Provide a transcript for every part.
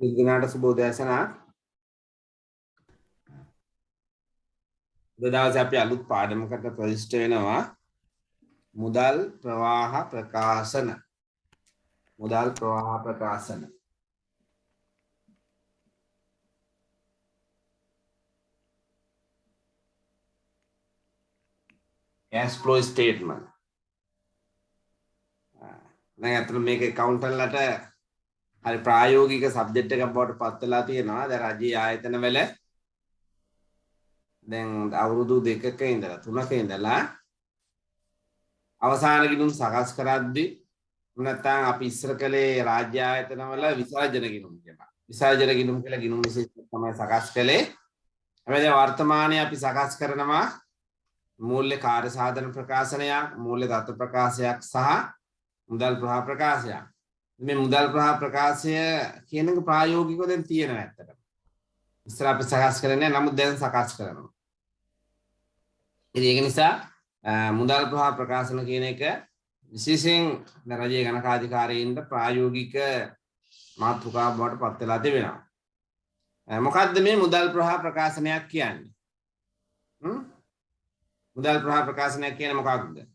දිනාට සුබෝදෑසනක්. දවසේ අපි අලුත් පාඩමකට ප්‍රවිෂ්ඨ වෙනවා. මුදල් ප්‍රවාහ ප්‍රකාශන. මුදල් ප්‍රවාහ ප්‍රකාශන. cash flow statement. දැන් අතන මේක accountant හරි ප්‍රායෝගික සබ්ජෙක්ට් එකක් බවට පත් වෙලා තියෙනවා. දැන් රජයේ ආයතන වල දැන් අවුරුදු 2ක ඉඳලා 3ක ඉඳලා අවසාන ගිණුම් සකස් කරද්දී නැත්නම් අපි ඉස්සර කලේ රාජ්‍ය ආයතන වල විසර්ජන ගිණුම් කියලා. විසර්ජන ගිණුම් කියලා ගිණුම් විශේෂ තමයි සකස් කළේ. හැබැයි දැන් වර්තමානයේ අපි සකස් කරනවා මූල්‍ය කාර්ය සාධන ප්‍රකාශනයක්, මූල්‍ය තත්ත්ව ප්‍රකාශයක් සහ මුදල් ප්‍රවාහ ප්‍රකාශයක්. මේ මුදල් ප්‍රවාහ ප්‍රකාශය කියන එක ප්‍රායෝගිකව දැන් තියෙනවා ඇත්තටම. ඉස්සර අපි සකස් කරන්නේ නමුත් දැන් සකස් කරනවා. ඉතින් ඒක නිසා මුදල් ප්‍රවාහ ප්‍රකාශන කියන එක විශේෂයෙන් රජයේ ගණකාධිකාරීන්ට ප්‍රායෝගික මාතෘකාවක් බවට පත් වෙලා තිබෙනවා. මොකද්ද මේ මුදල් ප්‍රවාහ ප්‍රකාශනයක් කියන්නේ? මුදල් ප්‍රවාහ ප්‍රකාශනයක් කියන්නේ මොකක්ද?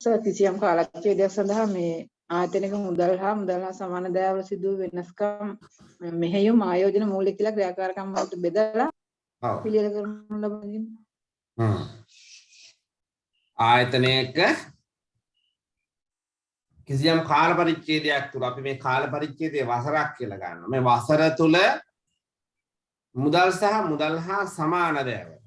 කිසියම් කාලච්ඡේදයක් සඳහා මේ ආයතනික මුදල් හා මුදල් හා සමාන දෑවල සිදු වෙනස්කම් මෙහෙයුම් ආයෝජන මූල්‍ය කියලා ක්‍රියාකාරකම් වලට බෙදලා පිළියෙල කරනු ලබන ආයතනයක කිසියම් කාල පරිච්ඡේදයක් තුල අපි මේ කාල පරිච්ඡේදයේ වසරක් කියලා ගන්නවා. මේ වසර තුල මුදල් සහ මුදල් හා සමාන දෑවල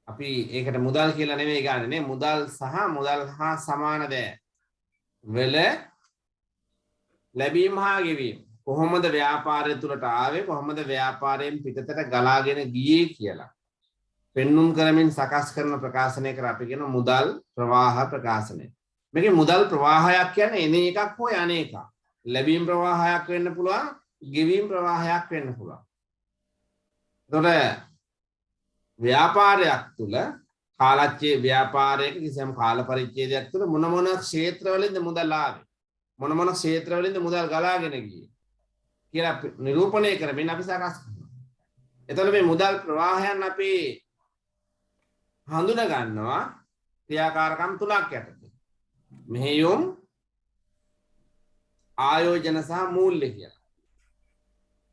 අපි ඒකට මුදල් කියලා නෙමෙයි ගන්නෙ නේ මුදල් සහ මුදල් හා සමාන දෑ වල ලැබීම හා ගෙවීම කොහොමද ව්‍යාපාරය තුලට ආවේ කොහොමද ව්‍යාපාරයෙන් පිටතට ගලාගෙන ගියේ කියලා පෙන්눔 කරමින් සකස් කරන ප්‍රකාශනයකට අපි කියන මුදල් ප්‍රවාහ ප්‍රකාශනය. මේකේ මුදල් ප්‍රවාහයක් කියන්නේ එන එකක් හෝ යන එකක්. ලැබීම් ප්‍රවාහයක් වෙන්න පුළුවන්, ගෙවීම් ප්‍රවාහයක් වෙන්න පුළුවන්. එතකොට ව්‍යාපාරයක් තුල කාලච්ඡේ ව්‍යාපාරයක කිසියම් කාල පරිච්ඡේදයක් තුල මොන මොන ක්ෂේත්‍රවලින්ද මුදල් ආවේ මොන මොන ක්ෂේත්‍රවලින්ද මුදල් ගලාගෙන ගියේ කියලා නිරූපණය කරමින් අපි සකස් කරනවා. එතකොට මේ මුදල් ප්‍රවාහයන් අපි හඳුනා ගන්නවා ක්‍රියාකාරකම් තුනක් යටතේ. මෙහෙයුම් ආයෝජන සහ මූල්‍ය කියලා.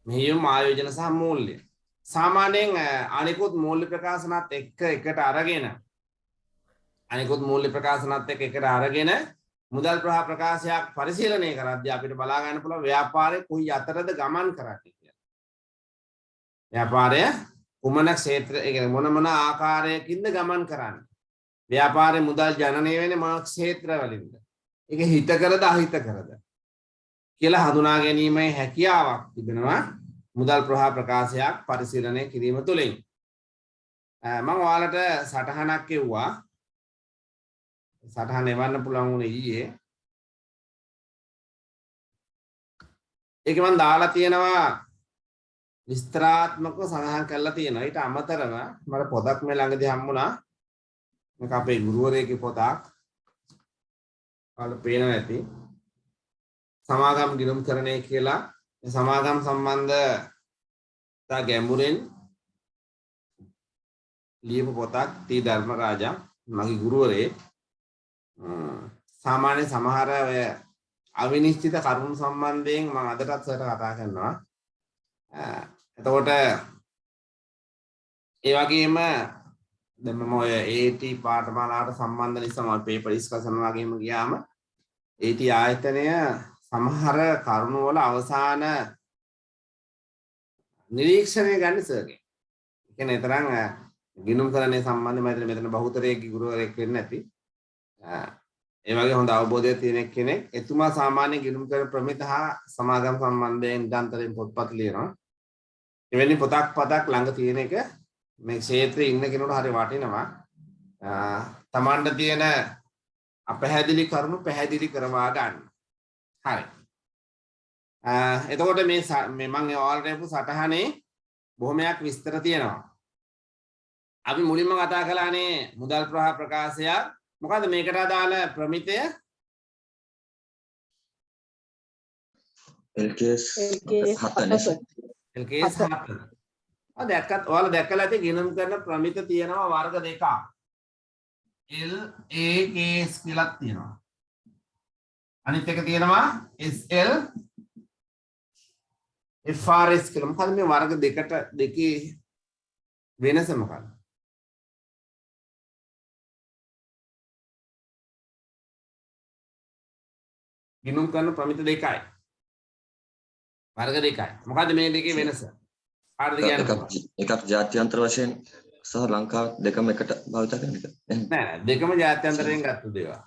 මෙහෙයුම් ආයෝජන සහ මූල්‍ය සාමාන්‍යයෙන් අනිකුත් මූල්‍ය ප්‍රකාශනත් එකට අරගෙන මුදල් ප්‍රවාහ ප්‍රකාශයක් පරිශීලනය කරද්දී අපිට බලා ගන්න පුළුවන් ව්‍යාපාරේ කොයි අතරද ගමන් කරන්නේ කියලා. ව්‍යාපාරය කුමන ක්ෂේත්‍ර ඒ කියන්නේ මොන ආකාරයකින්ද ගමන් කරන්නේ. ව්‍යාපාරේ මුදල් ජනනය වෙන්නේ මොන ක්ෂේත්‍රවලින්ද? ඒක හිතකරද අහිතකරද කියලා හඳුනා ගැනීමේ හැකියාවක් තිබෙනවා. මුදල් ප්‍රවාහ ප්‍රකාශයක් පරිශීලනය කිරීම තුළින් මම ඔයාලට සටහනක් එවුවා. සටහන එවන්න පුළුවන් වුණේ ඊයේ. ඒක මම දාලා තියෙනවා විස්තරාත්මකව සඳහන් කරලා තියෙනවා. ඊට අමතරව මට පොතක් මේ ළඟදී හම්බුණා. මේක අපේ ගුරුවරයෙකුගේ පොතක්. ඔයාලට පේනවා ඇති. සමාගම් ගිණුම්කරණය කියලා සමාගම් සම්බන්ධ තා ගැඹුරෙන් ලියපු පොතක් ටී ධර්මරාජා මගේ ගුරුවරයෙක්. සාමාන්‍ය සමහර ඔය අවිනිශ්චිත කරුණු සම්බන්ධයෙන් මම අදටත් සරට කතා කරනවා. එතකොට ඒ වගේම දැන් මම ඔය AT පාඨමාලාවට සම්බන්ධ නිසා මම පේපර් ඩිස්කෂන් වගේම ගියාම AT ආයතනය සමහර කරුණු වල අවසාන නිරීක්ෂණය ගන්න සර්ගේ. ඒ කියන්නේ තරම් ගිණුම්කරණය සම්බන්ධව මෙතන බහුතරයේ ගුරුවරයෙක් වෙන්නේ නැති. ඒ වගේ හොඳ අවබෝධයක් තියෙන කෙනෙක්. එතුමා සාමාන්‍ය ගිණුම්කරණ ප්‍රමිත හා සමාගම් සම්බන්ධයෙන් නිරන්තරයෙන් පොත්පත් ලියනවා. එවැනි පොතක් ළඟ තියෙන එක මේ ක්ෂේත්‍රයේ ඉන්න කෙනෙකුට හරි වටිනවා. තමන්ට තියෙන අපැහැදිලි කරුණු පැහැදිලි කරවා ගන්න. හරි. එතකොට මේ මම ඔයාලට කියපු සටහනේ බොහොමයක් විස්තර තියෙනවා. අපි මුලින්ම කතා කළානේ මුදල් ප්‍රවාහ ප්‍රකාශයක්. මොකද මේකට අදාළ ප්‍රමිතය LKS LKS 7 නේ sir. LKS 7. දැක්කත් ඔයාලා දැක්කලා ඇති ගිණුම් කරන ප්‍රමිත තියෙනවා වර්ග දෙකක්. LAKS කියලා තියෙනවා. අනිත් එක තියෙනවා SL FRS කියලා. මොකද මේ වර්ග දෙකේ වෙනස මොකක්ද? ගිණුම් කරන ප්‍රමිත දෙකයි. වර්ග දෙකයි. මොකද්ද මේ දෙකේ වෙනස? කාටද කියන්නේ? එකක් ජාත්‍යන්තර වශයෙන් සහ ලංකාව දෙකම එකට භාවිත කරන එක. නෑ දෙකම ජාත්‍යන්තරයෙන් ගත්ත දේවල්.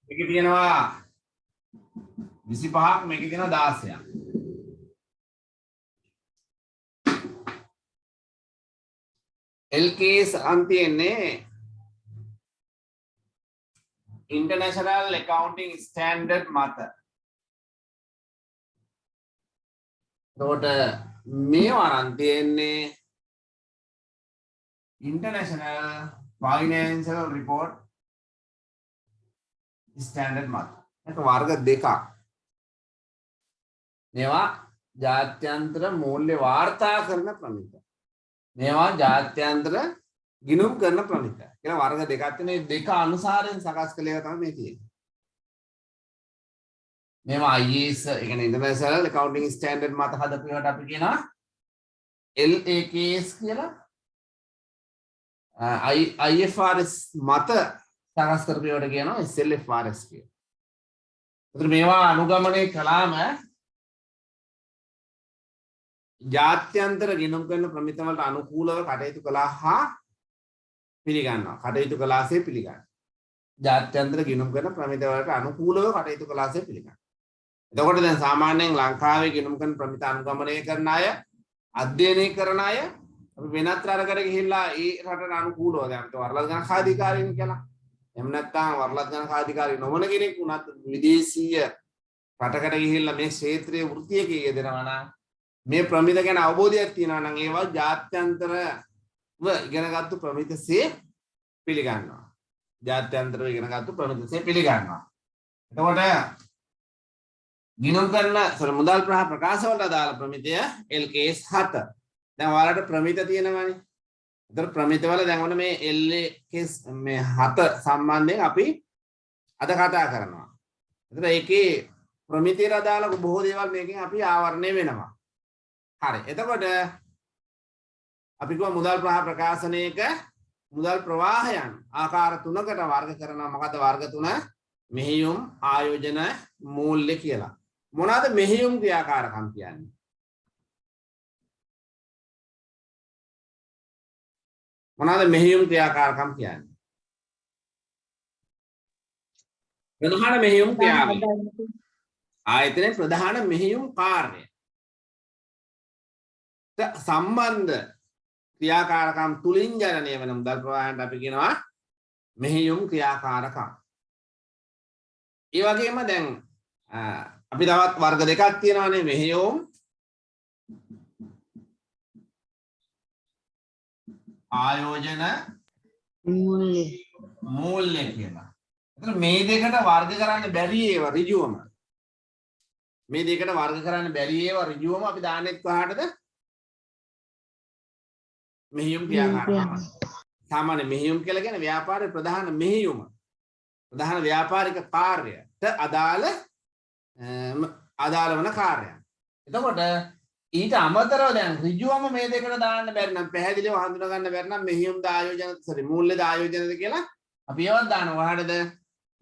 මේකේ තියෙනවා 25ක් මේකේ තියෙනවා 16ක්. LKS අන්තියන්නේ International Accounting Standard මත. එතකොට මේ වරන් තියෙන්නේ International Financial Report Standard මත. ඒක වර්ග දෙකක්. මේවා ජාත්‍යන්තර මූල්‍ය වාර්තා කරන ප්‍රමිත. මේවා ජාත්‍යන්තර ගිණුම් කරන ප්‍රමිත. කියලා වර්ග දෙකක් තියෙන මේ දෙක අනුසාරයෙන් සකස් කළ ඒවා තමයි මේ තියෙන්නේ. මේවා IAS ඒ කියන්නේ International Accounting Standard මත හදපු ඒවාට අපි කියනවා LAKS කියලා. IFRS මත සකස් කරපු ඒවාට කියනවා SLFRS කියලා. ඒතර මේවා අනුගමනය කළාම ජාත්‍යන්තර ගිණුම් කරන ප්‍රමිත වලට අනුකූලව කටයුතු කළා හා පිළිගන්නවා. කටයුතු කළාසේ පිළිගන්නවා. ජාත්‍යන්තර ගිණුම් කරන ප්‍රමිත වලට අනුකූලව කටයුතු කළාසේ පිළිගන්නවා. එතකොට දැන් සාමාන්‍යයෙන් ලංකාවේ ගිණුම් කරන ප්‍රමිත අනුගමනය කරන අය, අධ්‍යයනය කරන අය අපි වෙනත් රටකට ගිහිල්ලා ඒ රටට අනුකූලව දැන් අපි වරලත් ගණකාධිකාරීන් කියලා. එහෙම නැත්නම් වරලත් ගණකාධිකාරී නොවන කෙනෙක් වුණත් විදේශීය රටකට ගිහිල්ලා මේ ක්ෂේත්‍රයේ වෘත්තියක යෙදෙනවා නම් මේ ප්‍රමිත ගැන අවබෝධයක් තියෙනවා නම් ඒවා ජාත්‍යන්තරව ඉගෙනගත්තු ප්‍රමිතසේ පිළිගන්නවා. ජාත්‍යන්තරව ඉගෙනගත්තු ප්‍රමිතසේ පිළිගන්නවා. එතකොට ගිණුම් කරන මුදල් ප්‍රකාශ වලට අදාළ ප්‍රමිතය LKS 7. දැන් ඔයාලට ප්‍රමිත තියෙනවානේ. ඒතර ප්‍රමිත වල දැන් ඔන්න මේ LKS මේ 7 සම්බන්ධයෙන් අපි අද කතා කරනවා. ඒතර ඒකේ ප්‍රමිතයට අදාළ බොහෝ දේවල් මේකෙන් අපි ආවරණය වෙනවා. හරි. එතකොට අපි කිව්වා මුදල් ප්‍රකාශනයක මුදල් ප්‍රවාහයන් ආකාර 3කට වර්ග කරනවා. මොකද වර්ග 3? මෙහෙයුම්, ආයෝජන, මූල්‍ය කියලා. මොනවාද මෙහෙයුම් ක්‍රියාකාරකම් කියන්නේ? මොනවාද මෙහෙයුම් ක්‍රියාකාරකම් කියන්නේ? ප්‍රධාන මෙහෙයුම් ක්‍රියාවලිය. ආයතනයේ ප්‍රධාන මෙහෙයුම් කාර්ය. සම්බන්ධ ක්‍රියාකාරකම් තුලින් ජනනය වෙන මුදල් ප්‍රවාහයන්ට අපි කියනවා මෙහෙයුම් ක්‍රියාකාරකම්. ඒ වගේම දැන් අපි තවත් වර්ග දෙකක් තියෙනවානේ මෙහෙයුම් ආයෝජන මූල්‍ය කියලා. එතන මේ දෙකට වර්ග කරන්න බැරි ඒවා ඍජුවම. මේ දෙකට වර්ග කරන්න බැරි ඒවා ඍජුවම අපි දාන්නෙත් කොහාටද? මෙහෙයුම් ක්‍රියාකාරකම්. සාමාන්‍ය මෙහෙයුම් කියලා කියන්නේ ව්‍යාපාරයේ ප්‍රධාන මෙහෙයුම. ප්‍රධාන ව්‍යාපාරික කාර්යයට අදාළ වන කාර්යයන්. එතකොට ඊට අමතරව දැන් ඍජුවම මේ දෙකට දාන්න බැරි නම් පැහැදිලිව හඳුනා ගන්න බැරි නම් මෙහෙයුම්ද ආයෝජන මූල්‍යද ආයෝජනද කියලා අපි ඒවත් දානවා. වහඩද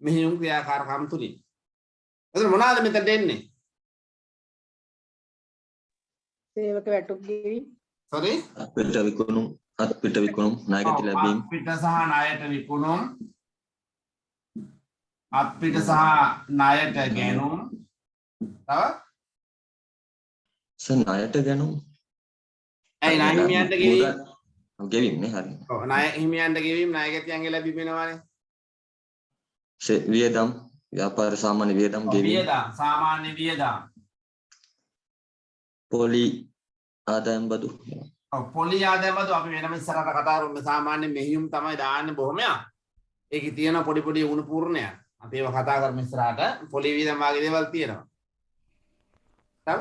මෙහෙයුම් ක්‍රියාකාරකම් තුලින්. එතකොට මොනවාද මෙතනට එන්නේ? සේවක වැටුප් ගෙවීම. sorry අපිට විකුණුම් ණයකට ලැබීම. අපිට සහ ණයට විකුණුම්, අපිට සහ ණයට ගැනුම්. තව ණයට ගැනුම්. ඇයි ණය හිමියන්ට ගෙවීම නේ හරි. ඔව් ණය හිමියන්ට ගෙවීම ණයගැතියන්ගේ ලැබීමනවානේ. වියදම් ව්‍යාපාර සාමාන්‍ය වියදම් ගෙවීම. වියදම් සාමාන්‍ය වියදම්. පොලි ආදායම් බදු. ඔව් පොලි ආදායම් බදු අපි වෙනම ඉස්සරහට කතා කරමු. සාමාන්‍ය මෙහියුම් තමයි දාන්නේ බොහොමයක්. ඒකේ තියෙන පොඩි පොඩි උණු පූර්ණයක්. අපි ඒව කතා කරමු ඉස්සරහට. පොලි වීදම් වගේ දේවල් තියෙනවා. තව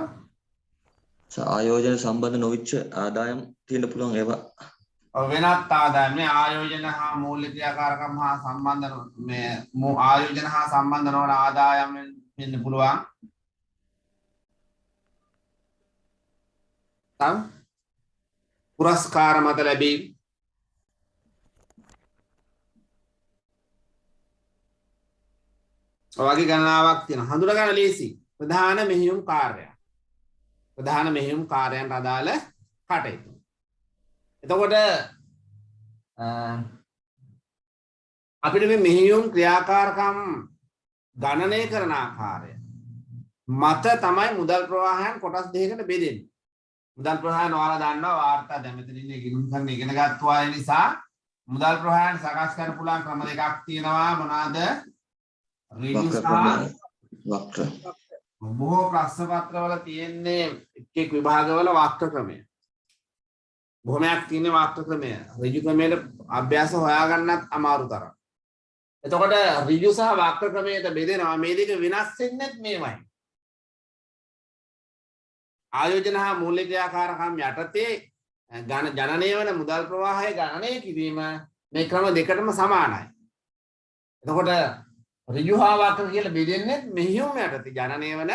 ආයෝජන සම්බන්ධ නොවිච්ච ආදායම් තියෙන්න පුළුවන් ඒවා. වෙනත් ආදායම් මේ ආයෝජන හා මූල්‍ය ක්‍රියාකාරකම් හා සම්බන්ධ මේ ආයෝජන හා සම්බන්ධ නොවන ආදායම් වෙන්න පුළුවන්. තව පුරස්කාර මත ලැබීම් ඔයගේ ගණනාවක් තියෙනවා. හඳුනා ගන්න ලේසි. ප්‍රධාන මෙහෙයුම් කාර්යය. ප්‍රධාන මෙහෙයුම් කාර්යයන්ට අදාළ කටයුතු. එතකොට අපිට මේ මෙහෙයුම් ක්‍රියාකාරකම් ගණනය කරන ආකාරය මත තමයි මුදල් ප්‍රවාහයන් කොටස් දෙකකට බෙදෙන්නේ. මුදල් ප්‍රවාහයන් ඔයාලා දන්නවා වාර්තා දැන් මෙතන ඉන්නේ ගිණුම් කරන ඉගෙන ගත්ත අය නිසා මුදල් ප්‍රවාහයන් සකස් කරන්න පුළුවන් ක්‍රම දෙකක් තියෙනවා. මොනවාද? වක්‍ර. බොහෝ ප්‍රශ්න පත්‍රවල තියෙන්නේ එක් විභාගවල වක්‍ර ක්‍රමය. බොහොමයක් තියෙන වක්‍ර ක්‍රමය. ඍජු ක්‍රමයට අභ්‍යාස හොයාගන්නත් අමාරු තරම්. එතකොට ඍජු සහ වක්‍ර ක්‍රමයට බෙදෙනවා. මේ දෙක වෙනස් වෙන්නේ මේවයි. ආයෝජන හා මූල්‍ය ක්‍රියාකාරකම් යටතේ ජනනය වන මුදල් ප්‍රවාහය ගණනය කිරීම මේ ක්‍රම දෙකටම සමානයි. එතකොට ඍජු හා වක්‍ර කියලා බෙදෙන්නේ මෙහෙයුම් යටතේ ජනනය වන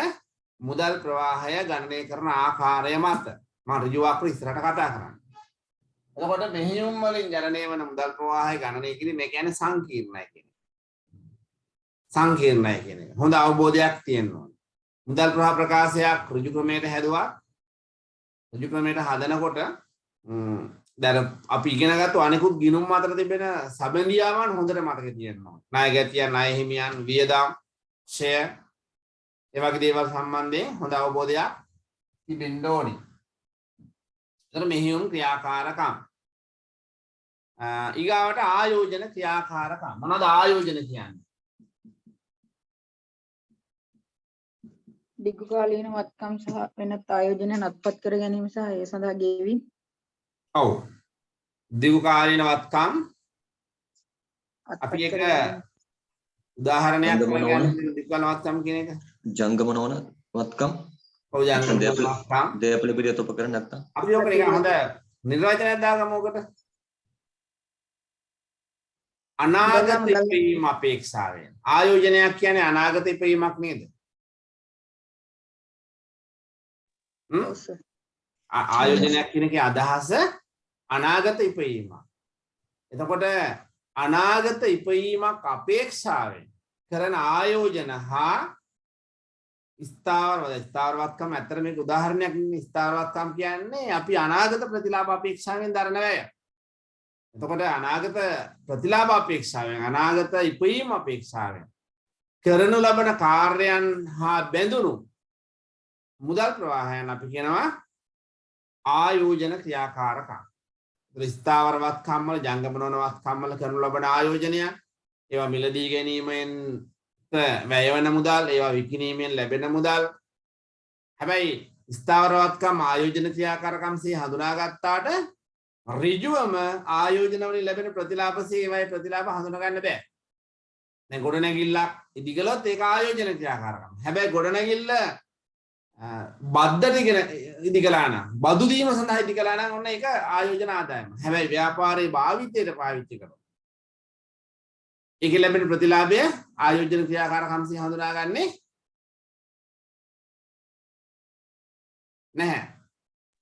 මුදල් ප්‍රවාහය ගණනය කරන ආකාරය මත. මම ඍජු වක්‍ර ඉස්සරහට කතා කරන්නේ. එතකොට මෙහෙයුම් වලින් ජනනය වන මුදල් ප්‍රවාහය ගණනය කිරීම මේ කියන්නේ සංකීර්ණයි කියන එක. සංකීර්ණයි කියන එක. හොඳ අවබෝධයක් තියෙන්න ඕනේ. මුදල් ප්‍රවාහ ප්‍රකාශයක් ඍජු ක්‍රමයට හැදුවා. ඍජු ක්‍රමයට හදනකොට දැන් අපි ඉගෙන ගත්ත අනිකුත් ගිණුම් අතර තිබෙන සබඳියාවන් හොඳට මතක තියෙනවා. ණය ගැතියන්, ණය හිමියන්, වියදම්, ෂෙයා ඒ වගේ දේවල් සම්බන්ධයෙන් හොඳ අවබෝධයක් තිබෙන්න ඕනේ. එතන මෙහෙයුම් ක්‍රියාකාරකම්. ඊගාවට ආයෝජන ක්‍රියාකාරකම්. මොනවද ආයෝජන කියන්නේ? දීර්ඝකාලීන වත්කම් සහ වෙනත් ආයෝජනයන් අත්පත් කර ගැනීම සහ ඒ සඳහා ගෙවීම්. ඔව්. දීර්ඝකාලීන වත්කම් අපි එක උදාහරණයක් ගන්න දීර්ඝකාලීන වත්කම් කියන එක. ජංගම නොවන වත්කම්. ඔව් ජංගම වත්කම්. දේපල පිළියත උපකරණ නැත්තම්. අපි ඔක නිකන් හොඳ නිර්වචනයක් දාගමු ඔකට. අනාගත ඉපීම අපේක්ෂාවෙන්. ආයෝජනයක් කියන්නේ අනාගත ඉපීමක් නේද? ආයෝජනයක් කියන එකේ අදහස අනාගත ඉපයීමක්. එතකොට අනාගත ඉපයීමක් අපේක්ෂාවෙන් කරන ආයෝජන හා ස්ථාවරවත්කම් ඇත්තට මේක උදාහරණයක් නෙමෙයි. ස්ථාවරවත්කම් කියන්නේ අපි අනාගත ප්‍රතිලාභ අපේක්ෂාවෙන් දරන වැය. එතකොට අනාගත ප්‍රතිලාභ අපේක්ෂාවෙන් අනාගත ඉපයීම අපේක්ෂාවෙන් කරනු ලබන කාර්යයන් හා බැඳුණු මුදල් ප්‍රවාහයන් අපි කියනවා ආයෝජන ක්‍රියාකාරකම්. ස්ථාවර වත්කම් වල ජංගම නොවන වත්කම් වල කරනු ලබන ආයෝජනයන් ඒවා මිලදී ගැනීමෙන් වැය වෙන මුදල්, ඒවා විකිණීමෙන් ලැබෙන මුදල්. හැබැයි ස්ථාවර වත්කම් ආයෝජන ක්‍රියාකාරකම්සේ හඳුනාගත්තාට ඍජුවම ආයෝජන වලින් ලැබෙන ප්‍රතිලාභසේ ඒවායි ප්‍රතිලාභ හඳුනා ගන්න බෑ. දැන් ගොඩනැගිල්ලක් ඉදිකලොත් ඒක ආයෝජන ක්‍රියාකාරකම්. හැබැයි ගොඩනැගිල්ල බද්දට ඉදිකලා නම් බදු දීම සඳහා ඉදිකලා නම් ඔන්න ඒක ආයෝජන ආදායම. හැබැයි ව්‍යාපාරයේ භාවිතයට පාවිච්චි කරනවා. ඒකෙ ලැබෙන ප්‍රතිලාභය ආයෝජන ක්‍රියාකාරකම්සේ හඳුනාගන්නේ නැහැ.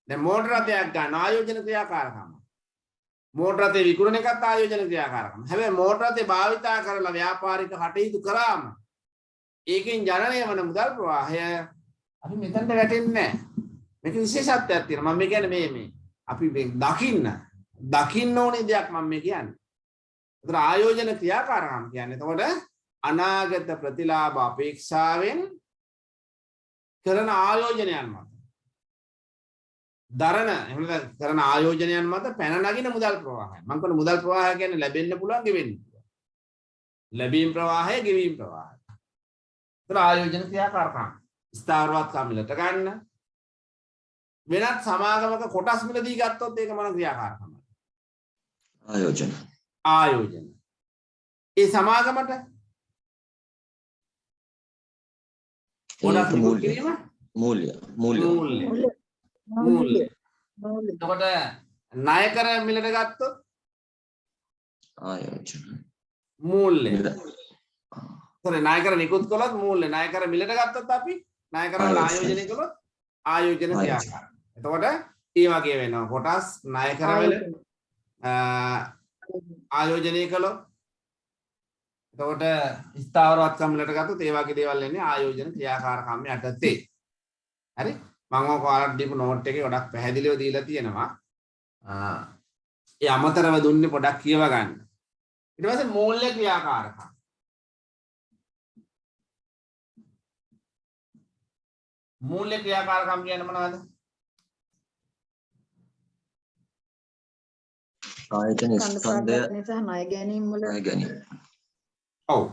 දැන් මෝටර රථයක් ගන්න ආයෝජන ක්‍රියාකාරකම්. මෝටර රථේ විකුණන එකත් ආයෝජන ක්‍රියාකාරකම්. හැබැයි මෝටර රථේ භාවිතා කරලා ව්‍යාපාරික කටයුතු කරාම ඒකෙන් ජනනය වන මුදල් ප්‍රවාහය අපි මෙතනට වැටෙන්නේ නැහැ. මේක විශේෂත්වයක් තියෙනවා. මම මේ කියන්නේ මේ අපි දකින්න ඕනේ දෙයක් මම මේ කියන්නේ. ඒතර ආයෝජන ක්‍රියාකාරකම් කියන්නේ එතකොට අනාගත ප්‍රතිලාභ අපේක්ෂාවෙන් කරන ආයෝජනයන් මත එහෙම කරන ආයෝජනයන් මත පැන නගින මුදල් ප්‍රවාහය. මම කියන මුදල් ප්‍රවාහය කියන්නේ ලැබෙන්න පුළුවන් ගෙවෙන්න පුළුවන්. ලැබීම් ප්‍රවාහය ගෙවීම් ප්‍රවාහය. ඒතර ආයෝජන ක්‍රියාකාරකම් ස්ථාවරවත්කම් මිලට ගන්න වෙනත් සමාගමක කොටස් මිලදී ගත්තොත් ඒක මොන ක්‍රියාකාරකමද? ආයෝජන. ඒ සමාගමට කොටස් නිකුත් මූල්‍ය. කිරීම මූල්‍ය. මූල්‍ය. මූල්‍ය. එතකොට ණය කර මිලට ගත්තොත් ආයෝජන. මූල්‍ය. මිල. sorry ණය කර නිකුත් කළොත් මූල්‍ය. ණය කර මිලට ගත්තොත් අපි ණය කර ආයෝජනය කළොත් ආයෝජන ක්‍රියාකාර. එතකොට ඒ වගේ වෙනවා. කොටස් ණය කර මිල ආයෝජනය කළොත් එතකොට ස්ථාවරවත්කම් වලට ගත්තොත් ඒ වගේ දේවල් එන්නේ ආයෝජන ක්‍රියාකාරකම් යටතේ. හරි? මම ඔක ඔයාලට දීපු නෝට් එකේ ගොඩක් පැහැදිලිව දීලා තියෙනවා. ඒ අමතරව දුන්නේ පොඩක් කියව ගන්න. ඊට පස්සේ මූල්‍ය ක්‍රියාකාරකම්. මූල්‍ය ක්‍රියාකාරකම් කියන්නේ මොනවද? ආයතන ස්කන්ධය සහ ණය ගැනීම වල ණය ගැනීම. ඔව්.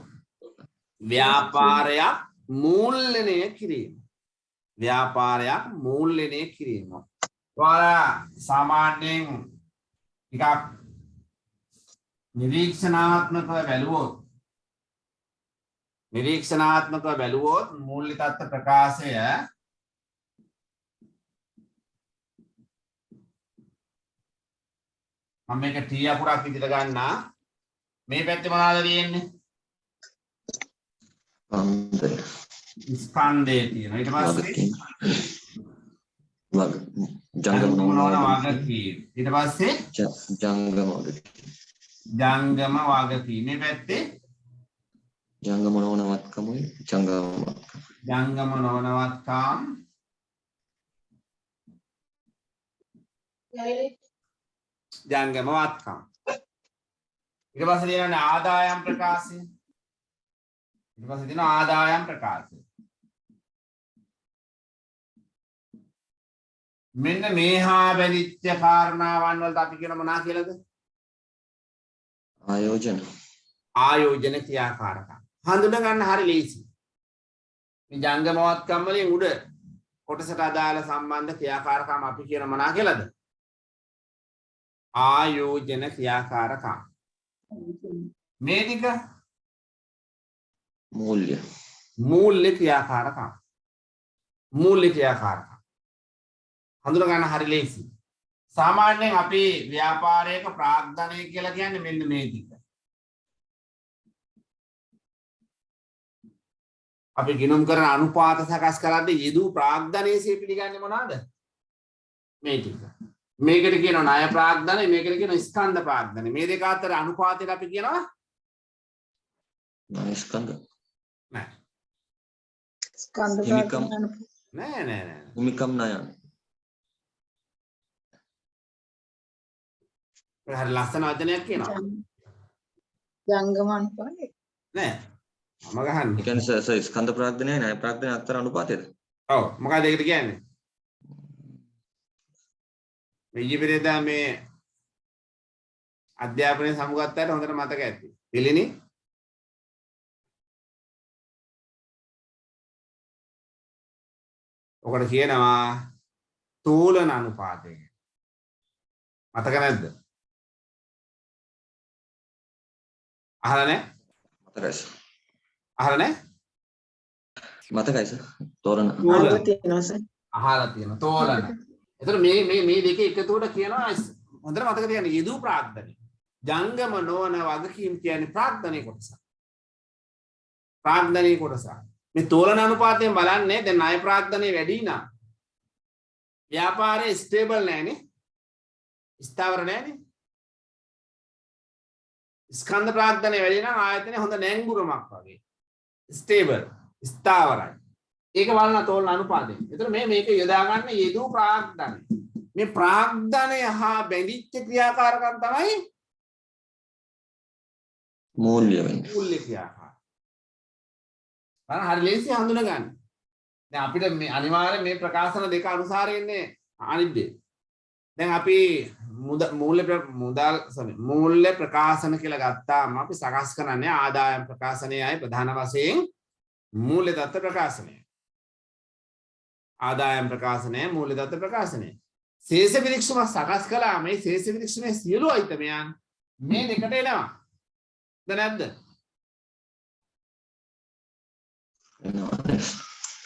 ව්‍යාපාරයක් මූල්‍යණය කිරීම. ව්‍යාපාරයක් මූල්‍යණය කිරීම. ඔයාලා සාමාන්‍යයෙන් ටිකක් නිරීක්ෂණාත්මකව බැලුවොත් මූල්‍ය තත්ත්ව ප්‍රකාශය මම මේක T අකුරක් විදිහට ගන්නා. මේ පැත්තේ මොනවද තියෙන්නේ? ස්කන්ධය තියෙනවා. ඊට පස්සේ ජංගම වගකීම්. ඊට පස්සේ ජංගම වගකීම්. ජංගම වගකීම්. මේ පැත්තේ ජංගම නොවනවත්කමුයි ජංගම නොවනවත්කම්. ජංගම වත්කම්. ඊට පස්සේ තියෙනවා ආදායම් ප්‍රකාශය. ඊට පස්සේ තියෙනවා ආදායම් ප්‍රකාශය. මෙන්න මේ හා බැඳිච්ච කාරණාවන් වලට අපි කියන මොනවා කියලාද? ආයෝජන. ආයෝජන ක්‍රියාකාරකම්. හඳුනා ගන්න හරි ලේසි. මේ ජංගමවත්කම් වලින් උඩ කොටසට අදාළ සම්බන්ධ ක්‍රියාකාරකම් අපි කියන මොනවා කියලාද? ආයෝජන ක්‍රියාකාරකම්. මේ ටික මූල්‍ය ක්‍රියාකාරකම්. මූල්‍ය ක්‍රියාකාරකම්. හඳුනා ගන්න හරි ලේසි. සාමාන්‍යයෙන් අපි ව්‍යාපාරයක ප්‍රාග්ධනය කියලා කියන්නේ මෙන්න මේ ටික. අපි ගිණුම් කරන අනුපාත සකස් කරද්දී යෙදූ ප්‍රාග්ධනයේ පිළිගන්නේ මොනවාද? මේ ටික. මේකට කියනවා ණය ප්‍රාග්ධනය, මේකට කියනවා ස්කන්ධ ප්‍රාග්ධනය. මේ දෙක අතර අනුපාතයට අපි කියනවා ණය ස්කන්ධ. නෑ. ස්කන්ධ නෑ. හිමිකම් ණය. හරි ලස්සන වචනයක් කියනවා. ජංගම අනුපාතය. නෑ. මම ගහන්නේ. ඒ කියන්නේ ස්කන්ධ ප්‍රාග්ධනයයි ණය ප්‍රාග්ධනයයි අතර අනුපාතයද? ඔව්. මොකක්ද ඒකට කියන්නේ? මේ ඊපෙරේදා මේ අධ්‍යාපනයේ සමුගත්තාට හොඳට මතක ඇති. පිළිනි ඔකට කියනවා තෝලන අනුපාතය. මතක නැද්ද? අහලා නැහැ? මතකයි සර්. අහලා නැහැ? මතකයි සර්. තෝරන. අහලා තියෙනවා සර්. අහලා තියෙනවා තෝලන. එතකොට මේ දෙක එකතුවට කියනවා හොඳට මතක තියාගන්න යෙදූ ප්‍රාග්ධනය. ජංගම නොවන වගකීම් කියන්නේ ප්‍රාග්ධනයේ කොටස. ප්‍රාග්ධනයේ කොටස. මේ තෝලන අනුපාතයෙන් බලන්නේ දැන් ණය ප්‍රාග්ධනයේ වැඩි නම් ව්‍යාපාරයේ ස්ටේබල් නැහැනේ. ස්ථාවර නැහැනේ. ස්කන්ධ ප්‍රාග්ධනයේ වැඩි නම් ආයතනයේ හොඳ නැංගුරමක් වගේ. ස්ටේබල් ස්ථාවරයි. ඒක බලන තෝලන අනුපාතය. එතකොට මේක යොදා ගන්න යෙදූ ප්‍රාග්ධනය. මේ ප්‍රාග්ධනය හා බැඳිච්ච ක්‍රියාකාරකම් තමයි මූල්‍ය වෙන්නේ. මූල්‍ය ක්‍රියාකාර. බලන්න හරි ලේසි හඳුනා ගන්න. දැන් අපිට මේ අනිවාර්යෙන් මේ ප්‍රකාශන දෙක අනුසාරයෙන්නේ අනිත් දේ. දැන් අපි මූල්‍ය ප්‍රකාශන කියලා ගත්තාම අපි සකස් කරන්නේ ආදායම් ප්‍රකාශනයයි ප්‍රධාන වශයෙන් මූල්‍ය තත්ත්ව ප්‍රකාශනය. ආදායම් ප්‍රකාශනය මූල්‍ය තත්ත්ව ප්‍රකාශනය. ශේෂ විනික්ෂම සකස් කළා මේ ශේෂ විනික්ෂමේ සියලු අයිතමයන් මේ දෙකට එනවා. ද නැද්ද?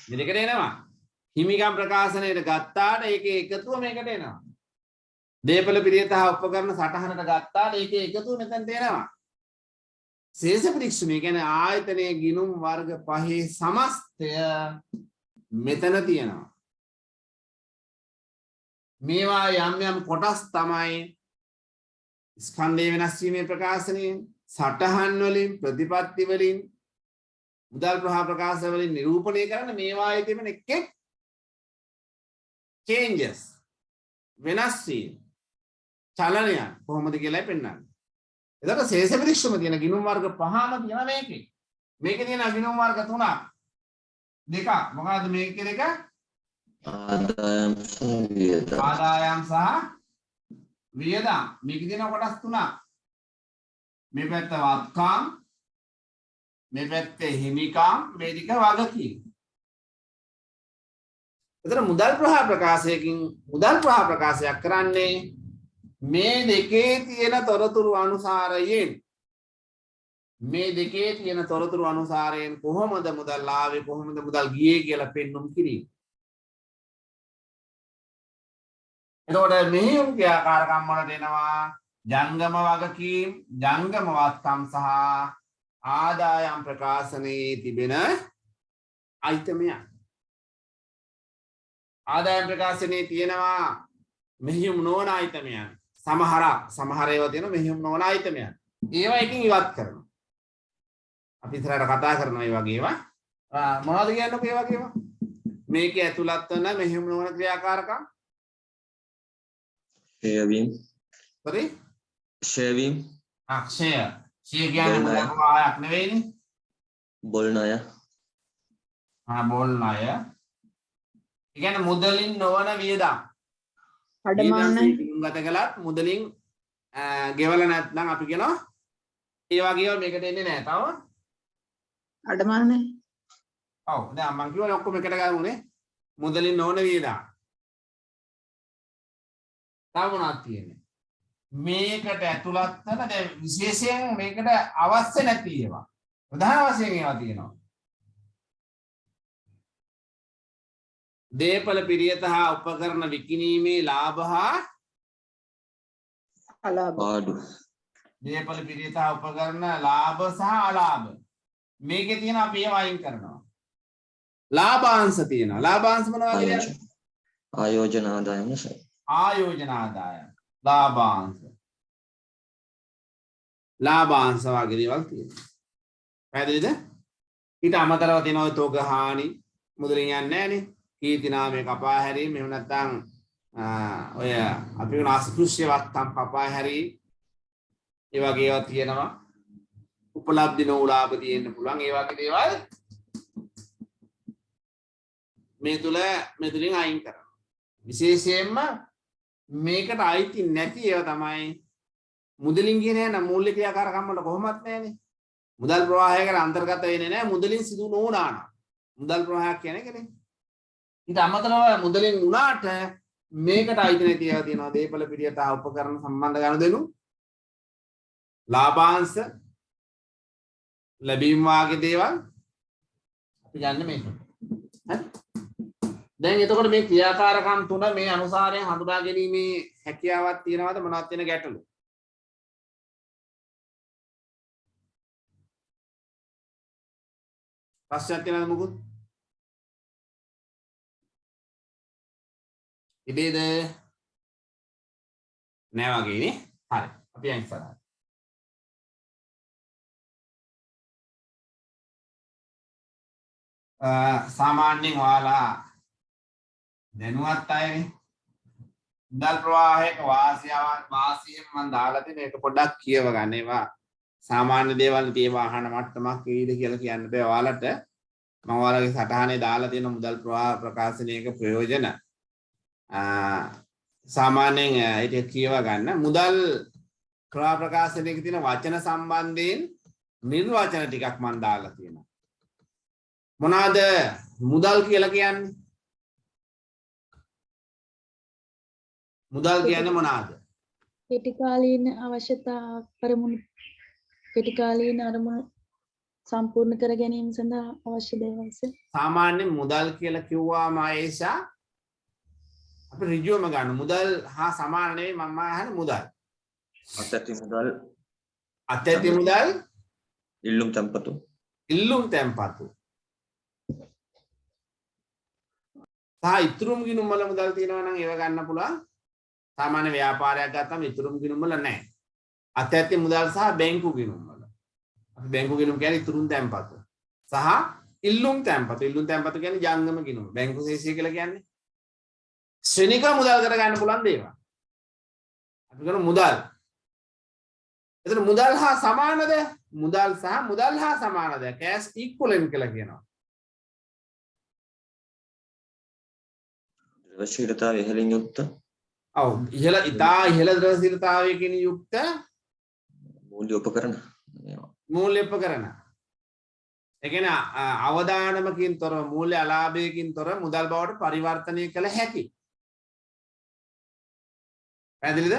මේ දෙකට එනවා. හිමිකම් ප්‍රකාශනයට ගත්තාට ඒකේ එකතුව මේකට එනවා. දේපල පිරියත හා උපකරණ සටහනට ගත්තාට ඒකේ එකතුව මෙතනට එනවා. ශේෂ පරීක්ෂණය කියන්නේ ආයතනයේ ගිණුම් වර්ග පහේ සමස්තය මෙතන තියෙනවා. මේවා යම් යම් කොටස් තමයි ස්කන්ධය වෙනස් වීමේ ප්‍රකාශනයෙන්, සටහන් වලින්, ප්‍රතිපත්ති වලින්, මුදල් ප්‍රවාහ ප්‍රකාශ වලින් නිරූපණය කරන මේවායේ තිබෙන එක් changes වෙනස් වීම චලනය කොහොමද කියලා පෙන්නන්නේ. එතකොට ශේෂ පරීක්ෂම තියෙන ගිණුම් වර්ග පහම තියෙන මේකේ. මේකේ තියෙන ගිණුම් වර්ග තුනක්. දෙකක්. මොකද්ද මේකේ දෙක? ආදායම් සහ වියදම්. ආදායම් සහ වියදම්. මේකේ තියෙන කොටස් තුනක්. මේ පැත්ත වත්කම්, මේ පැත්තේ හිමිකම්, මේ දෙක වගකීම්. එතන මුදල් ප්‍රවාහ ප්‍රකාශයක් කරන්නේ මේ දෙකේ තියෙන තොරතුරු අනුසාරයෙන් කොහොමද මුදල් ආවේ කොහොමද මුදල් ගියේ කියලා පෙන්වුම් කිරීම. එතකොට මෙහෙයුම් ක්‍රියාකාරකම් වලට එනවා ජංගම වගකීම්, ජංගම වත්කම් සහ ආදායම් ප්‍රකාශනයේ තිබෙන අයිතමයක්. ආදායම් ප්‍රකාශනයේ තියෙනවා මෙහෙයුම් නොවන අයිතමයන්. සමහර ඒවා තියෙනවා මෙහෙයුම් නොවන අයිතමයන්. ඒවා එකකින් ඉවත් කරනවා. අපි ඉස්සරහට කතා කරනවා මේ වගේ ඒවා. මොනවද කියන්නකෝ ඒ වගේ ඒවා? මේකේ ඇතුළත් වෙන මෙහෙයුම් නොවන ක්‍රියාකාරකම්. ෂෙයවීම්. හරි? ෂෙයවීම්. ෂය කියන්නේ මොනවාක් ආයක් නෙවෙයිනේ. බොල් ණය. බොල් ණය. ඒ කියන්නේ මුදලින් නොවන වියදම්. අඩමාන ගත කළත් මුදලින් ගෙවලා නැත්නම් අපි කියනවා ඒ වගේ ඒවා මේකට එන්නේ නැහැ. තව අඩමානේ. ඔව් දැන් මම කියවනේ ඔක්කොම එකට ගමුනේ. මුදලින් නොවන වියදම්. තව මොනවද තියෙන්නේ? මේකට ඇතුළත් වෙන දැන් විශේෂයෙන් මේකට අවශ්‍ය නැති ඒවා. ප්‍රධාන වශයෙන් ඒවා තියෙනවා. දේපල පිරියත හා උපකරණ විකිණීමේ ලාභ හා අලාභ. පාඩු. දේපල පිරියත හා උපකරණ ලාභ සහ අලාභ. මේකේ තියෙන අපි ඒවා අයින් කරනවා. ලාභාංශ තියෙනවා. ලාභාංශ මොනවද කියන්නේ? ආයෝජන ආදායම නිසා. ආයෝජන ආදායම. ලාභාංශ. ලාභාංශ වගේ දේවල් තියෙනවා. පැහැදිලිද? ඊට අමතරව තියෙනවා ඔය තෝග හානි මුදලින් යන්නේ නැහනේ. කීර්ති නාමයේ කපා හැරීම එහෙම නැත්නම් ඔය අපි කියන අස්පෘශ්‍ය වත්කම් කපා හැරීම ඒ වගේ ඒවා තියෙනවා. උපලබ්ධි නෝලාභ තියෙන්න පුළුවන් ඒ වගේ දේවල් මේ තුලින් අයින් කරනවා. විශේෂයෙන්ම මේකට අයිති නැති ඒවා තමයි මුදලින් කියන යන මූල්‍ය ක්‍රියාකාරකම් වල කොහොමත් නැහැනේ. මුදල් ප්‍රවාහයකට අන්තර්ගත වෙන්නේ නැහැ මුදලින් සිදු නොවුනා නම්. මුදල් ප්‍රවාහයක් කියන්නේ ඒකනේ. ඊට අමතරව මුදලින් උනාට මේකට අයිති නැති ඒවා තියෙනවා. දේපල පිරියත හා උපකරණ සම්බන්ධ ගනුදෙනු, ලාභාංශ, ලැබීම් වාගේ දේවල් අපි ගන්න මේක. හරි? දැන් එතකොට මේ ක්‍රියාකාරකම් තුන මේ අනුසාරයෙන් හඳුනා ගැනීමේ හැකියාවක් තියෙනවද මොනවද තියෙන ගැටලු? ප්‍රශ්නයක් තියෙනවද මොකුත්? ඉබේද? නෑ වගේනේ. හරි. අපි යන් ඉස්සරහට. සාමාන්‍යයෙන් ඔයාලා දැනුවත් අයනේ. මුදල් ප්‍රවාහයක වාසියෙන් මම දාලා තියෙන එක පොඩ්ඩක් කියව ගන්න. ඒවා සාමාන්‍ය දේවල් තියෙවා අහන මට්ටමක් වේද කියලා කියන්න බෑ ඔයාලට. මම ඔයාලගේ සටහනේ දාලා තියෙන මුදල් ප්‍රවාහ ප්‍රකාශනයක ප්‍රයෝජන සාමාන්‍යයෙන් ඒක කියව ගන්න. මුදල් ප්‍රවාහ ප්‍රකාශනයක තියෙන වචන සම්බන්ධයෙන් නිර්වචන ටිකක් මම දාලා තියෙනවා. මොනවාද මුදල් කියලා කියන්නේ? මුදල් කියන්නේ මොනවාද? කෙටිකාලීන අවශ්‍යතා අරමුණු කෙටිකාලීන අරමුණු සම්පූර්ණ කර ගැනීම සඳහා අවශ්‍ය දේවල් සර්. සාමාන්‍ය මුදල් කියලා කිව්වාම ආයේෂා අපි ඍජුවම ගන්න මුදල් හා සමාන නෙවෙයි මම අහන්නේ මුදල්. අත්‍යත්ති මුදල් අත්‍යත්ති මුදල් ඉල්ලුම් තැන්පතු ඉල්ලුම් තැන්පතු සහ ඉතුරුම් ගිණුම් වල මුදල් තියෙනවා නම් ඒව ගන්න පුළුවන්. සාමාන්‍ය ව්‍යාපාරයක් ගත්තම ඉතුරුම් ගිණුම් වල නැහැ. අත්‍යත්ති මුදල් සහ බැංකු ගිණුම් වල. අපි බැංකු ගිණුම් කියන්නේ ඉතුරුම් තැන්පතු. සහ ඉල්ලුම් තැන්පතු. ඉල්ලුම් තැන්පතු කියන්නේ ජංගම ගිණුම්. බැංකු ශේෂය කියලා කියන්නේ ශ්‍රේණික මුදල් කර ගන්න පුළුවන් දේවල්. අපි කරන මුදල්. එතන මුදල් හා සමානද? මුදල් සහ මුදල් හා සමානද? කැෂ් ඉක්වලන්ට් කියලා කියනවා. ද්‍රවශීලතාවය ඉහළින් යුක්ත ඔව් ඉහළ ද්‍රවශීලතාවයකින් යුක්ත මූල්‍ය උපකරණ මූල්‍ය උපකරණ. ඒ කියන්නේ අවදානමකින් තොර මූල්‍ය අලාභයකින් තොර මුදල් බවට පරිවර්තනය කළ හැකි. පැහැදිලිද?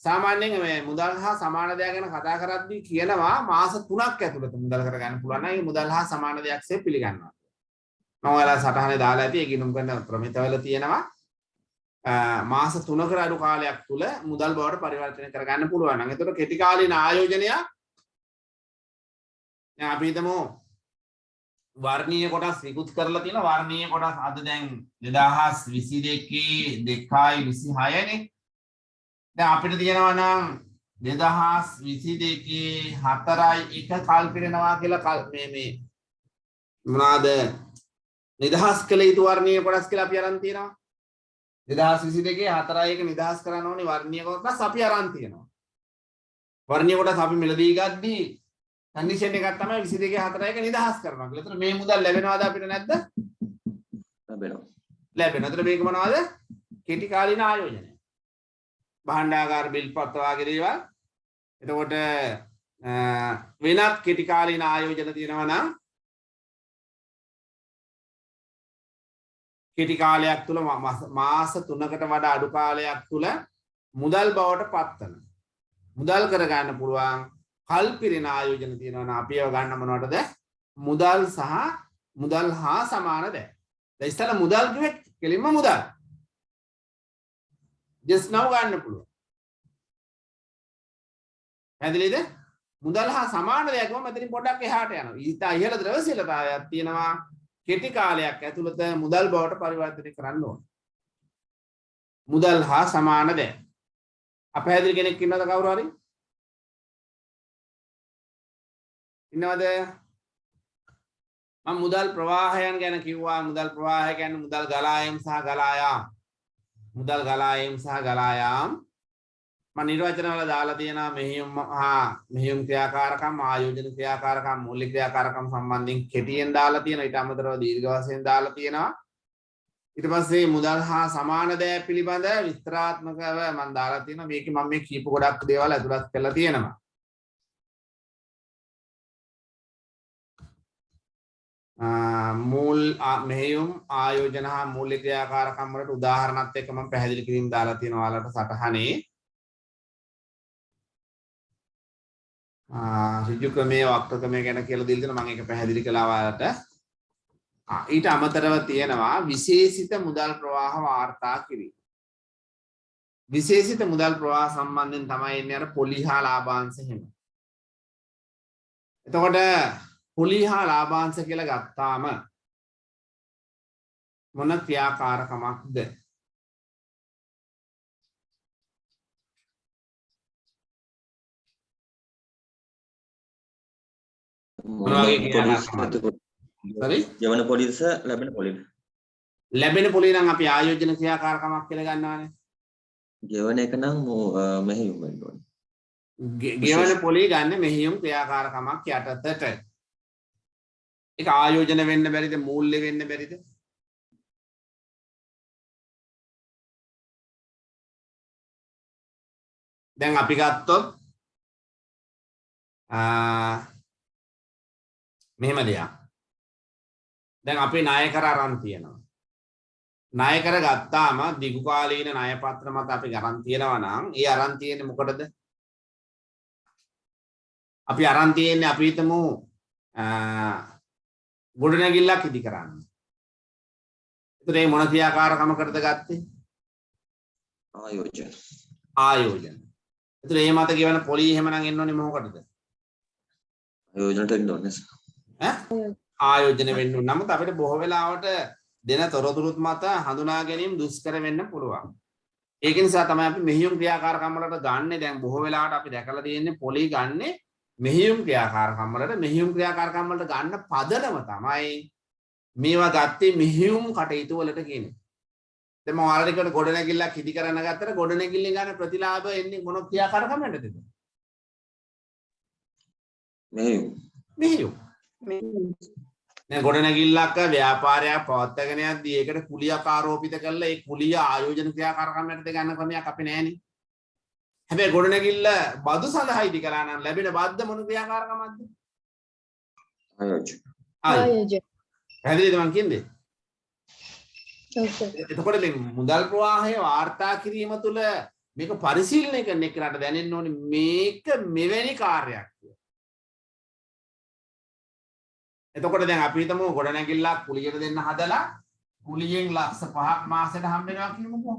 සාමාන්‍යයෙන් මේ මුදල් හා සමාන දෙයක් ගැන කතා කරද්දී කියනවා මාස 3ක් ඇතුළත මුදල් කරගන්න පුළුවන් නම් ඒ මුදල් හා සමාන දෙයක්සේ පිළිගන්නවා. මම ඔයාලා සටහනේ දාලා ඇති ඒ ගිණුම් කරන ප්‍රමිතවල තියෙනවා මාස 3කට අඩු කාලයක් තුල මුදල් බවට පරිවර්තනය කරගන්න පුළුවන් නම් එතකොට කෙටි කාලීන ආයෝජනය දැන් අපි හිතමු වර්ණීය කොටස් විකුත් කරලා තියෙන වර්ණීය කොටස් අද දැන් 2022 2.26 නේ. දැන් අපිට තියෙනවා නම් 2022 4.1 කල් පිරෙනවා කියලා මේ මොනවාද නිදහස් කළ යුතු වර්ණීය කොටස් කියලා අපි අරන් තියෙනවා. 2022 4.1 නිදහස් කරන්න ඕනේ වර්ණීය කොටස් අපි අරන් තියෙනවා. වර්ණීය කොටස් අපි මිලදී ගද්දී කන්ඩිෂන් එකක් තමයි 22 4.1 නිදහස් කරනවා කියලා. ඒතර මේ මුදල් ලැබෙනවද අපිට නැද්ද? ලැබෙනවා. ලැබෙනවා. ඒතර මේක මොනවද? කෙටි කාලීන ආයෝජනය. භාණ්ඩාගාර බිල් පත් වගේ දේවල්. එතකොට වෙනත් කෙටි කාලීන ආයෝජන තියෙනවා නම් කෙටි කාලයක් තුල මාස 3කට වඩා අඩු කාලයක් තුල මුදල් බවට පත්වන මුදල් කර ගන්න පුළුවන් කල්පිරෙන ආයෝජන තියෙනවා නම් අපි ඒව ගන්න මොනවටද? මුදල් සහ මුදල් හා සමාන දේ. දැන් ඉස්සෙල්ලා මුදල් කිව්වෙත් කෙලින්ම මුදල්. just now ගන්න පුළුවන්. පැහැදිලිද? මුදල් හා සමාන දෙයක් වම මෙතනින් පොඩ්ඩක් එහාට යනවා. ඊට ඉහළ ද්‍රවශීලතාවයක් තියෙනවා. කෙටි කාලයක් ඇතුළත මුදල් බවට පරිවර්තනය කරන්න ඕන. මුදල් හා සමාන දෙයක්. අපහැදිලි කෙනෙක් ඉන්නවද කවුරු හරි? ඉන්නවද? මම මුදල් ප්‍රවාහයන් ගැන කිව්වා. මුදල් ප්‍රවාහය කියන්නේ මුදල් ගලායම් සහ ගලායාම්. මුදල් ගලායම් සහ ගලායාම් මම නිර්වචන වල දාලා තියෙනවා මෙහෙයුම් ක්‍රියාකාරකම් ආයෝජන ක්‍රියාකාරකම් මූලික ක්‍රියාකාරකම් සම්බන්ධයෙන් කෙටියෙන් දාලා තියෙනවා. ඊට අමතරව දීර්ඝ වශයෙන් දාලා තියෙනවා. ඊට පස්සේ මුදල් හා සමාන දෑ පිළිබඳ විස්තරාත්මකව මම දාලා තියෙනවා. මේකේ මම මේ කීප ගොඩක් දේවල් ඇතුළත් කරලා තියෙනවා. මූල් මෙහෙයුම් ආයෝජන හා මූලික ක්‍රියාකාරකම් වලට උදාහරණත් එක්ක මම පැහැදිලි කිරීම දාලා තියෙනවා ඔයාලට සටහනේ. ඍජු ක්‍රමයේ වක්‍ර ක්‍රමයේ ගැන කියලා දීලා තියෙනවා. මම ඒක පැහැදිලි කළා ඔයාලට. ඊට අමතරව තියෙනවා විශේෂිත මුදල් ප්‍රවාහ වාර්තා කිරීම. විශේෂිත මුදල් ප්‍රවාහ සම්බන්ධයෙන් තමයි එන්නේ අර පොලි හා ලාභාංශ හිම. එතකොට පොලි හා ලාභාංශ කියලා ගත්තාම මොන ක්‍රියාකාරකමක්ද? ජවන පොලිස ලැබෙන පොලිද? ලැබෙන පොලි නම් අපි ආයෝජන ක්‍රියාකාරකමක් කියලා ගන්නවානේ. ගෙවන එක නම් මෙහෙයුම් වෙන්න ඕනේ. ගෙවන පොලි ගන්න මෙහෙයුම් ක්‍රියාකාරකමක් යටතට. ඒක ආයෝජන වෙන්න බැරිද? මූල්‍ය වෙන්න බැරිද? දැන් අපි ගත්තොත් මෙහෙම දෙයක්. දැන් අපි ණය කර අරන් තියෙනවා. ණය කර ගත්තාම දිගු කාලීන ණය පත්‍ර මත අපි අරන් තියෙනවා නම් ඒ අරන් තියෙන්නේ මොකටද? අපි අරන් තියෙන්නේ අපි හිතමු ගොඩනැගිල්ලක් ඉදි කරන්න. එතකොට මේ මොන ක්‍රියාකාරකමකටද ගත්තේ? ආයෝජන. ආයෝජන. එතකොට මේ මත කියවන පොලි එහෙමනම් එන්න ඕනේ මොකටද? ආයෝජනට එන්න ඕනේ. ආයෝජන වෙන්න ඕන. නමුත් අපිට බොහෝ වෙලාවට දෙන තොරතුරුත් මත හඳුනා ගැනීම දුෂ්කර වෙන්න පුළුවන්. ඒක නිසා තමයි අපි මෙහියුම් ක්‍රියාකාරකම් වලට ගන්නෙ. දැන් බොහෝ වෙලාවට අපි දැකලා තියෙන්නේ පොලි ගන්නෙ මෙහියුම් ක්‍රියාකාරකම් වලට. මෙහියුම් ක්‍රියාකාරකම් වලට ගන්න පදනම තමයි මේවා ගත්තේ මෙහියුම් කටයුතු වලට කියන්නේ. දැන් මම ඔයාලට කියන ගොඩනැගිල්ලක් ඉදි කරන්න ගත්තට ගොඩනැගිල්ලෙන් ගන්න ප්‍රතිලාභ එන්නේ මොන ක්‍රියාකාරකමකටද? මෙහියුම්. දැන් ගොඩනැගිල්ලක් ව්‍යාපාරයක් පවත්වාගෙන යද්දී ඒකට කුලියක් ආරෝපිත කරලා ඒ කුලිය ආයෝජන ක්‍රියාකාරකමකට ගන්න ක්‍රමයක් අපි නැහැනේ. හැබැයි ගොඩනැගිල්ල බදු සඳහා ඉදි කළා නම් ලැබෙන බද්ද මොන ක්‍රියාකාරකමක්ද? ආයෝජන. ආයෝජන. පැහැදිලිද මං කියන්නේ? ඔව් සර්. එතකොට මේ මුදල් ප්‍රවාහය වාර්තා කිරීම තුළ මේක පරිශීලනය කරන එකට දැනෙන්න ඕනේ මේක මෙවැනි කාර්යයක් කියලා. එතකොට දැන් අපි හිතමු ගොඩනැගිල්ලක් කුලියට දෙන්න හදලා කුලියෙන් ලක්ෂ 5ක් මාසෙට හම්බ වෙනවා කියමුකෝ.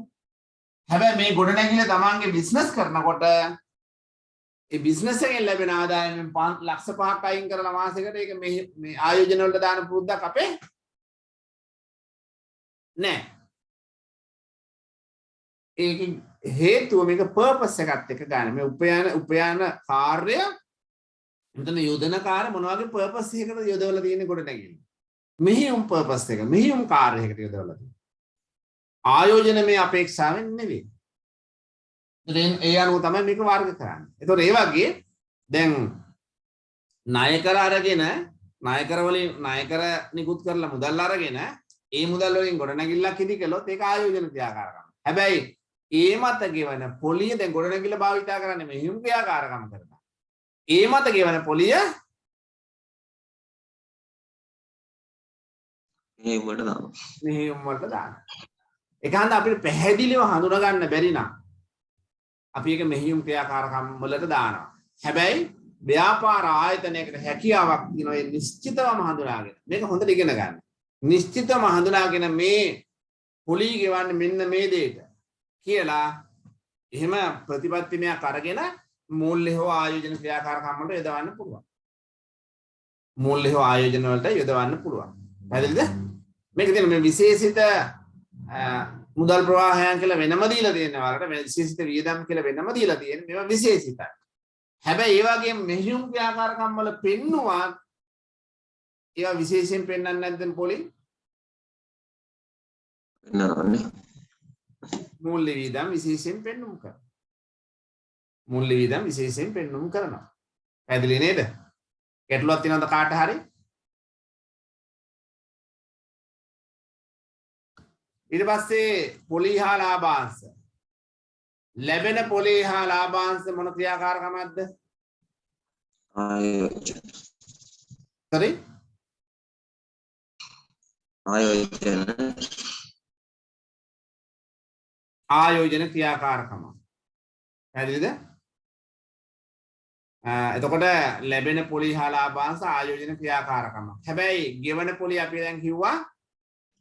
හැබැයි මේ ගොඩනැගිල්ල තමන්ගේ බිස්නස් කරනකොට ඒ බිස්නස් එකෙන් ලැබෙන ආදායමෙන් ලක්ෂ 5ක් අයින් කරලා මාසෙකට ඒක මේ ආයෝජන වලට දාන පුරුද්දක් අපේ නෑ. ඒකෙන් හේතුව මේක පර්පස් එකත් එක්ක ගන්න. මේ උපයාන කාර්ය මෙතන යොදන කාර්ය මොන වගේ පර්පස් එකකටද යොදවලා තියෙන්නේ ගොඩනැගිල්ල. මෙහියුම් පර්පස් එක මෙහියුම් කාර්යයකට යොදවලා තියෙන්නේ. ආයෝජන මේ අපේක්ෂාවෙන් නෙවෙයි. ඒ අනුව තමයි මේක වර්ග කරන්නේ. ඒතකොට ඒ වගේ දැන් ණය කර අරගෙන ණය කර නිකුත් කරලා මුදල් අරගෙන ඒ මුදල් වලින් ගොඩනැගිල්ලක් ඉදි කළොත් ඒක ආයෝජන ක්‍රියාකාරකම්. හැබැයි ඒ මත ගෙවන පොලිය දැන් ගොඩනැගිල්ල භාවිතා කරන්නේ මෙහියුම් ක්‍රියාකාරකම් කරනවා. ඒ මත ගෙවන පොලිය මෙහෙයුම් වලට දානවා. මෙහෙයුම් වලට දානවා. ඒක හන්ද අපිට පැහැදිලිව හඳුනා ගන්න බැරි නම් අපි ඒක මෙහෙයුම් ක්‍රියාකාරකම් වලට දානවා. හැබැයි ව්‍යාපාර ආයතනයකට හැකියාවක් තියෙනවා ඒ නිශ්චිතවම හඳුනාගෙන. මේක හොඳට ඉගෙන ගන්න. නිශ්චිතවම හඳුනාගෙන මේ පොලි ගෙවන්නේ මෙන්න මේ දෙයට කියලා එහෙම ප්‍රතිපත්තිමයක් අරගෙන මූල්‍ය හෝ ආයෝජන ක්‍රියාකාරකම් වලට යොදවන්න පුළුවන්. මූල්‍ය හෝ ආයෝජන වලට යොදවන්න පුළුවන්. පැහැදිලිද? මේක තියෙන මේ විශේෂිත මුදල් ප්‍රවාහයන් කියලා වෙනම දීලා තියෙනවා වලට මේ විශේෂිත වියදම් කියලා වෙනම දීලා තියෙනවා. මේවා විශේෂිතයි. හැබැයි ඒ වගේම මෙහියුම් ක්‍රියාකාරකම් වල පෙන්නවා ඒවා විශේෂයෙන් පෙන්වන්නේ නැද්ද පොලි? පෙන්වනවානේ. මූල්‍ය වියදම් විශේෂයෙන් පෙන්වමු කරනවා. මූල්‍ය වියදම් විශේෂයෙන් පෙන්වමු කරනවා. පැහැදිලි නේද? ගැටලුවක් තියෙනවද කාට හරි? ඊට පස්සේ පොලි හා ලාභාංශ. ලැබෙන පොලි හා ලාභාංශ මොන ක්‍රියාකාරකමක්ද? ආයෝජන. sorry? ආයෝජන. ආයෝජන ක්‍රියාකාරකම. පැහැදිලිද? එතකොට ලැබෙන පොලි හා ලාභාංශ ආයෝජන ක්‍රියාකාරකම. හැබැයි ගෙවන පොලි අපි දැන් කිව්වා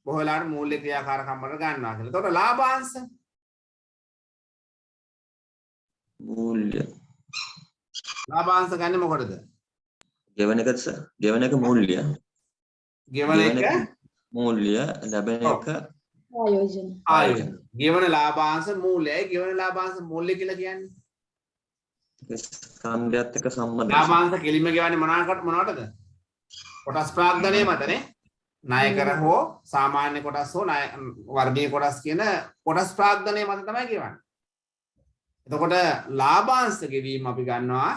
බොහෝ වෙලාවට මූල්‍ය ක්‍රියාකාරකම් වලට ගන්නවා කියලා. එතකොට ලාභාංශ මූල්‍ය. ලාභාංශ ගන්න මොකටද? ගෙවන එකද සර්? ගෙවන එක මූල්‍ය. ගෙවන එක මූල්‍ය ලැබෙන එක ආයෝජන. ආයෝජන. ගෙවන ලාභාංශ මූල්‍යයි. ගෙවන ලාභාංශ මූල්‍ය කියලා කියන්නේ ස්කන්ධයත් එක්ක සම්බන්ධ. ලාභාංශ කෙලින්ම ගෙවන්නේ මොනවටද? කොටස් ප්‍රාග්ධනය මතනේ. ණය කර හෝ සාමාන්‍ය කොටස් හෝ ණය වර්ගීය කොටස් කියන කොටස් ප්‍රාග්ධනය මත තමයි ගෙවන්නේ. එතකොට ලාභාංශ ගෙවීම අපි ගන්නවා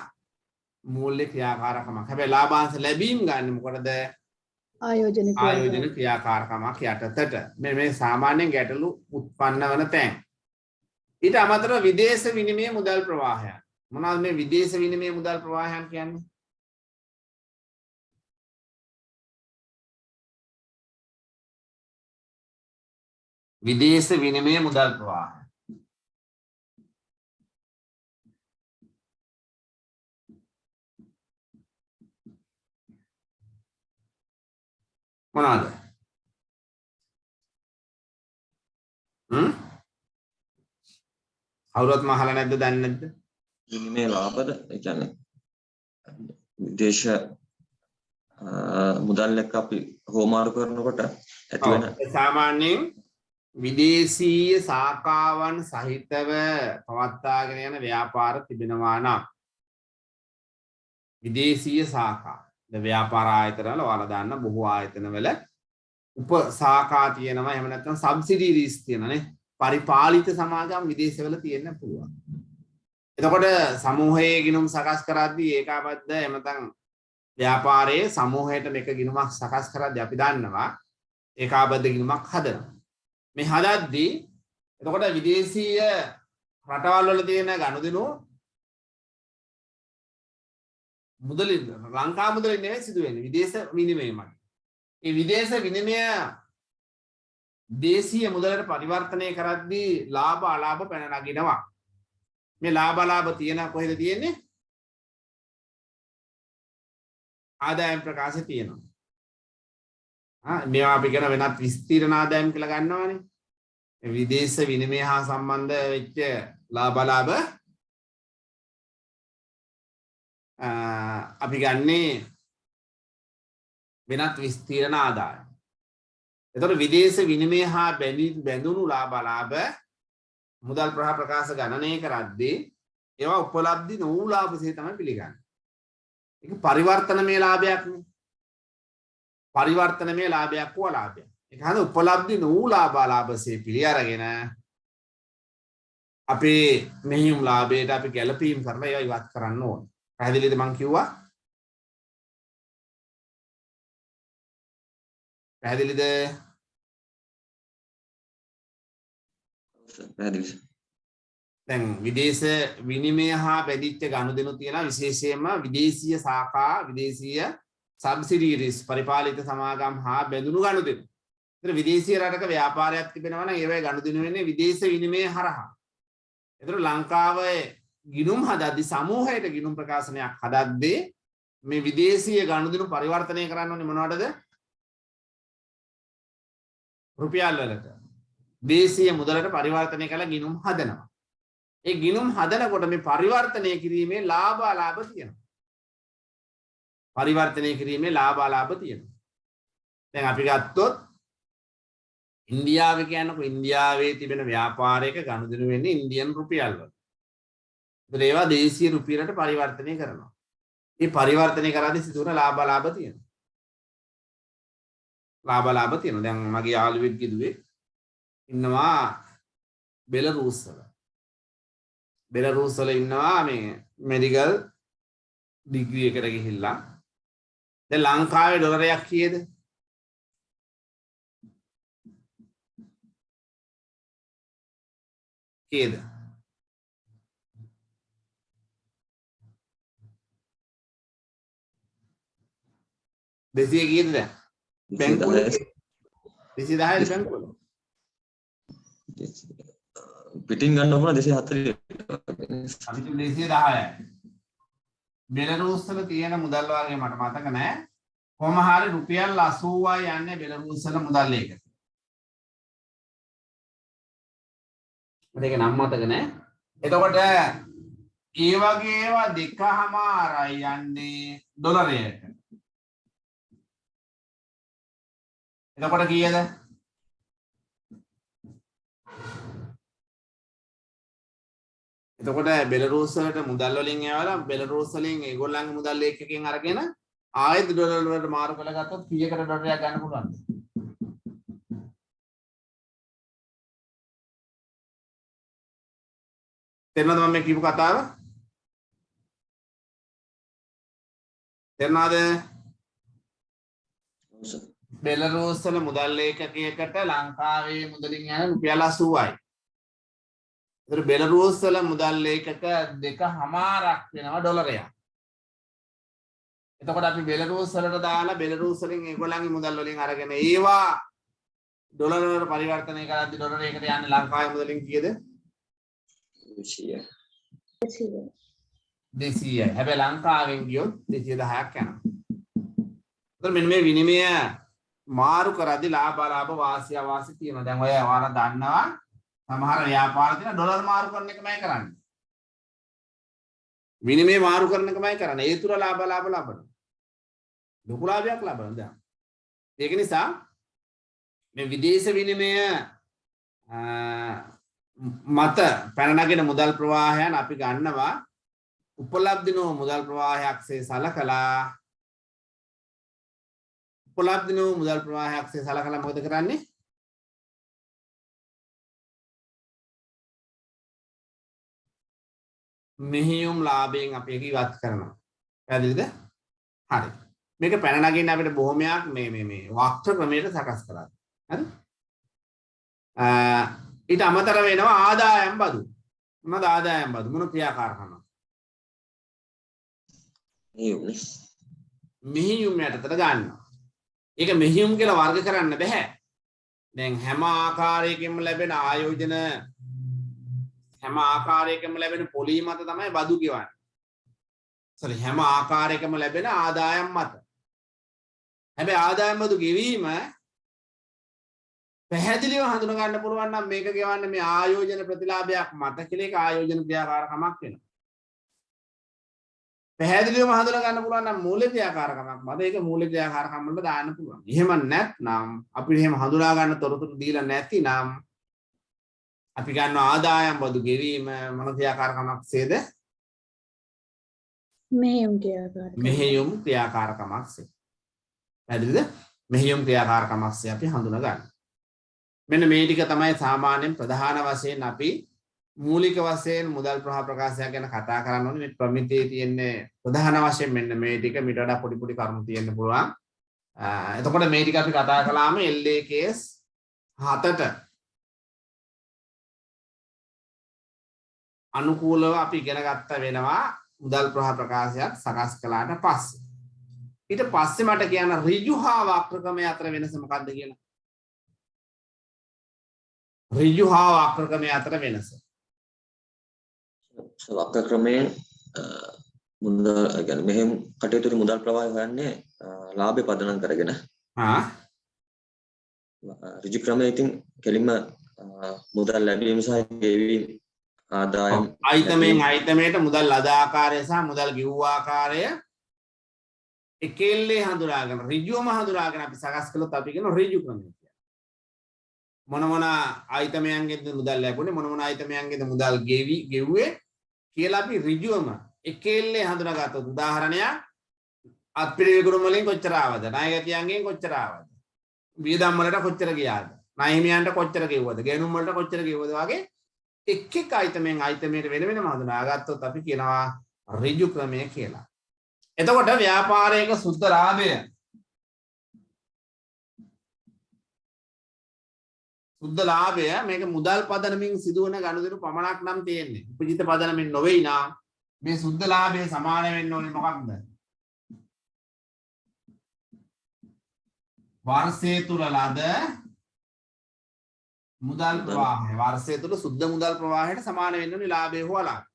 මූල්‍ය ක්‍රියාකාරකමක්. හැබැයි ලාභාංශ ලැබීම ගන්න මොකටද? ආයෝජන ආයෝජන ක්‍රියාකාරකමක් යටතට. මේ සාමාන්‍යයෙන් ගැටලු උත්පන්න වන තැන්. ඊට අමතරව විදේශ විනිමය මුදල් ප්‍රවාහයන්. මොනවද මේ විදේශ විනිමය මුදල් ප්‍රවාහයන් කියන්නේ? විදේශ විනිමය මුදල් ප්‍රවාහය. මොනවාද? කවුරුත් මහලා නැද්ද? දන්නේ නැද්ද? විනිමය ලාභද ඒ කියන්නේ විදේශ මුදල් එක්ක අපි හෝමාරු කරනකොට ඇති වෙන සාමාන්‍යයෙන් විදේශීය සාකාවන් සහිතව පවත්වාගෙන යන ව්‍යාපාර තිබෙනවා නම් විදේශීය සාකා ව්‍යාපාර ආයතනවල ඔයාලා දාන්න බොහෝ ආයතනවල උප සාකා තියෙනවා. එහෙම නැත්නම් සබ්සිඩිරීස් තියෙනවානේ. පරිපාලිත සමාගම් විදේශවල තියෙන්න පුළුවන්. එතකොට සමූහයේ ගිණුම් සකස් කරද්දී ඒකාබද්ධ එහෙම නැත්නම් ව්‍යාපාරයේ සමූහයට මේක ගිණුමක් සකස් කරද්දී අපි දන්නවා ඒකාබද්ධ ගිණුමක් හදනවා. මේ හදද්දී එතකොට විදේශීය රටවල් වල තියෙන ගනුදෙනු මුදලින් ලංකා මුදලින් නෙවෙයි සිදු වෙන්නේ විදේශ විනිමයමයි. ඒ විදේශ විනිමය දේශීය මුදලට පරිවර්තනය කරද්දී ලාභ අලාභ පැන නගිනවා. මේ ලාභ අලාභ තියෙන කොහෙද තියෙන්නේ? ආදායම් ප්‍රකාශය තියෙනවා. මේවා අපි කියන වෙනත් විස්තීර්ණ ආදායම් කියලා ගන්නවානේ. විදේශ විනිමය හා සම්බන්ධ වෙච්ච ලාභ අලාභ අපි ගන්නේ වෙනත් විස්තීර්ණ ආදායම්. එතකොට විදේශ විනිමය හා බැඳුණු ලාභ අලාභ මුදල් ප්‍රකාශ ගණනය කරද්දී ඒවා උපලබ්ධි නොවූ ලාභසේ තමයි පිළිගන්නේ. ඒක පරිවර්තනමය ලාභයක් නේ. පරිවර්තනමය ලාභයක් වූ ලාභයක්. ඒක හඳ උපලබ්ධි නොවූ ලාභ අලාභසේ පිළි අරගෙන අපේ මෙහියුම් ලාභයට අපි ගැළපීම් කරලා ඒවා ඉවත් කරන්න ඕනේ. පැහැදිලිද මං කිව්වා? පැහැදිලිද? පැහැදිලි. දැන් විදේශ විනිමය හා බැඳිච්ච ගනුදෙනු තියෙනවා විශේෂයෙන්ම විදේශීය සාකා විදේශීය සබ්සිඩිරීස් පරිපාලිත සමාගම් හා බැඳුණු ගනුදෙනු. ඒතර විදේශීය රටක ව්‍යාපාරයක් තිබෙනවා නම් ඒවයි ගනුදෙනු වෙන්නේ විදේශ විනිමය හරහා. ඒතර ලංකාවේ ගිණුම් හදද්දී සමූහයට ගිණුම් ප්‍රකාශනයක් හදද්දී මේ විදේශීය ගනුදෙනු පරිවර්තනය කරන්න ඕනේ මොනවටද? රුපියල් වලට. දේශීය මුදලට පරිවර්තනය කළ ගිණුම් හදනවා. ඒ ගිණුම් හදනකොට මේ පරිවර්තනය කිරීමේ ලාභ අලාභ තියෙනවා. පරිවර්තනය කිරීමේ ලාභ අලාභ තියෙනවා. දැන් අපි ගත්තොත් ඉන්දියාවේ කියනකො ඉන්දියාවේ තිබෙන ව්‍යාපාරයක ගනුදෙනු වෙන්නේ ඉන්දියන් රුපියල් වල. ඒතර ඒවා දේශීය රුපියලට පරිවර්තනය කරනවා. මේ පරිවර්තනය කරද්දී සිදුවන ලාභ අලාභ තියෙනවා. ලාභ අලාභ තියෙනවා. දැන් මගේ යාළුවෙක් කිව්වේ ඉන්නවා බෙලරුස් වල. බෙලරුස් වල ඉන්නවා මේ මෙඩිකල් ඩිග්‍රී එකට ගිහිල්ලා. දැන් ලංකාවේ ඩොලරයක් කීයද? කීයද? දෙසිය කීයද දැන්? බැංකුවල 210 බැංකුවල. පිටින් ගන්න ඕන 240. අපිට 210යි. බෙලරුස් වල තියෙන මුදල් වගේ මට මතක නැහැ. කොහොම හරි රුපියල් 80යි යන්නේ බෙලරුස් වල මුදල් එකට. මේක නම් මතක නැහැ. එතකොට ඒ වගේ ඒවා දෙකමාරයි යන්නේ ඩොලරයට. එතකොට කීයද? එතකොට බෙලරුස් වලට මුදල් වලින් යවලා බෙලරුස් වලින් ඒගොල්ලන්ගේ මුදල් ඒකකෙන් අරගෙන ආයෙත් ඩොලර් වලට මාරු කරලා ගත්තොත් කීයකට ඩොලරයක් ගන්න පුළුවන්ද? තේරෙනවද මම මේ කියපු කතාව? තේරෙනවද? බෙලරුස් වල මුදල් ඒකකයකට ලංකාවේ මුදලින් යන රුපියල් 80යි. ඒතර බෙලරුස් වල මුදල් ඒකක දෙකමාරක් වෙනවා ඩොලරයක්. එතකොට අපි බෙලරුස් වලට දාලා බෙලරුස් වලින් ඒගොල්ලන්ගේ මුදල් වලින් අරගෙන ඒවා ඩොලර් වලට පරිවර්තනය කරද්දී ඩොලර් එකට යන්නේ ලංකාවේ මුදලින් කීයද? 200යි. හැබැයි ලංකාවෙන් ගියොත් 210ක් යනවා. එතකොට මෙන්න මේ විනිමය මාරු කරද්දී ලාභ වාසි අවාසි තියෙනවා. දැන් ඔය ඔයාලා දන්නවා සමහර ව්‍යාපාර තියෙන ඩොලර් මාරු කරන එකමයි කරන්නේ. විනිමය මාරු කරන එකමයි කරන්නේ. ඒ තුර ලාභ ලබන. ලොකු ලාභයක් ලබන දැන්. ඒක නිසා මේ විදේශ විනිමය මත පැන නගින මුදල් ප්‍රවාහයන් අපි ගන්නවා උපලබ්ධ නො මුදල් ප්‍රවාහයක්සේ සලකලා උපලබ්ධ නො මුදල් ප්‍රවාහයක්සේ සලකලා මොකද කරන්නේ? මෙහියුම් ලාභයෙන් අපි ඒක ඉවත් කරනවා. පැහැදිලිද? හරි. මේක පැන නගින්න අපිට බොහොමයක් මේ වක්‍ර ක්‍රමයට සකස් කරලා. හරි? ඊට අමතර වෙනවා ආදායම් බදු. මොනවද ආදායම් බදු? මොන ක්‍රියාකාරකම? මෙහියුම් යටතට ගන්නවා. ඒක මෙහියුම් කියලා වර්ග කරන්න බෑ. දැන් හැම ආකාරයකින්ම ලැබෙන ආයෝජන හැම ආකාරයකම ලැබෙන පොලී මත තමයි බදු ගෙවන්නේ. සරි හැම ආකාරයකම ලැබෙන ආදායම් මත. හැබැයි ආදායම් බදු ගෙවීම පැහැදිලිව හඳුනා ගන්න පුළුවන් නම් මේක ගෙවන්නේ මේ ආයෝජන ප්‍රතිලාභයක් මත කියලා ඒක ආයෝජන ක්‍රියාකාරකමක් වෙනවා. පැහැදිලිවම හඳුනා ගන්න පුළුවන් නම් මූලික ක්‍රියාකාරකමක් මත ඒක මූලික ක්‍රියාකාරකම් වලට දාන්න පුළුවන්. එහෙම නැත්නම් අපිට එහෙම හඳුනා ගන්න තොරතුරු දීලා නැතිනම් අපි ගන්න ආදායම් බදු ගෙවීම මොන ක්‍රියාකාරකමක්ද? මෙහෙයුම් ක්‍රියාකාරකමක්ද? පැහැදිලිද? මෙහෙයුම් ක්‍රියාකාරකමක්ද අපි හඳුනා ගන්න. මෙන්න මේ ටික තමයි සාමාන්‍යයෙන් ප්‍රධාන වශයෙන් අපි මූලික වශයෙන් මුදල් ප්‍රවාහ ප්‍රකාශය ගැන කතා කරන්න ඕනේ. මේ ප්‍රමිතියේ තියෙන ප්‍රධාන වශයෙන් මෙන්න මේ ටික මීට වඩා පොඩි පොඩි කරුණු තියෙන්න පුළුවන්. එතකොට මේ ටික අපි කතා කළාම LA කේස් 7ට අනුකූලව අපි ඉගෙන ගත්ත වෙනවා මුදල් ප්‍රවාහ ප්‍රකාශයක් සකස් කළාට පස්සේ. ඊට පස්සේ මට කියන්න ඍජු හා වක්‍ර ක්‍රමය අතර වෙනස මොකක්ද කියලා. ඍජු හා වක්‍ර ක්‍රමය අතර වෙනස. වක්‍ර ක්‍රමයෙන් මුදල් කියන්නේ මෙහෙම කටයුතු මුදල් ප්‍රවාහය හොයන්නේ ලාභය පදනම් කරගෙන. ඍජු ක්‍රමයේ ඉතින් කෙලින්ම මුදල් ලැබීම සහ ගෙවීම ආදායම් අයිතමෙන් අයිතමයට මුදල් ලද ආකාරය සහ මුදල් ගෙවූ ආකාරය එකෙල්ලේ හඳුනාගෙන ඍජුවම හඳුනාගෙන අපි සකස් කළොත් අපි කියන ඍජු ක්‍රමය කියලා. මොන ආයිතමයන්ගෙන්ද මුදල් ලැබුණේ මොන ආයිතමයන්ගෙන්ද මුදල් ගෙවුවේ කියලා අපි ඍජුවම එකෙල්ලේ හඳුනාගත්තොත් උදාහරණයක් අත්පිරිවෙකුරු වලින් කොච්චර ආවද? ණයගැතියන්ගෙන් කොච්චර ආවද? වියදම් වලට කොච්චර ගියාද? ණය හිමියන්ට කොච්චර ගෙවුවද? ගෙනුම් වලට කොච්චර ගෙවුවද වගේ එක් එක් අයිතමෙන් අයිතමයට වෙන වෙනම හඳුනාගත්තොත් අපි කියනවා ඍජු ක්‍රමය කියලා. එතකොට ව්‍යාපාරයක සුද්ධ ලාභය මේක මුදල් පදනමින් සිදුවන ගනුදෙනු පමණක් නම් තියෙන්නේ. උපජිත පදනමින් නොවේ නා මේ සුද්ධ ලාභය සමාන වෙන්න ඕනේ මොකක්ද? වර්ෂය තුල ලද මුදල් ප්‍රවාහය වර්ෂය තුල සුද්ධ මුදල් ප්‍රවාහයට සමාන වෙන්න ඕනේ ලාභය හෝ ලාභය.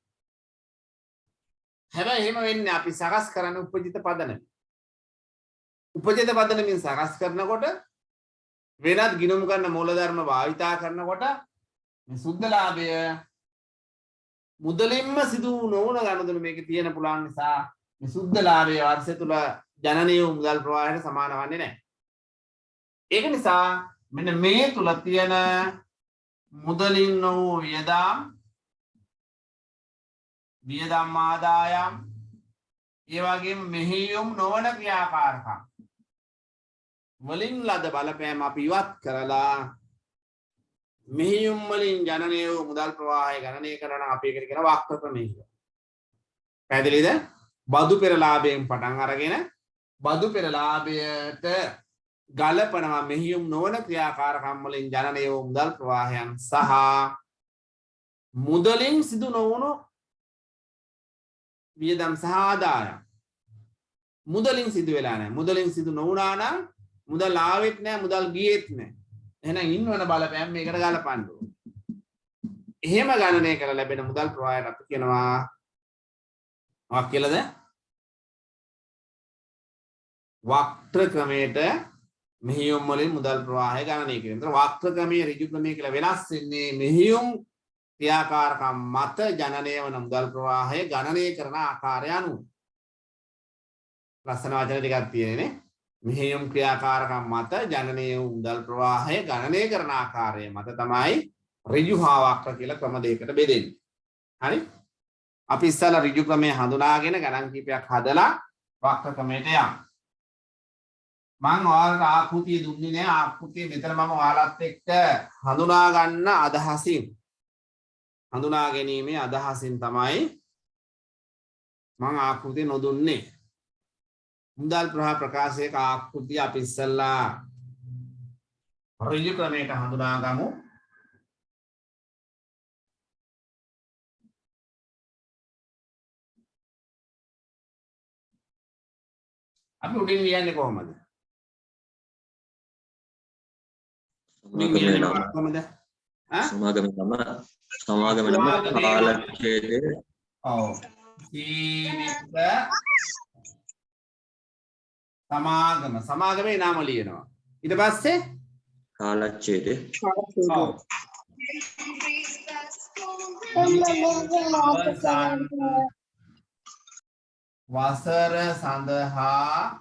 හැබැයි එහෙම වෙන්නේ අපි සකස් කරන උපජිත පදනම. උපජිත පදනමින් සකස් කරනකොට වෙනත් ගිණුම් කරන මූලධර්ම භාවිතා කරනකොට මේ සුද්ධ ලාභය මුදලින්ම සිදු නොවන ගනුදෙනු මේකේ තියෙන පුළුවන් නිසා මේ සුද්ධ ලාභය වර්ෂය තුල ජනනීය මුදල් ප්‍රවාහයට සමාන වන්නේ නැහැ. ඒක නිසා මෙන්න මේ තුල තියෙන මුදලින් නොවූ වියදම් ආදායම් ඒ වගේම මෙහෙයුම් නොවන ක්‍රියාකාරකම් වලින් ලද බලපෑම අපි ඉවත් කරලා මෙහෙයුම් වලින් ජනනය වූ මුදල් ප්‍රවාහය ගණනය කරන අපි එකට කියන වක්‍ර ක්‍රමය කියලා. පැහැදිලිද? බදු පෙර ලාභයෙන් පටන් අරගෙන බදු පෙර ලාභයට ගලපනවා මෙහෙයුම් නොවන ක්‍රියාකාරකම් වලින් ජනනය වූ මුදල් ප්‍රවාහයන් සහ මුදලින් සිදු නොවුණු වියදම් සහ ආදායම්. මුදලින් සිදු වෙලා නැහැ. මුදලින් සිදු නොවුණා නම් මුදල් ආවෙත් නැහැ, මුදල් ගියෙත් නැහැ. එහෙනම් ඉන්නවන බලපෑම් මේකට ගලපන්න ඕනේ. එහෙම ගණනය කරලා ලැබෙන මුදල් ප්‍රවාහයට අපි කියනවා මොකක් කියලාද? වක්‍ර ක්‍රමයට මෙහියුම් වලින් මුදල් ප්‍රවාහය ගණනය කිරීම. ඒතර වක්‍ර ක්‍රමයේ ඍජු ක්‍රමයේ කියලා වෙනස් වෙන්නේ මෙහියුම් ක්‍රියාකාරකම් මත ජනනය වන මුදල් ප්‍රවාහය ගණනය කරන ආකාරය අනුව. ලස්සන වචන ටිකක් තියෙන්නේ. මෙහියුම් ක්‍රියාකාරකම් මත ජනනය වූ මුදල් ප්‍රවාහය ගණනය කරන ආකාරය මත තමයි ඍජු හා වක්‍ර කියලා ක්‍රම දෙකකට බෙදෙන්නේ. හරි? අපි ඉස්සලා ඍජු ක්‍රමයේ හඳුනාගෙන ගණන් කීපයක් හදලා වක්‍ර ක්‍රමයට යමු. මම ඔයාලට ආකෘතිය දුන්නේ නැහැ. ආකෘතිය මෙතන මම ඔයාලත් එක්ක හඳුනා ගන්න අදහසින් හඳුනා ගැනීමේ අදහසින් තමයි මම ආකෘතිය නොදුන්නේ. මුදල් ප්‍රවාහ ප්‍රකාශයක ආකෘතිය අපි ඉස්සලා ඍජු ක්‍රමයට හඳුනා ගමු. අපි උඩින් ලියන්නේ කොහොමද? සමාගමේ නම කාලච්ඡේදය. ඔව්. සීමිත සමාගමේ නාම ලියනවා. ඊට පස්සේ කාලච්ඡේදය. ඔව්. වසර සඳහා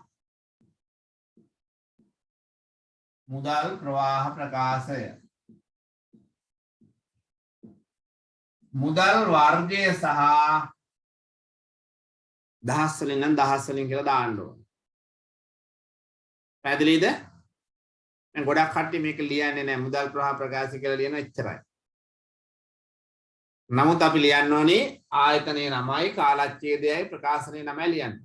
මුදල් ප්‍රවාහ ප්‍රකාශය. මුදල් වර්ගය සහ දහස් වලින් නම් දහස් වලින් කියලා දාන්න ඕන. පැහැදිලිද? දැන් ගොඩක් කට්ටිය මේක ලියන්නේ නැහැ. මුදල් ප්‍රවාහ ප්‍රකාශය කියලා ලියන එච්චරයි. නමුත් අපි ලියන්න ඕනේ ආයතනයේ නමයි කාලච්ඡේදයයි ප්‍රකාශනයේ නමයි ලියන්න.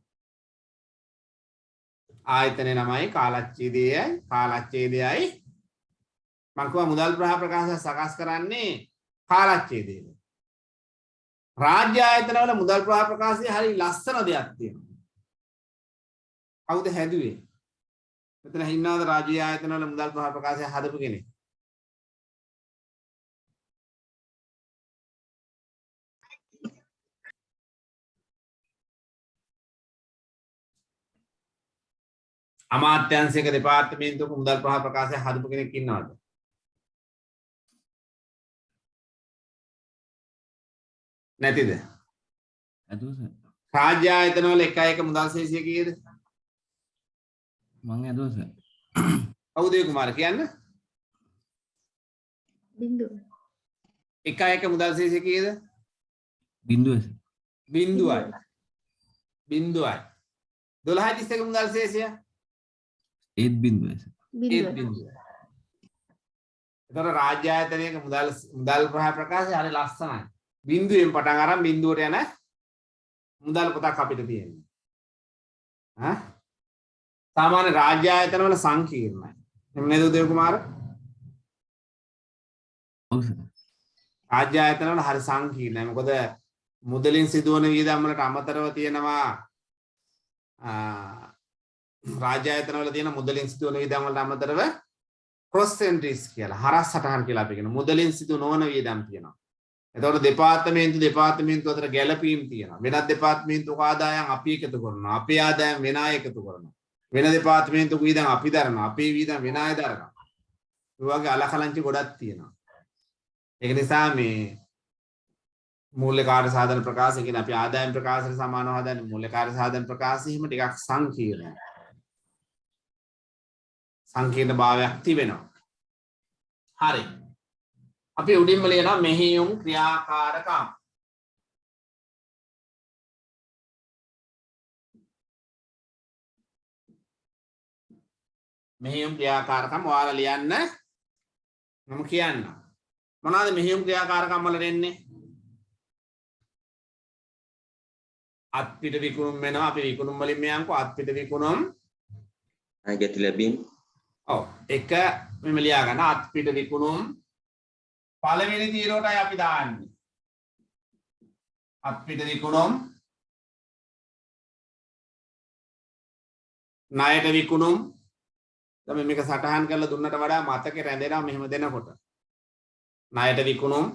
ආයතනයේ නමයි කාලච්ඡේදයයි මම කිව්වා මුදල් ප්‍රවාහ ප්‍රකාශය සකස් කරන්නේ කාලච්ඡේදයෙන්. රාජ්‍ය ආයතනවල මුදල් ප්‍රවාහ ප්‍රකාශය හරි ලස්සන දෙයක් තියෙනවා. කවුද හැදුවේ? මෙතන ඉන්නවද රාජ්‍ය ආයතනවල මුදල් ප්‍රවාහ ප්‍රකාශය හදපු කෙනෙක්? අමාත්‍යාංශයක දෙපාර්තමේන්තුවක මුදල් ප්‍රවාහ ප්‍රකාශය හදපු කෙනෙක් ඉන්නවද? නැතිද? රාජ්‍ය ආයතනවල එක මුදල් ශේෂය කීයද? මං ඇදුවා සර්. කවුද ඒ කුමාර කියන්න? බිඳුව. එක මුදල් ශේෂය කීයද? බිඳුව සර්. බිඳුවයි. 12 මුදල් ශේෂය? ඒත් බිඳුව සර්. බිඳුව. එතකොට රාජ්‍ය ආයතනයක මුදල් ප්‍රවාහ ප්‍රකාශය හරි ලස්සනයි. බිඳුවෙන් පටන් අරන් බිඳුවට යන මුදල් පොතක් අපිට තියෙනවා. සාමාන්‍ය රාජ්‍ය ආයතනවල සංකීර්ණයි. එහෙම නේද උදේ කුමාර? ඔව් සර්. රාජ්‍ය ආයතනවල හරි සංකීර්ණයි. මොකද මුදලින් සිදුවන වියදම් වලට අමතරව තියෙනවා රාජ්‍ය ආයතනවල තියෙන මුදලින් සිදුවන වියදම් වලට අමතරව cross entries කියලා හරස් සටහන් කියලා අපි කියන මුදලින් සිදු නොවන වියදම් තියෙනවා. එතකොට දෙපාර්තමේන්තු අතර ගැළපීම් තියෙනවා. වෙනත් දෙපාර්තමේන්තුක ආදායම් අපි එකතු කරනවා. අපේ ආදායම් වෙන අය එකතු කරනවා. වෙන දෙපාර්තමේන්තුක වියදම් අපි දරනවා. අපේ වියදම් වෙන අය දරනවා. ඒ වගේ අලකලංචි ගොඩක් තියෙනවා. ඒක නිසා මේ මූල්‍ය කාර්ය සාධන ප්‍රකාශය කියන අපි ආදායම් ප්‍රකාශයට සමානව හදන්නේ මූල්‍ය කාර්ය සාධන ප්‍රකාශය හිම ටිකක් සංකීර්ණයි. සංකීර්ණ භාවයක් තිබෙනවා. හරි. අපි උඩින්ම ලියනවා මෙහියුම් ක්‍රියාකාරකම්. මෙහියුම් ක්‍රියාකාරකම් ඔයාලා ලියන්න. මම කියන්න. මොනවාද මෙහියුම් ක්‍රියාකාරකම් වල දෙන්නේ? අත්පිට විකුණුම් වෙනවා. අපි විකුණුම් වලින් මෙයන්කෝ අත්පිට විකුණුම්. ණයගැති ලැබීම්. ඔව්. එක මෙම ලියා ගන්න අත්පිට විකුණුම් පළවෙනි තීරෝටයි අපි දාන්නේ. අත්පිට විකුණුම් ණයට විකුණුම් තමයි මේක සටහන් කරලා දුන්නට වඩා මතකේ රැඳෙනවා මෙහෙම දෙනකොට. ණයට විකුණුම්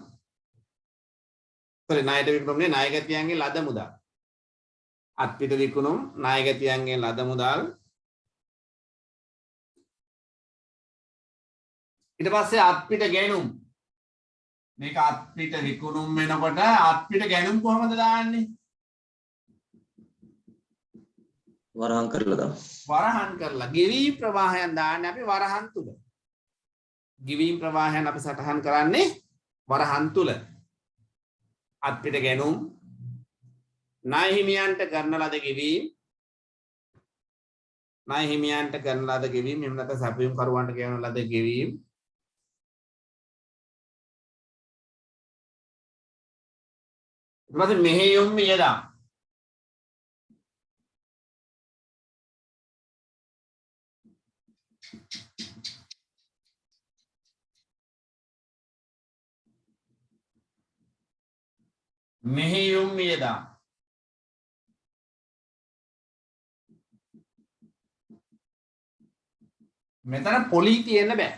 ණයට විකුණුම්නේ ණයගැතියන්ගේ ලද මුදල්. අත්පිට විකුණුම් ණයගැතියන්ගේ ලද මුදල් ඊට පස්සේ අත්පිට ගැනුම්. මේක අත්පිට විකුණුම් වෙනකොට අත්පිට ගැනුම් කොහොමද දාන්නේ? වරහන් කරලා දාන්න. වරහන් කරලා ගෙවීම් ප්‍රවාහයන් දාන්නේ අපි වරහන් තුල. ගෙවීම් ප්‍රවාහයන් අපි සටහන් කරන්නේ වරහන් තුල. අත්පිට ගැනුම් ණය හිමියන්ට කරන ලද ගෙවීම් ණය හිමියන්ට කරන ලද ගෙවීම් එහෙම නැත්නම් සැපයුම් කරුවන්ට කරන ලද ගෙවීම් ඊට පස්සේ මෙහෙයුම් වියදම් මෙහෙයුම් වියදම් මෙතන පොලි තියෙන්න බෑ.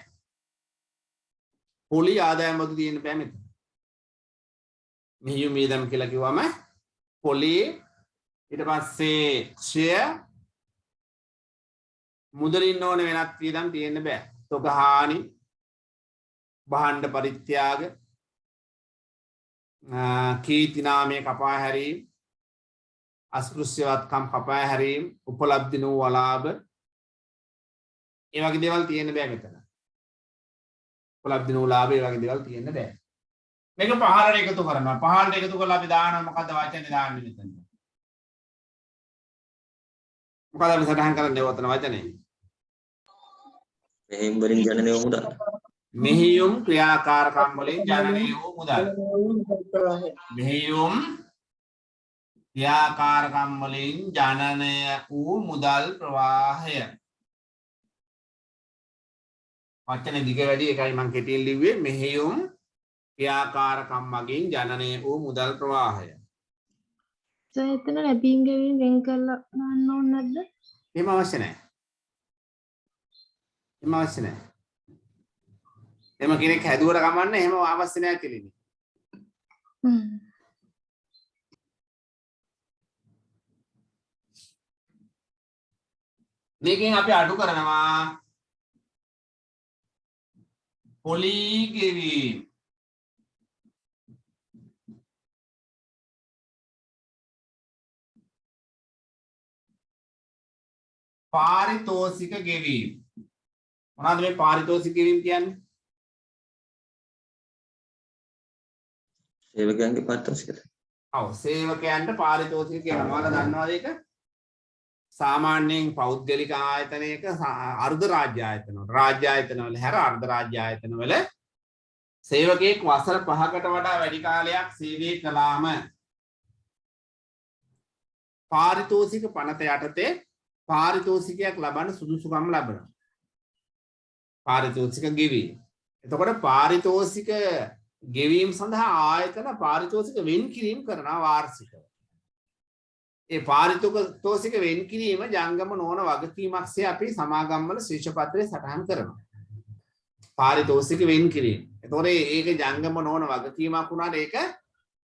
පොලි ආදායම් බදු තියෙන්න බෑ මෙතන. මෙහෙයුම් වියදම් කියලා කිව්වම පොලි ඊට පස්සේ ෂෙයා මුදලින් ඕන වෙනත් වියදම් තියෙන්න බෑ. තොග හානි භාණ්ඩ පරිත්‍යාග කීර්ති නාමය කපා හැරීම අස්පෘශ්‍යවත්කම් කපා හැරීම උපලබ්ධි වූ අලාභ ඒ වගේ දේවල් තියෙන්න බෑ මෙතන. උපලබ්ධි වූ ලාභ ඒ වගේ දේවල් තියෙන්න බෑ. මේක පහළට එකතු කරනවා. පහළට එකතු කරලා අපි දානවා මොකද්ද වචනේ දාන්නේ මෙතන. මොකද අපි සටහන් කරන්නේ ඔතන වචනේ. මෙහෙයුම් වලින් ජනනය වූ මුදල්. මෙහෙයුම් ක්‍රියාකාරකම් වලින් ජනනය වූ මුදල්. මෙහෙයුම් ක්‍රියාකාරකම් වලින් ජනනය වූ මුදල් ප්‍රවාහය. වචනේ දිග වැඩි එකයි මම කෙටියෙන් ලිව්වේ මෙහෙයුම් ක්‍රියාකාරකම් මගින් ජනනය වූ මුදල් ප්‍රවාහය. එතන ලැබීම් ගෙවීම් වෙන් කරලා ගන්න ඕනේ නැද්ද? එහෙම අවශ්‍ය නැහැ. එහෙම අවශ්‍ය නැහැ. එහෙම කෙනෙක් හැදුවට කමන්නේ එහෙම අවශ්‍ය නැහැ කෙලිනේ. මේකෙන් අපි අඩු කරනවා පොලි ගෙවීම්. පාරිතෝෂික ගෙවීම්. මොනවද මේ පාරිතෝෂික ගෙවීම් කියන්නේ? සේවකයන්ගේ පාරිතෝෂිකද? ඔව් සේවකයන්ට පාරිතෝෂික කියනවා. මොනවද දන්නවද ඒක? සාමාන්‍යයෙන් පෞද්ගලික ආයතනයක අර්ධ රාජ්‍ය ආයතනවල රාජ්‍ය ආයතනවල හැර අර්ධ රාජ්‍ය ආයතනවල සේවකයෙක් වසර 5කට වඩා වැඩි කාලයක් සේවය කළාම පාරිතෝෂික පනත යටතේ පාරිතෝෂිකයක් ලබන්න සුදුසුකම් ලබනවා. පාරිතෝෂික ගෙවීම. එතකොට පාරිතෝෂික ගෙවීම සඳහා ආයතන පාරිතෝෂික වෙන් කිරීම කරනවා වාර්ෂිකව. ඒ පාරිතෝෂික වෙන් කිරීම ජංගම නොවන වගකීමක්සේ අපි සමාගම් වල ශීර්ෂ පත්‍රයේ සටහන් කරනවා. පාරිතෝෂික වෙන් කිරීම. එතකොට ඒක ජංගම නොවන වගකීමක් වුණාට ඒක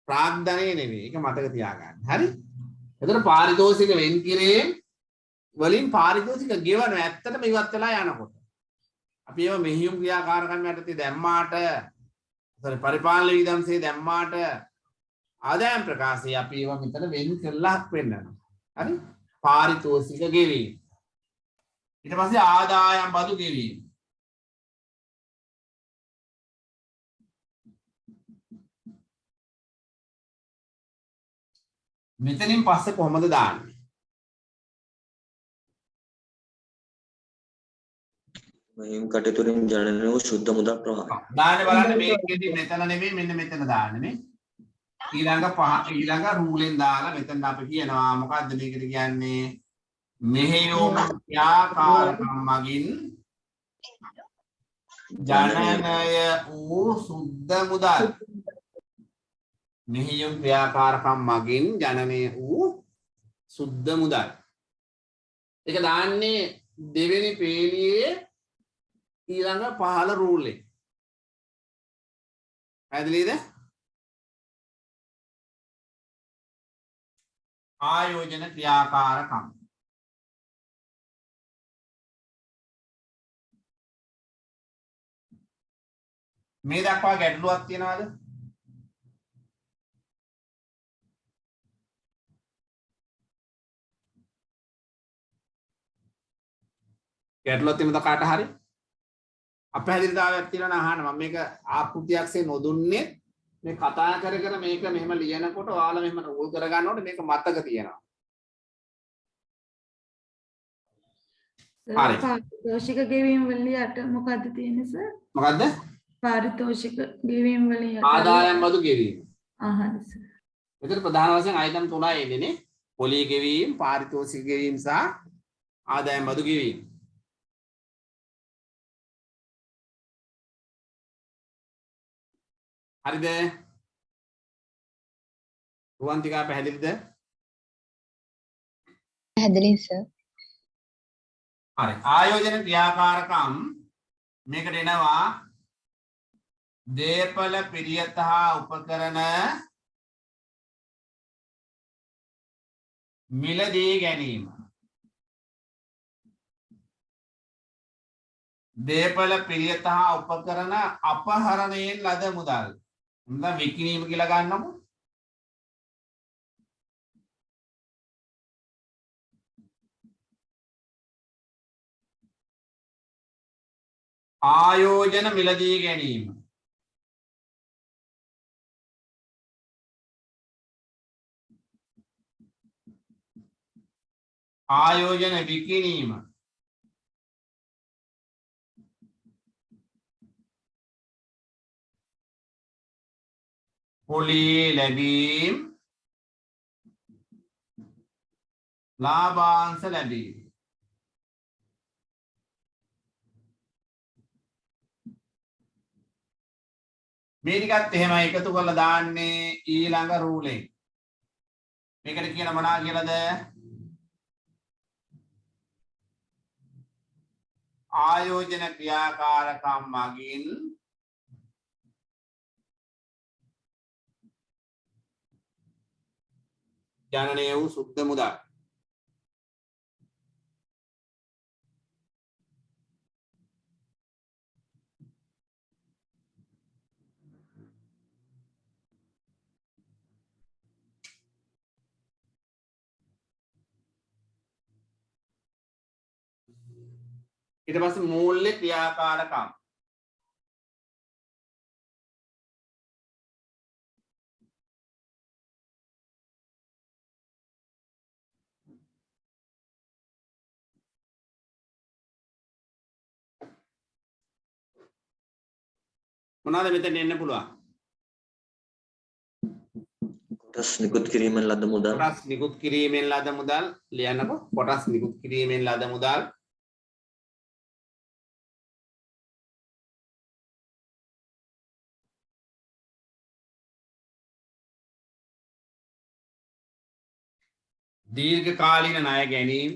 ප්‍රාග්ධනය නෙවෙයි. ඒක මතක තියාගන්න. හරි? එතකොට පාරිතෝෂික වෙන් කිරීම වලින් පාරිතෝෂික ගෙවන ඇත්තටම ඉවත් වෙලා යනකොට අපි ඒව මෙහියුම් ක්‍රියාකාරකම් යටතේ දැම්මාට පරිපාලන විධානසේ දැම්මාට ආදායම් ප්‍රකාශය අපි ඒව මෙතන වෙන් කරලා පෙන්නනවා. හරි? පාරිතෝෂික ගෙවීම. ඊට පස්සේ ආදායම් බදු ගෙවීම. මෙතනින් පස්සේ කොහොමද දාන්නේ? මෙහෙයුම් කටයුතු වලින් ජනනය වූ ශුද්ධ මුදල් ප්‍රවාහය. දාන්නේ බලන්න මේකෙදි මෙතන නෙමෙයි මෙන්න මෙතන දාන්නේ නේ. ඊළඟ රූලෙන් දාලා මෙතන අපි කියනවා මොකද්ද මේකට කියන්නේ මෙහෙයුම් ක්‍රියාකාරකම් මගින් ජනනය වූ සුද්ධ මුදල්. මෙහෙයුම් ක්‍රියාකාරකම් මගින් ජනනය වූ සුද්ධ මුදල්. ඒක දාන්නේ දෙවෙනි පේලියේ ඊළඟ පහළ රූල් එක. පැහැදිලිද? ආයෝජන ක්‍රියාකාරකම්. මේ දක්වා ගැටලුවක් තියනවද? ගැටලුවක් තියෙනවද කාට හරි? අපහැදිලිතාවයක් තියෙනවා නම් අහන්න. මම මේක ආකෘතියක්සේ නොදුන්නේ මේ කතා කර කර මේක මෙහෙම ලියනකොට ඔයාලා මෙහෙම රූල් කර ගන්නකොට මේක මතක තියෙනවා. හරි. පාරිතෝෂික ගෙවීම් වලින් යට මොකද්ද තියෙන්නේ සර්? මොකද්ද? පාරිතෝෂික ගෙවීම් වලින් යට ආදායම් බදු ගෙවීම. හරි සර්. මෙතන ප්‍රධාන වශයෙන් අයිටම් තුනයි එන්නේ නේ. පොලී ගෙවීම, පාරිතෝෂික ගෙවීම සහ ආදායම් බදු ගෙවීම. හරිද? රුවන්තිකා පැහැදිලිද? පැහැදිලි සර්. හරි. ආයෝජන ක්‍රියාකාරකම් මේකට එනවා දේපල පිරියත හා උපකරණ මිලදී ගැනීම. දේපල පිරියත හා උපකරණ අපහරණයෙන් ලද මුදල්. නැත්නම් විකිණීම කියලා ගන්නකො. ආයෝජන මිලදී ගැනීම. ආයෝජන විකිණීම. පොලී ලැබීම්. ලාභාංශ ලැබීම. මේ ටිකත් එහෙමයි එකතු කරලා දාන්නේ ඊළඟ රූලෙන්. මේකට කියන මොනවා කියලාද? ආයෝජන ක්‍රියාකාරකම් මගින් ජනනය වූ සුද්ධ මුදල්. ඊට පස්සේ මූල්‍ය ක්‍රියාකාරකම්. මොනවාද මෙතන එන්න පුළුවන්? කොටස් නිකුත් කිරීමෙන් ලද මුදල්. කොටස් නිකුත් කිරීමෙන් ලද මුදල් ලියන්නකො. කොටස් නිකුත් කිරීමෙන් ලද මුදල්. දීර්ඝකාලීන ණය ගැනීම.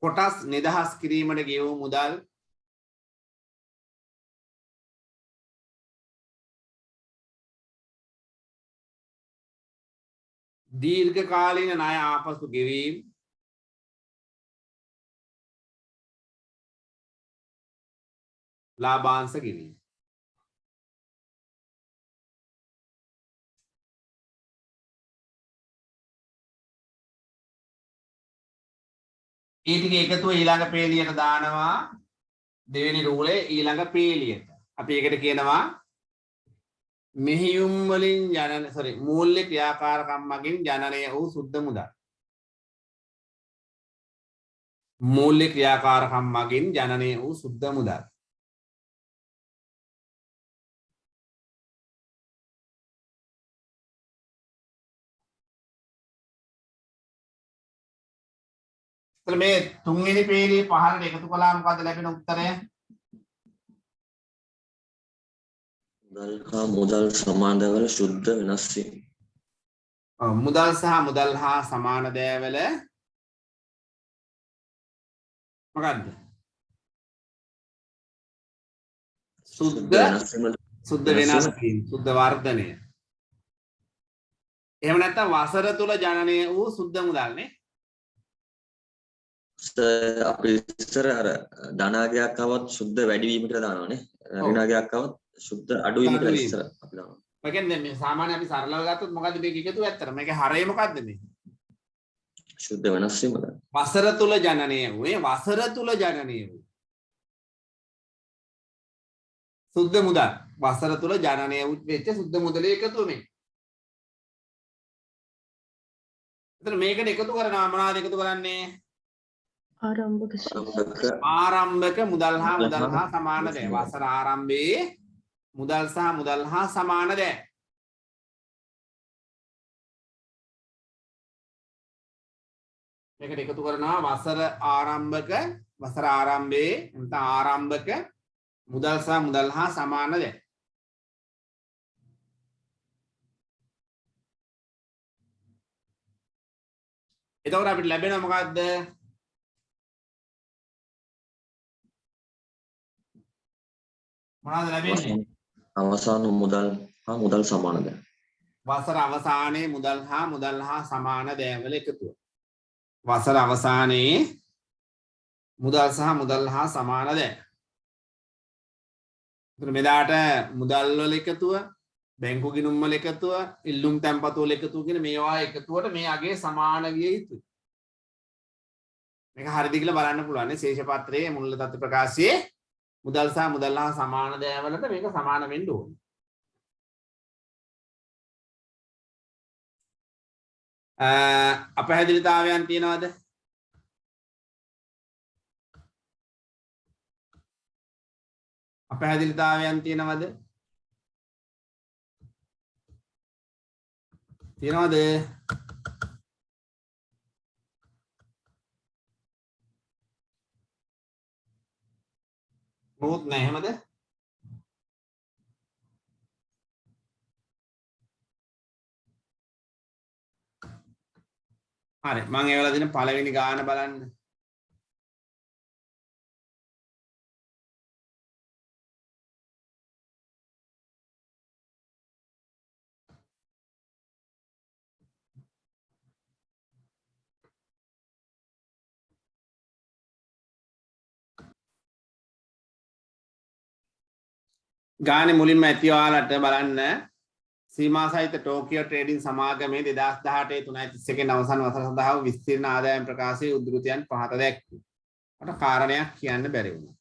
කොටස් නිදහස් කිරීමට ගෙවූ මුදල්. දීර්ඝකාලීන ණය ආපසු ගෙවීම. ලාභාංශ ගෙවීම. ඒ ටික එකතුව ඊළඟ පේලියට දානවා දෙවෙනි රූලේ ඊළඟ පේලියට. අපි ඒකට කියනවා මෙහියුම් වලින් මූල්‍ය ක්‍රියාකාරකම් මගින් ජනනය වූ සුද්ධ මුදල්. මූල්‍ය ක්‍රියාකාරකම් මගින් ජනනය වූ සුද්ධ මුදල්. මේ තුන්වෙනි පේලියේ පහළට එකතු කළාම මොකද ලැබෙන උත්තරය? මුදල් හා මුදල් සමාන දෑවල ශුද්ධ වෙනස් වීම. මුදල් සහ මුදල් හා සමාන දෑවල මොකද්ද? සුද්ධ වෙනස් වීම. සුද්ධ වර්ධනය. එහෙම නැත්නම් වසර තුල ජනනය වූ සුද්ධ මුදල්නේ. අපි ඉස්සර අර ධනාගයක් આવත් සුද්ධ වැඩිවීම කියලා දානවානේ. ඍණාගයක් આવත් සුද්ධ අඩුවීම කියලා ඉස්සර අපි දානවා. ඒ කියන්නේ මේ සාමාන්‍ය අපි සරලව ගත්තොත් මොකද්ද මේක එකතුව ඇත්තට? මේකේ හරය මොකද්ද මේ? සුද්ධ වෙනස් වීම. වසර තුල ජනනය වූ වසර තුල ජනනය වූ සුද්ධ මුදල්. වසර තුල ජනනය වූ වෙච්ච සුද්ධ මුදලේ එකතුව මේ. එතන මේකට එකතු කරනවා මොනවද එකතු කරන්නේ? ආරම්භක මුදල් හා මුදල් හා සමාන දෑ. වසර ආරම්භයේ මුදල් සහ මුදල් හා සමාන දෑ. මේකට එකතු කරනවා වසර ආරම්භයේ නැත්නම් ආරම්භක මුදල් සහ මුදල් හා සමාන දෑ. එතකොට අපිට ලැබෙනවා මොකද්ද? මොනවද ලැබෙන්නේ? අවසාන මුදල් හා මුදල් සමාන දෑ. වසර අවසානයේ මුදල් හා සමාන දෑවල එකතුව. වසර අවසානයේ මුදල් සහ මුදල් හා සමාන දෑ. එතන මෙදාට මුදල් වල එකතුව, බැංකු ගිණුම් වල එකතුව, ඉල්ලුම් තැන්පතු වල එකතුව කියන මේවා එකතුවට මේ අගේ සමාන විය යුතුයි. මේක හරිද කියලා බලන්න පුළුවන් නේ ශේෂ පත්‍රයේ මුල් තත්ත්ව ප්‍රකාශයේ මුදල් සහ මුදල් හා සමාන දෑවලට මේක සමාන වෙන්න ඕනේ. අපහැදිලිතාවයන් තියනවද? අපහැදිලිතාවයන් තියනවද? තියනවද? මොකුත් නැහැ එහෙමද? හරි මම ඒ වෙලාව දින පළවෙනි ගාන බලන්න. ගානේ මුලින්ම ඇති ඔයාලට බලන්න සීමා සහිත ටෝකියෝ ට්‍රේඩින් සමාගමේ 2018 3:31 අවසන් වසර සඳහා විස්තීර්ණ ආදායම් ප්‍රකාශයේ උද්ෘතයන් පහත දැක්වේ. මට කාරණයක් කියන්න බැරි වුණා.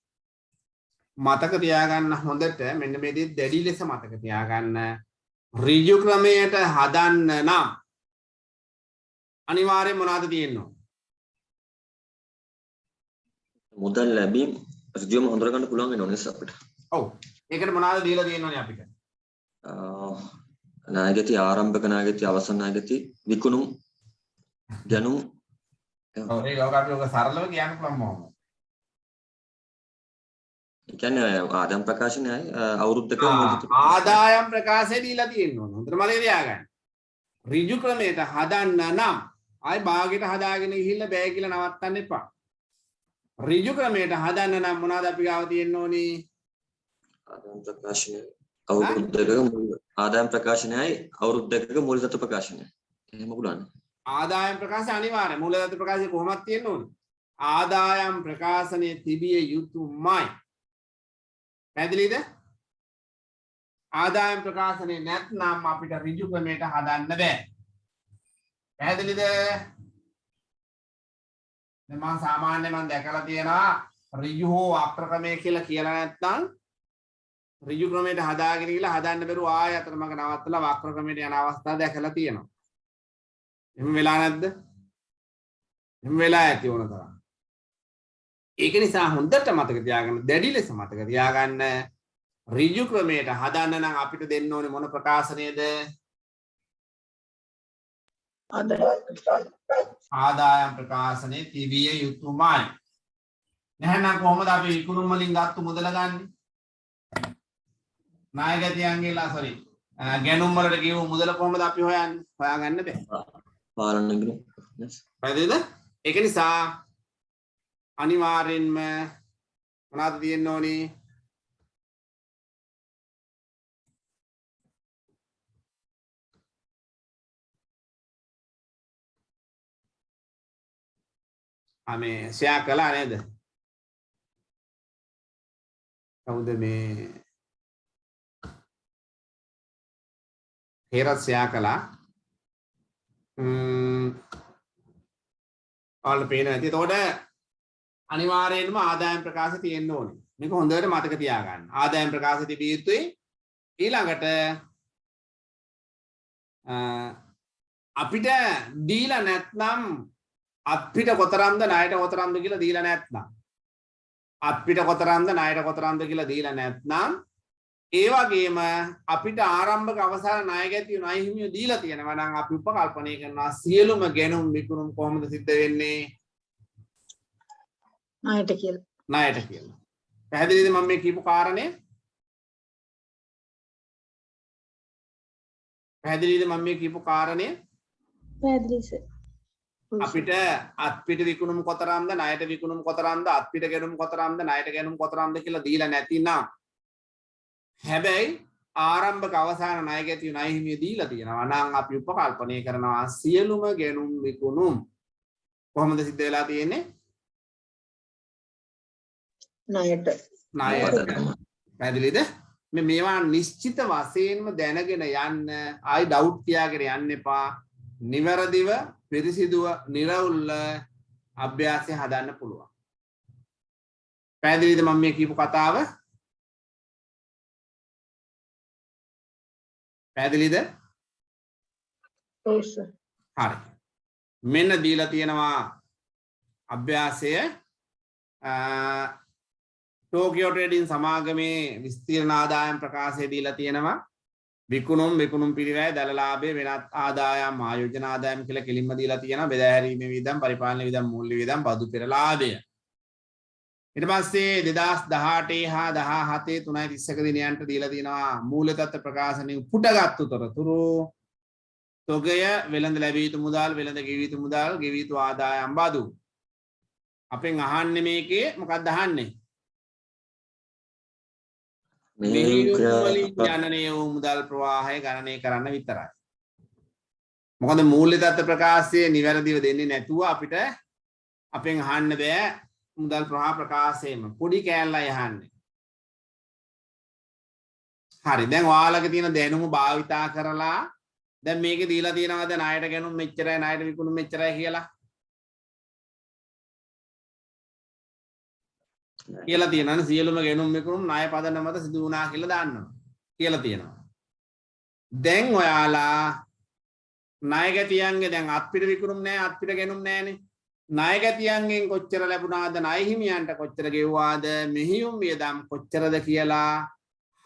මතක තියාගන්න හොඳට මෙන්න මේ දේ දැඩි ලෙස මතක තියාගන්න. ඍජු ක්‍රමයට හදන්න නම් අනිවාර්යයෙන් මොනවද තියෙන්නේ? මුදල් ලැබීම් ඍජුවම හඳුනා ගන්න පුළුවන් වෙනවනේ අපිට. ඔව්. ඒකට මොනවද දීලා තියෙනවනේ අපිට? නායකති ආරම්භක නායකති අවසන් නායකති විකුණුම් දැනුම්. ඔව් ඒක අපි ඔක සරලව කියන්න පුළුවන් මොහොම. ඒ කියන්නේ ආදායම් ප්‍රකාශනයයි අවුරුද්දක ආදායම් ප්‍රකාශය දීලා තියෙනවා. හොඳට මතක තියාගන්න. ඍජු ක්‍රමයට හදන්න නම් ආයි භාගයට හදාගෙන ගිහිල්ලා බෑ කියලා නවත්තන්න එපා. ඍජු ක්‍රමයට හදන්න නම් මොනවද අපි ගාව තියෙන්න ඕනේ? ආදායම් ප්‍රකාශනය අවුරුද්දක ආදායම් ප්‍රකාශනයයි අවුරුද්දක මූලධාතු ප්‍රකාශනයයි. එහෙම පුළුවන්. ආදායම් ප්‍රකාශය අනිවාර්යයි. මූලධාතු ප්‍රකාශය කොහොමද තියෙන්න ඕනේ? ආදායම් ප්‍රකාශනයේ තිබිය යුතුමයි. පැහැදිලිද? ආදායම් ප්‍රකාශනයේ නැත්නම් අපිට ඍජු ක්‍රමයට හදන්න බෑ. පැහැදිලිද? දැන් මම සාමාන්‍යයෙන් දැකලා තියෙනවා ඍජු හෝ වක්‍ර ක්‍රමය කියලා නැත්නම් ඍජු ක්‍රමයට හදාගෙන ගිහලා හදන්න බැරුව ආය අතරමඟ නවත්තලා වක්‍ර ක්‍රමයට යන අවස්ථා දැකලා තියෙනවා. එහෙම වෙලා නැද්ද? එහෙම වෙලා ඇති ඕන තරම්. ඒක නිසා හොඳට මතක තියාගන්න දැඩි ලෙස මතක තියාගන්න ඍජු ක්‍රමයට හදන්න නම් අපිට දෙන්න ඕනේ මොන ප්‍රකාශනයේද? ආදායම් ප්‍රකාශනයේ තිබිය යුතුමයි. නැහැනම් කොහොමද අපි විකුණුම් වලින් ගත්ත මුදල ගන්නේ? නායකයන්ගේලා ගැනුම් වලට ගිහුව මුදල කොහොමද අපි හොයන්නේ? හොයාගන්න බෑ. පාලන ගිණුම්. පැහැදිලිද? ඒක නිසා අනිවාර්යෙන්ම මොනවද තියෙන්න ඕනේ? මේ ෂෙයා කළා නේද? කවුද මේ හේරත් ෂෙයා කළා. ඔයාලට පේනවා ඇති. එතකොට අනිවාර්යයෙන්ම ආදායම් ප්‍රකාශය තියෙන්න ඕනේ. මේක හොඳට මතක තියාගන්න. ආදායම් ප්‍රකාශය තිබිය යුතුයි. ඊළඟට අපිට දීලා නැත්නම් අත්පිට කොතරම්ද ණයට කොතරම්ද කියලා දීලා නැත්නම් අත්පිට කොතරම්ද ණයට කොතරම්ද කියලා දීලා නැත්නම් ඒ වගේම අපිට ආරම්භක අවසාන ණය ගැතිය ණය හිමිය දීලා තියෙනවා නම් අපි උපකල්පනය කරනවා සියලුම ගැනුම් විකුණුම් කොහොමද සිද්ධ වෙන්නේ? ණයට කියලා. ණයට කියලා. පැහැදිලිද මම මේ කියපු කාරණේ? පැහැදිලිද මම මේ කියපු කාරණේ? පැහැදිලි සර්. අපිට අත්පිට විකුණුම් කොතරම්ද ණයට විකුණුම් කොතරම්ද අත්පිට ගැනුම් කොතරම්ද ණයට ගැනුම් කොතරම්ද කියලා දීලා නැතිනම් හැබැයි ආරම්භක අවසාන ණය ගැතිය ණය හිමිය දීලා තියෙනවා නම් අපි උපකල්පනය කරනවා සියලුම ගැනුම් විකුණුම් කොහොමද සිද්ධ වෙලා තියෙන්නේ? ණයට. පැහැදිලිද? මේවා නිශ්චිත වශයෙන්ම දැනගෙන යන්න ආයි ඩවුට් තියාගෙන යන්න එපා. නිවැරදිව පිරිසිදුව නිරවුල්ව අභ්‍යාසය හදන්න පුළුවන්. පැහැදිලිද මම මේ කියපු කතාව? පැහැදිලිද? ඔව් සර්. හරි. මෙන්න දීලා තියෙනවා අභ්‍යාසය ටෝකියෝ ට්‍රේඩින් සමාගමේ විස්තීර්ණ ආදායම් ප්‍රකාශය දීලා තියෙනවා. විකුණුම් පිරිවැය දල ලාභය වෙනත් ආදායම් ආයෝජන ආදායම් කියලා කෙලින්ම දීලා තියෙනවා. බෙදා හැරීමේ වියදම් පරිපාලන වියදම් මූල්‍ය වියදම් බදු පෙර ලාභය. ඊට පස්සේ 2018 හා 17 3.31 දිනයන්ට දීලා තියෙනවා මූල්‍ය තත්ත්ව ප්‍රකාශනයේ උපුටගත්තු තොරතුරු තොගය වෙළඳ ලැබිය යුතු මුදල් වෙළඳ ගෙවිය යුතු මුදල් ගෙවිය යුතු ආදායම් බදු. අපෙන් අහන්නේ මේකේ මොකක්ද අහන්නේ? ගණනය වූ මුදල් ප්‍රවාහය ගණනය කරන්න විතරයි. මොකද මූල්‍ය තත්ත්ව ප්‍රකාශය නිවැරදිව දෙන්නේ නැතුව අපිට අපෙන් අහන්න බෑ මුදල් ප්‍රවාහ ප්‍රකාශයෙන්ම පොඩි කෑල්ලයි අහන්නේ. හරි දැන් ඔයාලගේ තියෙන දැනුම භාවිතා කරලා දැන් මේකේ දීලා තියෙනවද ණයට ගැනුම් මෙච්චරයි ණයට විකුණුම් මෙච්චරයි කියලා? කියලා තියෙනවනේ සියලුම ගැනුම් විකුණුම් ණය පදනම මත සිදු වුණා කියලා දාන්නවා. කියලා තියෙනවා. දැන් ඔයාලා ණය ගැතියන්ගේ දැන් අත්පිට විකුණුම් නැහැ අත්පිට ගැනුම් නැහැනේ. ණය ගැතියන්ගෙන් කොච්චර ලැබුණාද ණය හිමියන්ට කොච්චර ගෙවුවාද මෙහියුම් වියදම් කොච්චරද කියලා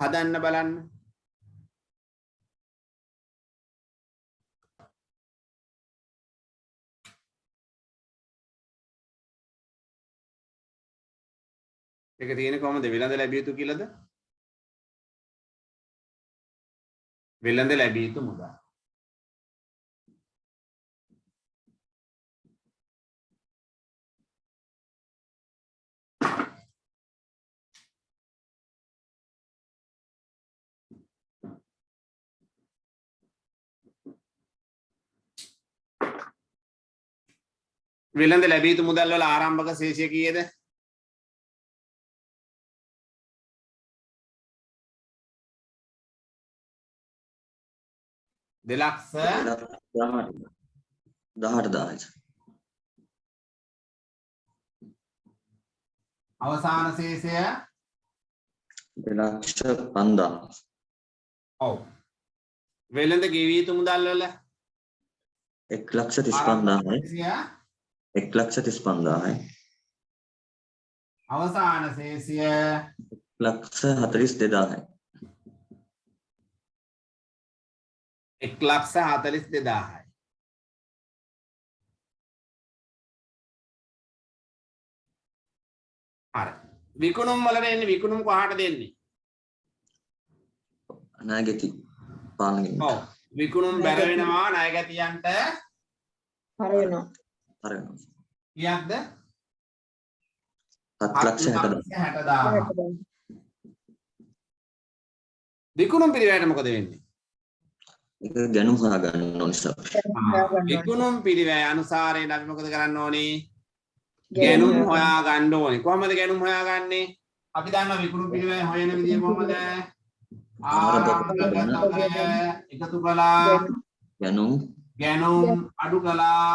හදන්න බලන්න. ඒක තියෙන්නේ කොහොමද වෙළඳ ලැබිය යුතු කියලාද? වෙළඳ ලැබිය යුතු මුදල්. වෙළඳ ලැබිය යුතු මුදල් වල ආරම්භක ශේෂය කීයද? දෙලක්ෂ 18,000 අවසාන ශේෂය 2,05,000 ඔව් වෙළඳ ගෙවී යුතු මුදල් වල 1,35,000යි 1,35,000යි අවසාන ශේෂය 1,42,000යි 1,42,000යි. හරි. විකුණුම් වලට එන්නේ විකුණුම් කොහාට දෙන්නේ? ණයගැති පාලනය. ඔව්. විකුණුම් බැර වෙනවා ණයගැතියන්ට හර වෙනවා. හර වෙනවා. කීයක්ද? 7,60,000 විකුණුම් පිරිවැයට මොකද වෙන්නේ? ඒක ගැනුම් හොයාගන්න ඕනේ සර්. විකුණුම් පිරිවැය අනුසාරයෙන් අපි මොකද කරන්න ඕනේ? ගැනුම් හොයා ගන්න ඕනේ. කොහමද ගැනුම් හොයාගන්නේ? අපි දන්නවා විකුණු පිළිවෙල හොයන විදිය කොහමද? ආරම්භක එකතු කළා ගැනුම් අඩු කළා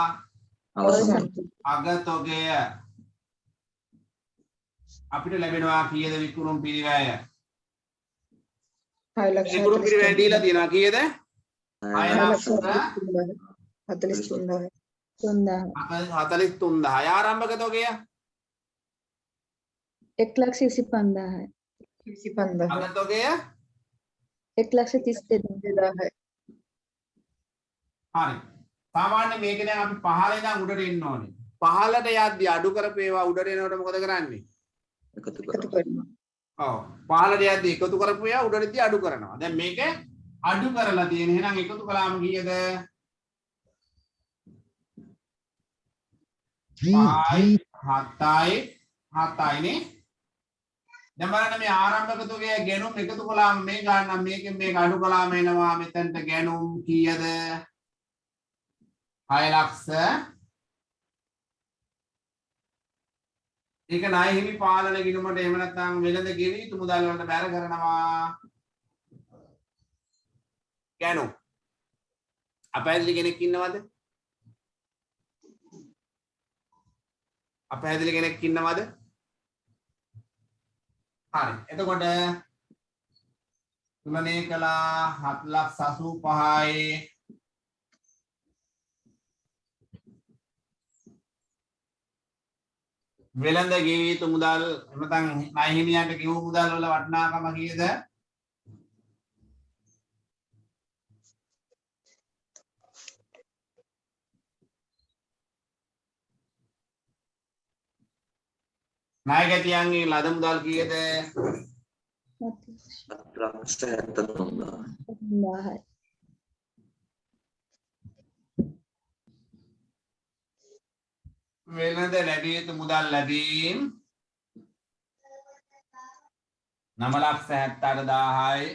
අගතොගය අපිට ලැබෙනවා කීයද විකුණු පිළිවෙල? 6 ලක්ෂ විකුණු පිළිවෙල දීලා තියෙනවා කීයද? 6,43,000 ආරම්භක තොගය 1,25,000යි. 25,000 අගතොගය 1,32,000යි. හරි. සාමාන්‍ය මේක දැන් අපි පහළ ඉඳන් උඩට එන්න ඕනේ. පහළට යද්දි අඩු කරපු ඒවා උඩට එනකොට මොකද කරන්නේ? එකතු එකතු කරනවා. කරනවා. ඔව්. පහළට යද්දි එකතු කරපු ඒවා උඩටදී අඩු කරනවා. දැන් මේක අඩු කරලා තියෙන. එහෙනම් එකතු කළාම කීයද? 5 7යි නේ. දැන් බලන්න මේ ආරම්භක තුගය ගැනුම් එකතු කළාම මේ ගන්න මේකෙන් මේක අඩු කළාම එනවා මෙතනට ගැනුම් කීයද? 6 ලක්ෂ. ඒක ණය හිමි පාලන ගිණුමට එහෙම නැත්නම් වෙළඳ ගෙවි යුතු මුදල් වලට බැර කරනවා ගැනුම්. අපැහැදිලි කෙනෙක් ඉන්නවද? අපැහැදිලි කෙනෙක් ඉන්නවද? හරි. එතකොට තුලනේ කළා 7,85,යි වෙළඳ ගෙවි යුතු මුදල් නැත්නම් ණය හිමියන්ට ගෙවූ මුදල් වල වටිනාකම කීයද? ණයගැතියන්ගේ ලද මුදල් කීයද? 7,73,000. වෙළඳ ලැබිය යුතු මුදල් ලැබීම් 9,78,000යි.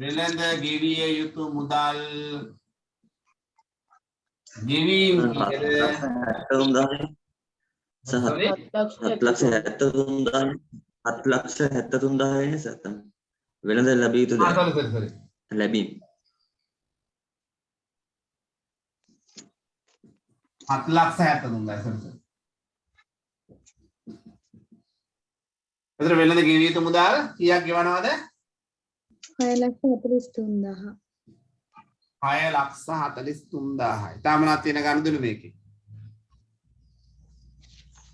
වෙළඳ ගෙවිය යුතු මුදල් ගෙවීම් කීයද? 73,000. සහ 7,73,000 සතම් වෙළඳ ලැබිය යුතු දේ ලැබීම් 7,73,000 එතන වෙළඳ ගෙවිය යුතු මුදල් කීයක් ගෙවනවද? 6,43,000. 6,43,000යි. තාමනත් තියෙන ගනුදෙනු මේකේ.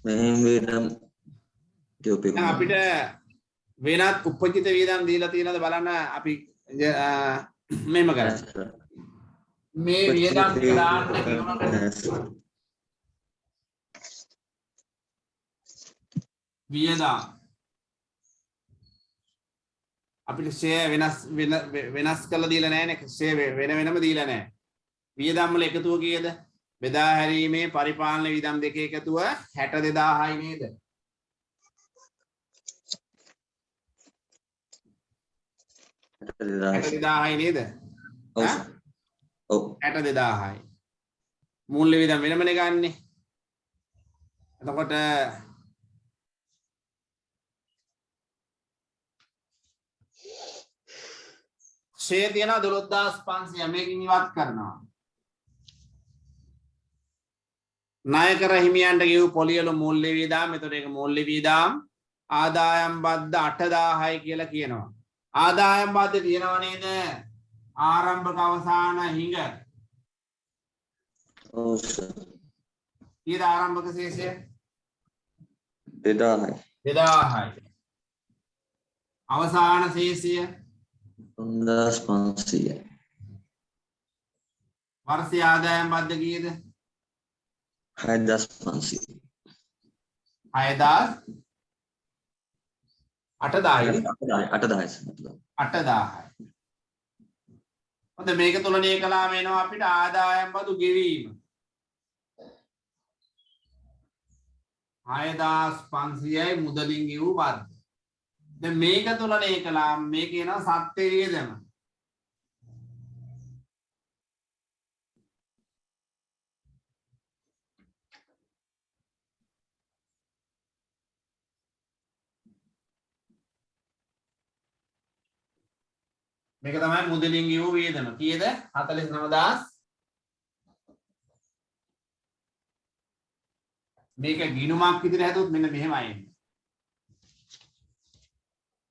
මෙහෙම වේදම් දැන් අපිට වෙනත් උපජිත වියදම් දීලා තියෙනවද බලන්න අපි මෙහෙම කරමු. මේ වියදම් ටික දාන්න කිව්වම වියදම් අපිට ෂෙයා වෙනස් කරලා දීලා නැහැ නේ. ෂෙයා වෙන වෙනම දීලා නැහැ. වියදම් වල එකතුව කීයද? බෙදා හැරීමේ පරිපාලන වියදම් දෙකේ එකතුව 62,000යි නේද? $62,000යි නේද? ඔව්. ඔව්. 62,000යි. මූල්‍ය වියදම් වෙනමනේ ගන්නෙ. එතකොට ෂේ තියෙනවා 12,500 මේකින් ඉවත් කරනවා. ණය කර හිමියන්ට ගෙවූ පොලියල මූල්‍ය වියදම් එතකොට ඒක මූල්‍ය වියදම් ආදායම් බද්ද 8,000යි කියලා කියනවා. ආදායම් බද්ද තියෙනව නේද? ආරම්භක අවසාන හිඟ. ඔව් සර්. ඊට ආරම්භක ශේෂය 2,000යි. 2,000යි. අවසාන ශේෂය 3,500යි. වර්ෂයේ ආදායම් බද්ද කීයද? 6,500යි. 6,000 8,000යි. 8,000යි. හොඳ මේක තුලණය කළාම එනවා අපිට ආදායම් බදු ගෙවීම 6,500යි මුදලින් ගෙවූ බද්ද. දැන් මේක තුලණය කළාම මේක එනවා සත්‍ය වියදම. මේක තමයි මුදලින් ගෙවූ වියදම. කීයද? 49000. මේක ගිණුමක් විදිහට හැදුවොත් මෙන්න මෙහෙමයි එන්නේ.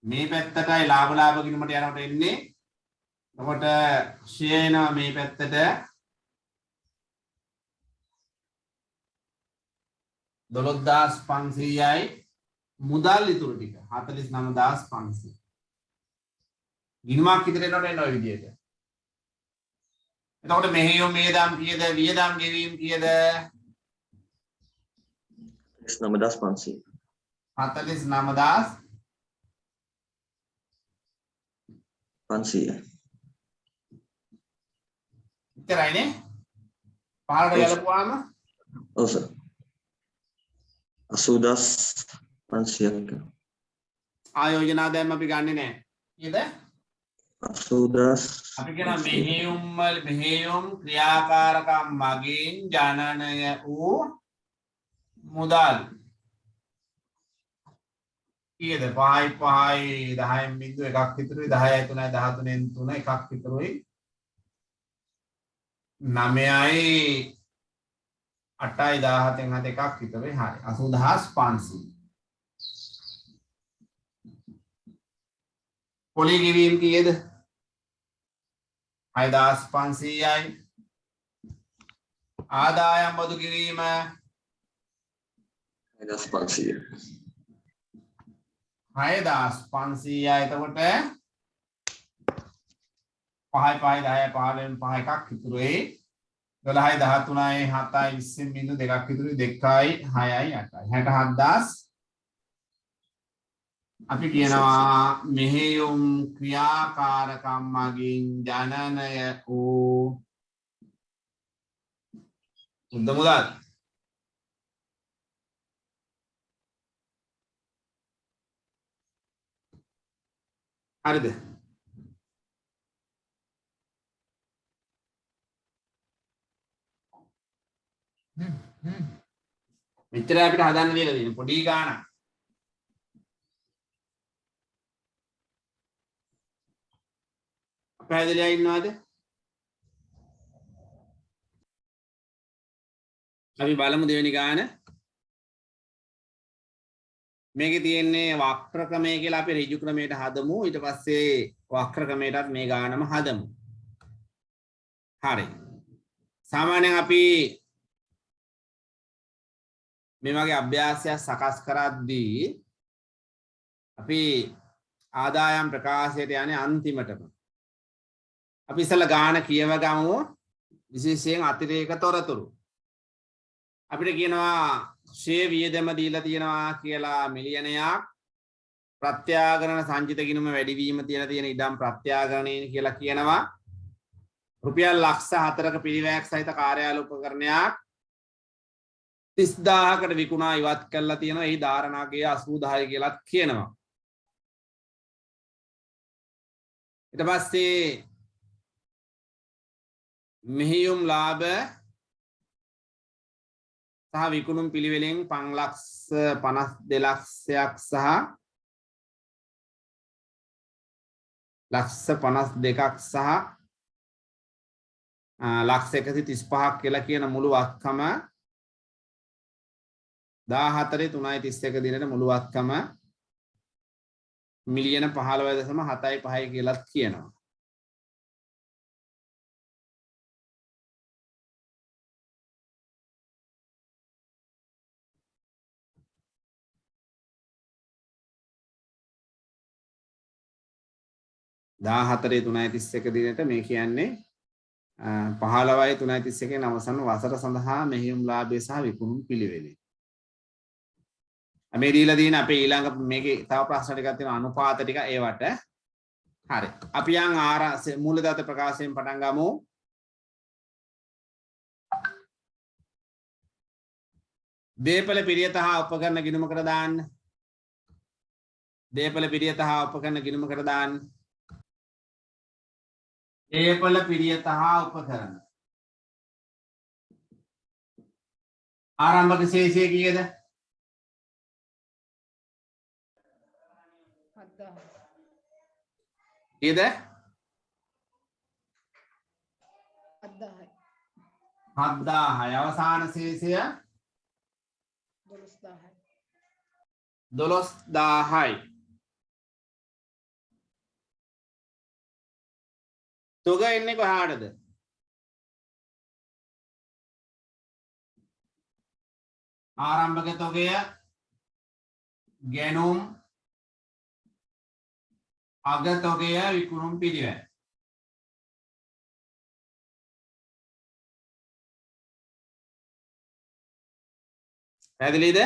මේ පැත්තටයි ලාභ ගිණුමට යනකොට එන්නේ. එතකොට ෂෙයා එනවා මේ පැත්තට 12500යි මුදල් ඉතුරු ටික 49500. ගිණුමක් විතර එනකොට එන ඔය විදිහට. එතකොට මෙහෙයුම් වියදම් කීයද? වියදම් ගෙවීම් කීයද? 49500. 49500. 500. ඉතරයිනේ. පහළට ගලපුවාම ඔව් සර්. 80500ක්. ආයෝජනා දැන් අපි ගන්නෙ නෑ. කීයද? 80000. අපි කියන මෙහෙයුම් ක්‍රියාකාරකම් මගින් ජනනය වූ මුදල් කීයද? 5යි 10න් බිංදුව එකක් ඉතුරුයි 10යි 3යි 13න් 3 එකක් ඉතුරුයි 9යි 8යි 17න් 7 එකක් ඉතුරුයි. හරි 80500. පොලි ගෙවීම් කීයද? 6500යි. ආදායම් බදු ගෙවීම 6500. 6500යි. එතකොට 5යි 5යි 10යි 15න් 5 එකක් ඉතුරුයි 12යි 13යි 7යි 20න් බිංදු දෙකක් ඉතුරුයි 2යි 6යි 8යි 67000. අපි කියනවා මෙහෙයුම් ක්‍රියාකාරකම් මගින් ජනනය වූ සුද්ධ මුදල්. හරිද? මෙච්චර අපිට හදන්න දීලා තියෙන පොඩි ගාණක්. පැහැදිලිව ඉන්නවද? අපි බලමු දෙවෙනි ගාන. මේකේ තියෙන්නේ වක්‍ර ක්‍රමය කියලා අපි ඍජු ක්‍රමයට හදමු. ඊට පස්සේ වක්‍ර ක්‍රමයටත් මේ ගානම හදමු. හරි. සාමාන්‍යයෙන් අපි මේ වගේ අභ්‍යාසයක් සකස් කරද්දී අපි ආදායම් ප්‍රකාශයට යන්නේ අන්තිමටම. අපි ඉස්සෙල්ලා ගාන කියව ගමු. විශේෂයෙන් අතිරේක තොරතුරු. අපිට කියනවා ෂේ වියදම දීලා තියෙනවා කියලා මිලියනයක්. ප්‍රත්‍යාගරණ සංචිත ගිණුම වැඩිවීම තියලා තියෙන ඉඩම් ප්‍රත්‍යාගරණයෙන් කියලා කියනවා. රුපියල් ලක්ෂ 4ක පිරිවැයක් සහිත කාර්යාල උපකරණයක් 30000කට විකුණා ඉවත් කරලා තියෙනවා. එහි ධාරණාගය 80000 කියලාත් කියනවා. ඊට පස්සේ මෙහෙයුම් ලාභ සහ විකුණුම් පිළිවෙලෙන් 5,52,00,000ක් සහ ලක්ෂ 52ක් සහ ලක්ෂ 135ක් කියලා කියන මුළු වත්කම 14/3/31 දිනට මුළු වත්කම මිලියන 15.75 කියලාත් කියනවා. දාහතරේ 3.31 දිනට මේ කියන්නේ 15/3/31 අවසන් වසර සඳහා මෙහෙයුම් ලාභය සහ විකුණුම් පිළිවෙලයි. මේ දීලා තියෙන අපේ ඊළඟ මේකේ තව ප්‍රශ්න ටිකක් තියෙනවා අනුපාත ටික ඒවට. හරි. අපි යන් මූලදත්ත ප්‍රකාශයෙන් පටන් ගමු. දේපල පිරියත හා උපකරණ ගිණුමකට දාන්න. දේපල පිරියත හා උපකරණ ගිණුමකට දාන්න. දේපල පිරියත හා උපකරණ. ආරම්භක ශේෂය කීයද? 7000. කීයද? 7000යි. 7000යි. අවසාන ශේෂය 12000යි. 12000යි. තොග එන්නේ කොහාටද? ආරම්භක තොගය, ගැනුම්, අග තොගය, විකුණුම් පිළිවෙල. පැහැදිලිද?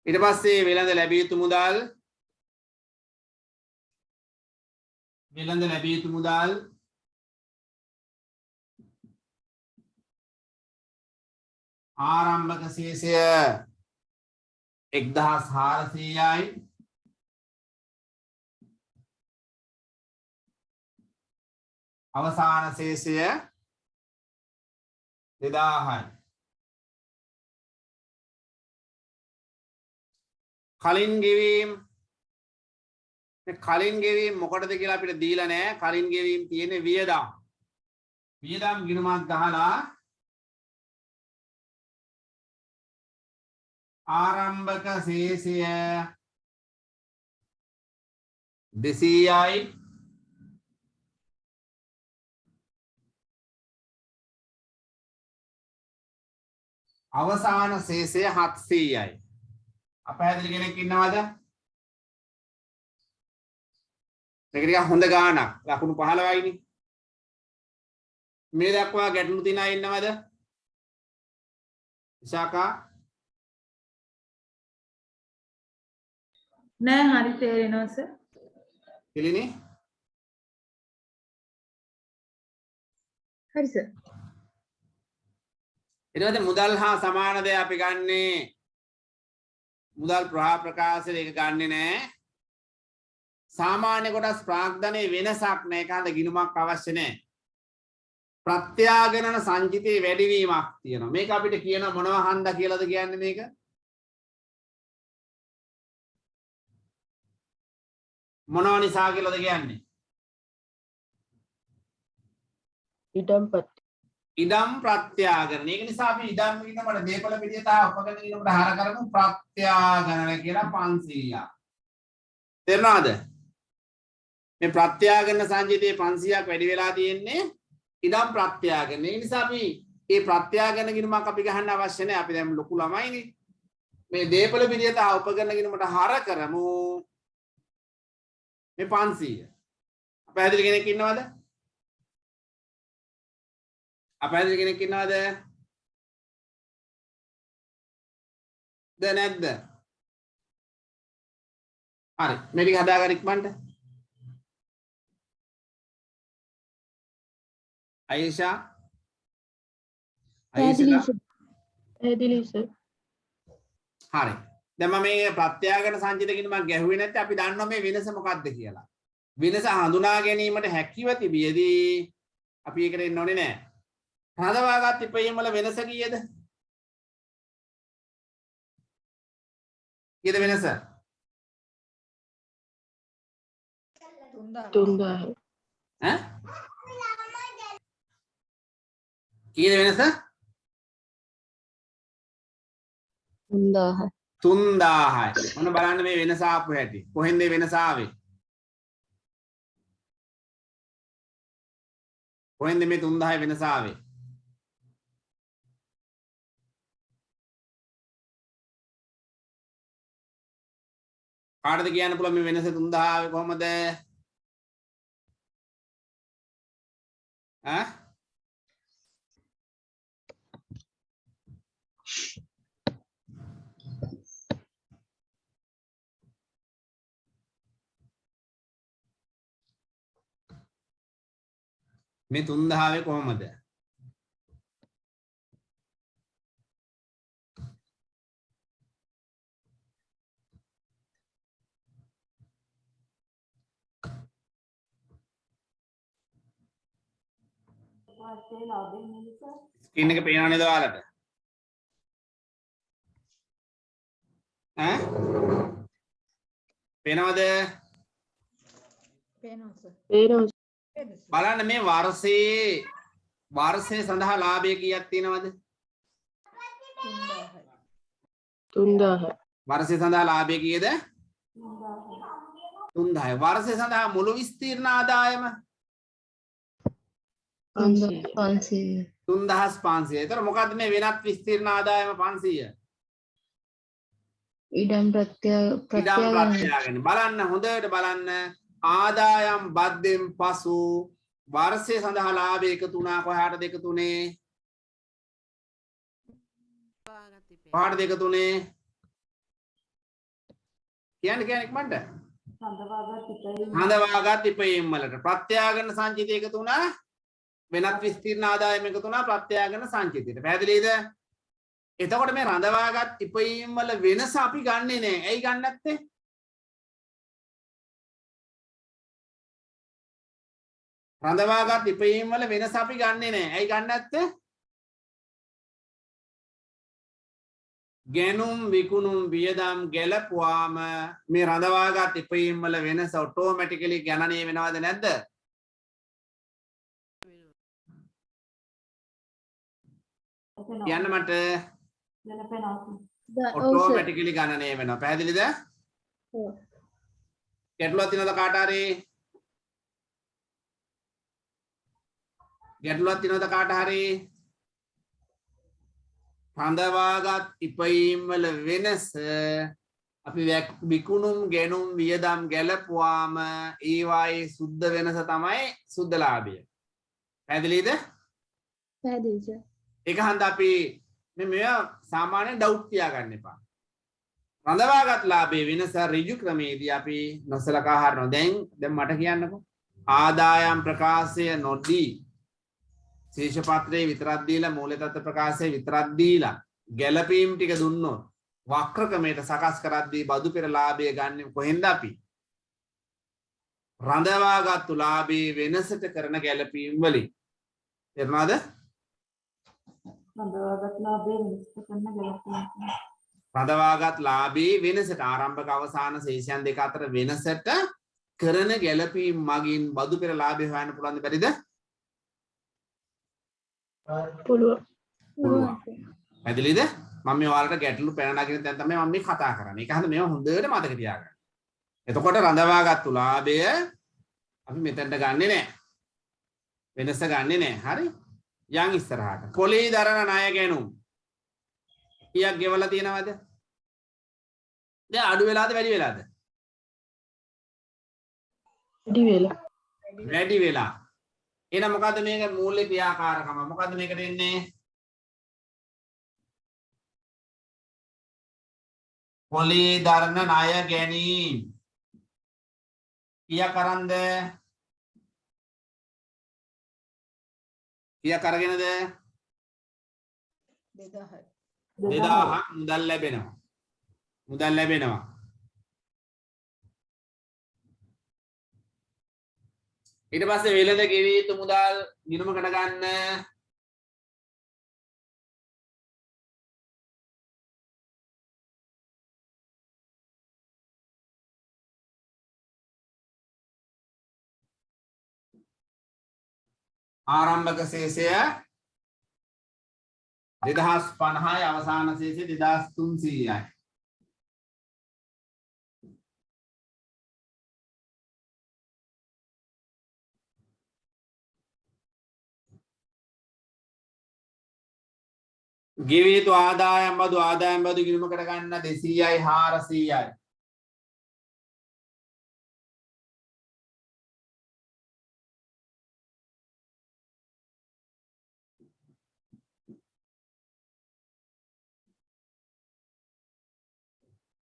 ඊට පස්සේ වෙළඳ ලැබිය යුතු මුදල්, වෙළඳ ලැබිය යුතු මුදල්, ආරම්භක ශේෂය 1400යි. අවසාන ශේෂය 2000යි. කලින් ගෙවීම් මොකටද කියලා අපිට දීලා නැහැ. කලින් ගෙවීම් තියෙන්නේ වියදම්. වියදම් ගිණුමක් ගහලා ආරම්භක ශේෂය 200යි. අවසාන ශේෂය 700යි. අපහැදිලි කෙනෙක් ඉන්නවද? මේක ටිකක් හොඳ ගාණක්. ලකුණු 15යිනේ. මේ දක්වා ගැටලු තියන අය ඉන්නවද? විශාකා නෑ හරි තේරෙනවා සර්. පිළිනි හරි සර්. ඊට මුදල් හා සමාන දේ අපි ගන්නේ මුදල් ප්‍රකාශය එක ගන්නෙ නෑ. සාමාන්‍ය කොටස් ප්‍රාග්ධනයේ වෙනසක් නෑ. ඒකන්ට ගිණුමක් අවශ්‍ය නෑ. ප්‍රත්‍යාගනන සංචිතයේ වැඩිවීමක් තියෙනවා. මේක අපිට කියන මොනවා හන්දා කියලාද කියන්නේ මේක? මොනවා නිසා කියලාද කියන්නේ? ඉඩම් ප්‍රත්‍යාගරණ. ඒක නිසා අපි ඉඩම් කියනකොට දීපල පිටිය තා උපකරණ කියනකොට හර කරමු ප්‍රත්‍යාගරණ කියලා 500ක්. තේරුණාද? මේ ප්‍රත්‍යාගරණ සංජිතේ 500ක් වැඩි වෙලා තියෙන්නේ ඉඩම් ප්‍රත්‍යාගරණ. ඒ නිසා අපි මේ ප්‍රත්‍යාගරණ ගිණුමක් අපි ගහන්න අවශ්‍ය නැහැ. අපි දැන් ලොකු ළමයිනේ. මේ දීපල පිටිය තා උපකරණ ගිණුමට හර කරමු මේ 500. අපහැදිලි කෙනෙක් ඉන්නවද? අපහැදිලි කෙනෙක් ඉන්නවද? නැද්ද? හරි. මේ ටික හදාගන්න ඉක්මනට. අයිෂා පැහැදිලි සර්. හරි. දැන් මම මේ ප්‍රත්‍යාගන සංචිත ගිණුමක් ගැහුවේ නැත්නම් අපි දන්නවා මේ වෙනස මොකක්ද කියලා. වෙනස හඳුනා ගැනීමට හැකියව තිබියදී අපි ඒකට එන්න ඕනේ නැහැ. හඳවාගත් ඉපයීම් වල වෙනස කීයද? කීයද වෙනස? 3000. ඈ? කීයද වෙනස? 3000. 3000යි. මොන බලන්න මේ වෙනස ආපු හැටි. කොහෙන්ද මේ වෙනස ආවේ? කොහෙන්ද මේ 3000 වෙනස ආවේ? කාටද කියන්න පුළුවන් මේ වෙනස 3000 ආවේ කොහමද? ඈ? මේ 3000 කොහමද? ස්ක්‍රීන් එක පේනව නේද ඔයාලට? ඈ? පේනවද? පේනවා සර්. තේරෙනවා. බලන්න මේ වර්ෂයේ සඳහා ලාභය කීයක් තියෙනවද? 3000. වර්ෂය සඳහා ලාභය කීයද? 3000. වර්ෂය සඳහා මුළු විස්තීර්ණ ආදායම 500. 3500. ඒතර මොකද්ද මේ වෙනත් විස්තීර්ණ ආදායම 500? ඉඩම් ප්‍රත්‍යාගන. බලන්න හොඳට බලන්න ආදායම් බද්දෙන් පසු වර්ෂය සඳහා ලාභය එකතු වුණා කොහාටද එකතු වුනේ? කොහාටද එකතු වුනේ? කියන්නේ ඉක්මනට. හඳවාගත් ඉපයීම් වලට ප්‍රත්‍යාගන සංචිතය එකතු වුණා වෙනත් විස්තීර්ණ ආදායම එකතු වුණා ප්‍රත්‍යාගන සංචිතයට. පැහැදිලිද? එතකොට මේ රඳවාගත් ඉපයීම් වල වෙනස අපි ගන්නෙ නෑ. ඇයි ගන්න නැත්තේ? රඳවාගත් ඉපයීම් වල වෙනස අපි ගන්නෙ නෑ. ඇයි ගන්න නැත්තේ? ගැනුම් විකුණුම් වියදම් ගැලපුවාම මේ රඳවාගත් ඉපයීම් වල වෙනස ඔටෝමැටිකලි ගණනය වෙනවද නැද්ද? කියන්න මට. ඔටෝමැටිකලි ගණනය වෙනවා. පැහැදිලිද? ගැටලුවක් තියෙනවද කාට හරි? ගැටලුවක් තියෙනවද කාට හරි? රඳවාගත් ඉපයීම් වල වෙනස අපි විකුණුම් ගැනුම් වියදම් ගැලපුවාම ඒවායේ සුද්ධ වෙනස තමයි සුද්ධ ලාභය. පැහැදිලිද? පැහැදිලි සර්. ඒක හන්ද අපි මේවා සාමාන්‍යයෙන් ඩවුට් තියාගන්න එපා. රඳවාගත් ලාභයේ වෙනස ඍජු ක්‍රමයේදී අපි නොසලකා හරිනවා. දැන් මට කියන්නකෝ. ආදායම් ප්‍රකාශය නොදී ශේෂපත්‍රයේ විතරක් දීලා මූල්‍ය තත්ත්ව ප්‍රකාශය විතරක් දීලා ගැළපීම් ටික දුන්නොත් වක්‍ර ක්‍රමයට සකස් කරද්දී බදු පෙර ලාභය ගන්න කොහෙන්ද අපි? රඳවාගත්තු ලාභයේ වෙනසට කරන ගැළපීම් වලින්. තේරුණාද? රඳවාගත් ලාභයේ වෙනසට ආරම්භක අවසාන ශේෂයන් දෙක අතර වෙනසට කරන ගැළපීම් මගින් බදු පෙර ලාභය හොයන්න පුළුවන්ද බැරිද? පුළුවන්. පැහැදිලිද? මම මේ ඔයාලට ගැටලු පැන නගින දැන් තමයි මම මේ කතා කරන්නේ. ඒක හන්ද මේව හොඳට මතක තියාගන්න. එතකොට රඳවාගත්තු ලාභය අපි මෙතනට ගන්නෙ නෑ. වෙනස ගන්නෙ නෑ. හරි? යන් ඉස්සරහට. පොලී දරන ණය ගැනුම් කීයක් ගෙවලා තියෙනවද? දැන් අඩු වෙලාද වැඩි වෙලාද? වැඩි වෙලා. වැඩි වෙලා. එහෙනම් මොකද්ද මේක මූල්‍ය ක්‍රියාකාරකම? මොකද්ද මේකට එන්නේ? පොලී දරන ණය ගැනීම. කීයක් අරන්ද? කීයක් අරගෙනද? 2000. 2000ක් මුදල් ලැබෙනවා. මුදල් ලැබෙනවා. ඊට පස්සේ වෙළඳ ගෙවී යුතු මුදල් ගිණුමකට ගන්න. ආරම්භක ශේෂය 2050යි අවසාන ශේෂය 2300යි. ගෙවිය යුතු ආදායම් බදු ගිණුමකට ගන්න 200යි 400යි.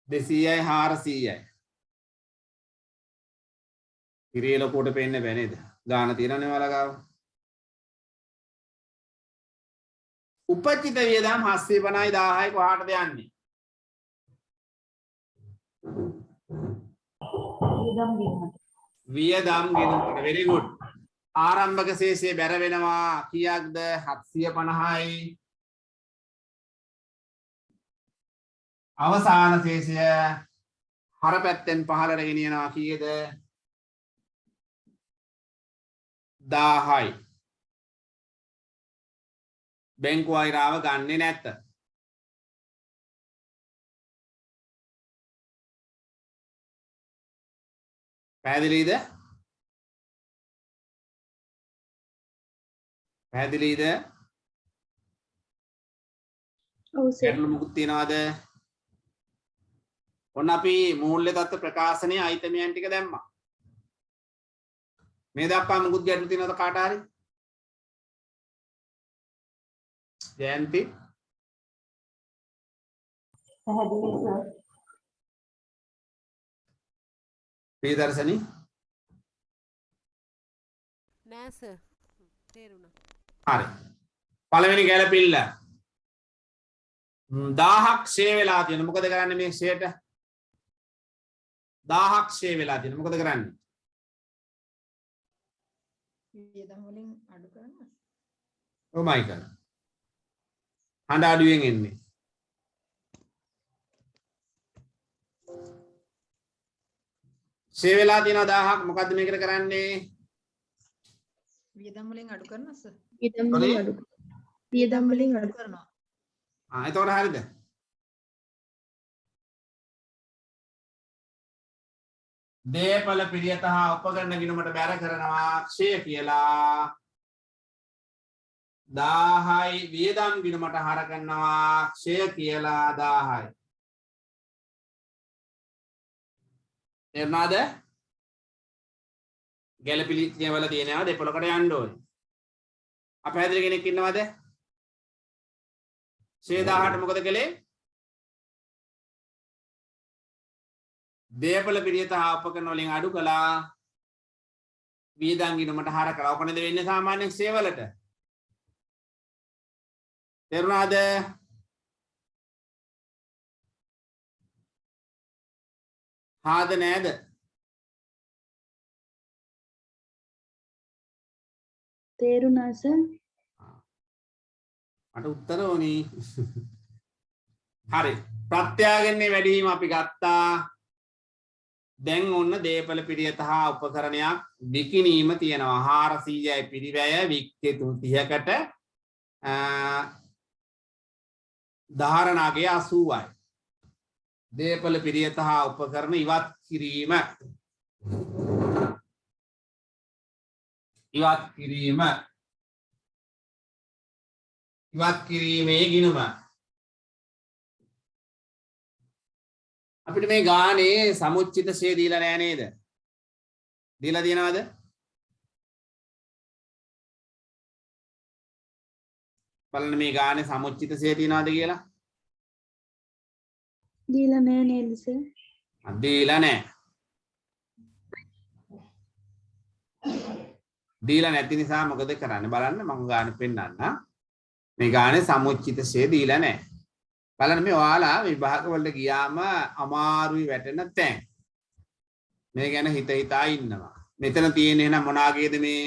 දෙසීයයි 400යි. ඉරේ ලොකුවට පේන්න බෑ නේද? ගාන තියෙනවනේ ඔයාලා ගාව. උපජිත වියදම් 750යි 1000යි කොහාටද යන්නේ? වියදම් ගෙනුමට. very good. ආරම්භක ශේෂය බැර වෙනවා කීයක්ද? 750යි. අවසාන ශේෂය හර පැත්තෙන් පහළට ගෙනියනවා කීයද? 10යි. බැංකු අයරාව ගන්නේ නැත්ත. පැහැදිලිද? පැහැදිලිද? ඔව් සර්. ගැටලු මොකුත් තියනවද? ඔන්න අපි මූල්‍ය තත්ත්ව ප්‍රකාශනයේ අයිතමයන් ටික දැම්මා. මේ දක්වා මොකුත් ගැටලු තියනවද කාට හරි? ජයන්ති පැහැදිලි සර්. ප්‍රියදර්ශනි නෑ සර් තේරුණා. හරි. පළවෙනි ගැළපිල්ල 1000ක් ෂේ වෙලා තියෙනවා. මොකද කරන්නේ මේ ෂේට? 1000ක් ෂේ වෙලා තියෙනවා. මොකද කරන්නේ? වියදම් වලින් අඩු කරනවා. ඔමයි කරන්නේ. හඬ අඩුවෙන් එන්නේ. ෂේ වෙලා තියෙනවා 1000ක්. මොකද්ද මේකට කරන්නේ? වියදම් වලින් අඩු කරනවා සර්. වියදම් වලින් අඩු කරනවා. එතකොට හරිද? දේපල පිළියත හා උපකරණ ගිණුමට බැර කරනවා ක්ෂය කියලා. 1000යි වියදම් ගිණුමට හර කරනවා ක්ෂය කියලා 1000යි. තේරුණාද? ගැළපිලි වල තියෙනවා දෙපොලකට යන්න ඕනේ. අපහැදිලි කෙනෙක් ඉන්නවද? 1000ට මොකද කළේ? දේපල පිළියත හා උපකරණ වලින් අඩු කළා. වියදම් ගිණුමට හර කළා. ඔක නේද වෙන්නේ සාමාන්‍යයෙන් සේවලට. තේරුණාද? හාද නෑද? තේරුණා සර්. මට උත්තර ඕනි. හරි. ප්‍රත්‍යාගන්නේ වැඩිවීම අපි ගත්තා. දැන් ඔන්න දේපල පිළියත හා උපකරණයක් විකිණීම තියෙනවා. 400යි පිරිවැය වික්කේ 30කට ධාරණාගේ 80යි. දේපල පිළියත හා උපකරණ ඉවත් කිරීම. ඉවත් කිරීමේ ගිණුම. අපිට මේ ගානේ සමුච්චිත ෂේ දීලා නෑ නේද? දීලා තියෙනවද? බලන්න මේ ගානේ සමුච්චිත ෂේ තියනවද කියලා? දීලා නෑ නේද සර්? දීලා නෑ. දීලා නැති නිසා මොකද කරන්නේ බලන්න මම ගානේ පෙන්නන්න. මේ ගානේ සමුච්චිත ෂේ දීලා නෑ. බලන්න මේ ඔයාලා විභාග වලට ගියාම අමාරුයි වැටෙන තැන්. මේ ගැන හිත හිතා ඉන්නවා. මෙතන තියෙන එහෙනම් මොනාගේද මේ?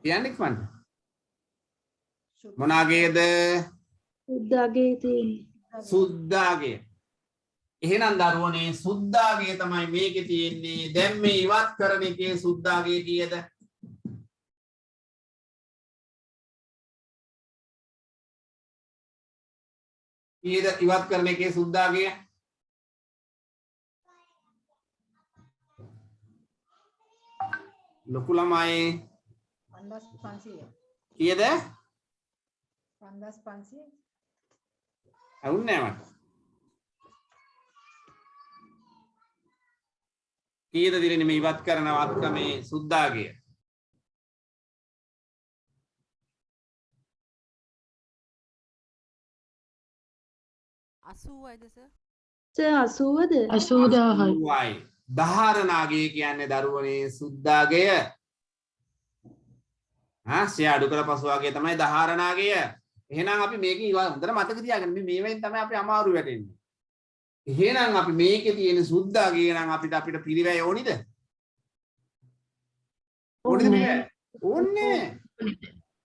කියන්නේ කොහොමද? මොනාගේද? සුද්දාගේ තියෙන්නේ. සුද්දාගේ. එහෙනම් දරුවනේ සුද්දාගේ තමයි මේකේ තියෙන්නේ. දැන් මේ ඉවත් කරන එකේ සුද්දාගේ කීයද? කීයද ඉවත් කරන එකේ සුද්දාගේ? ලොකු ළමයි 5500. කීයද? 5500. ඇහුන්නේ නැහැ මට. කීයද දිරෙන්නේ මේ ඉවත් කරන වත්කමේ සුද්දාගේ? 80යිද සර්? සර් 80ද? 80,000යි. ධාරණාගේ කියන්නේ දරුවනේ සුද්දාගය. ෂේ අඩු කළ පසු වගේ තමයි ධාරණාගය. එහෙනම් අපි මේකේ හොඳට මතක තියාගන්න මේවෙන් තමයි අපි අමාරු වැටෙන්නේ. එහෙනම් අපි මේකේ තියෙන සුද්දාගය නම් අපිට පිරිවැය ඕනිද? ඕනිද පිරිවැය? ඕනේ.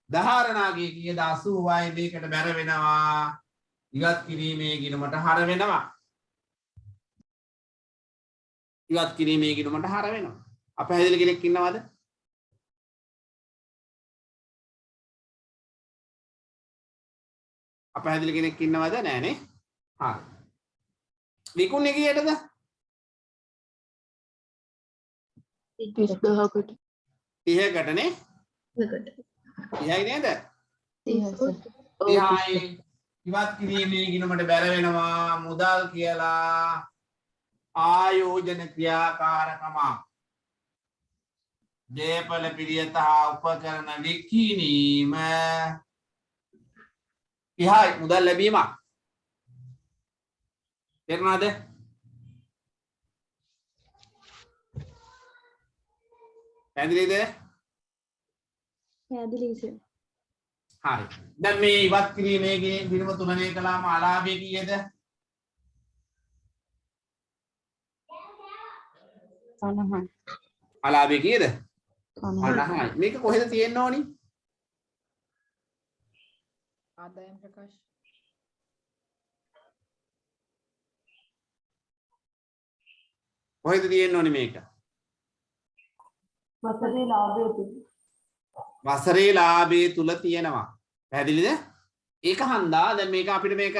ධාරණාගේ කීයද 80යි මේකට බැර වෙනවා. ඉවත් කිරීමේ ගිණුමට හර වෙනවා. ඉවත් කිරීමේ ගිණුමට හර වෙනවා. අපහැදිලි කෙනෙක් ඉන්නවද? අපහැදිලි කෙනෙක් ඉන්නවද? නෑනේ. හරි. විකුණේ කීයටද? 30කට 30කටනේ. 30යි නේද? 30යි. ඉවත් කිරීමේ ගිණුමට බැර වෙනවා මුදල් කියලා ආයෝජන ක්‍රියාකාරකම. දේපල පිළියෙත හා උපකරණ විකිණීම 30යි මුදල් ලැබීම. තේරුණාද? පැහැදිලිද? පැහැදිලි සර්. හරි. දැන් මේ ඉවත් කිරීමේ ගිණුම තුලනය කළාම අලාභය කීයද? 50යි. අලාභය කීයද? 50යි. මේක කොහෙද තියෙන්න ඕනි? ආදායම් ප්‍රකාශ. කොහෙද තියෙන්න ඕනි මේක? වසරේ ලාභය වසරේ ලාභය තුල තියෙනවා. පැහැදිලිද? ඒක හන්දා දැන් මේක අපිට මේක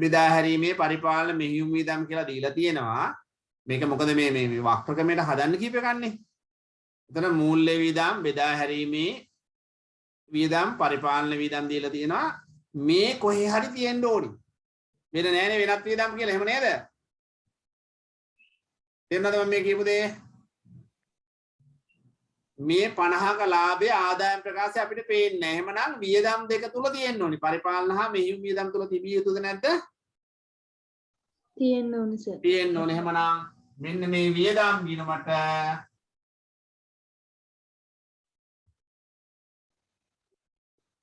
බෙදා හැරීමේ පරිපාලන මෙහෙයුම් වියදම් කියලා දීලා තියෙනවා. මේක මොකද මේ වක්‍ර ක්‍රමයට හදන්න කීපයකන්නේ. එතන මූල්‍ය වියදම් බෙදා හැරීමේ වියදම් පරිපාලන වියදම් දීලා තියෙනවා. මේ කොහේ හරි තියෙන්න ඕනි. මෙන්න නෑනේ වෙනත් වියදම් කියලා. එහෙම නේද? තේරුණාද මම මේ කියපු දේ? මේ 50ක ලාභය ආදායම් ප්‍රකාශය අපිට පේන්නේ නැහැ. එහෙමනම් වියදම් දෙක තුල තියෙන්න ඕනි. පරිපාලන හා මෙහෙයුම් වියදම් තුල තිබිය යුතුද නැද්ද? තියෙන්න ඕනේ සර්. තියෙන්න ඕනේ. එහෙමනම් මෙන්න මේ වියදම් ගිණුමට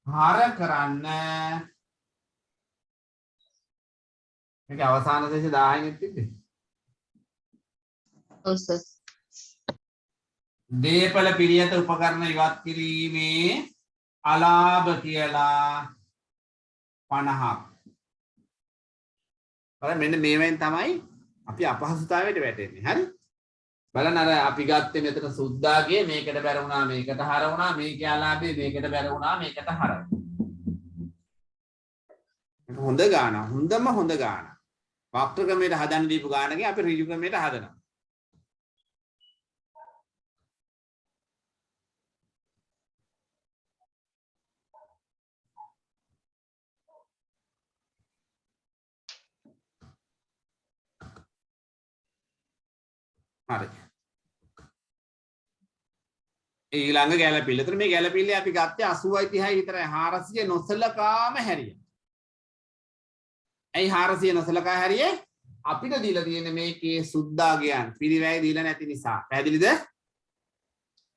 හර කරන්න මේක අවසාන ශේෂ 10යි නෙත් තිබ්බේ. ඔව් සර්. දේපල පිළියෙත උපකරණ ඉවත් කිරීමේ අලාභ කියලා 50ක්. බලන්න මෙන්න මේවෙන් තමයි අපි අපහසුතාවයට වැටෙන්නේ. හරි? බලන්න අර අපි ගත්තේ මෙතන සුද්දාගේ මේකට බැර වුණා මේකට හර වුණා මේකේ අලාභේ මේකට බැර වුණා මේකට හර. හොඳ ගාන හොඳම හොඳ ගාන. වක්‍ර ක්‍රමයට හදන්න දීපු ගානකින් අපි ඍජු ක්‍රමයට හදනවා. හරි. ඊළඟ ගැළපිල්ල. එතන මේ ගැළපිල්ලේ අපි ගත්තේ 80යි 30යි විතරයි. 400 නොසලකාම හැරිය. ඇයි 400 නොසලකා හැරියේ? අපිට දීලා තියෙන්නේ මේකේ සුද්දාගයන් පිරිවැය දීලා නැති නිසා. පැහැදිලිද?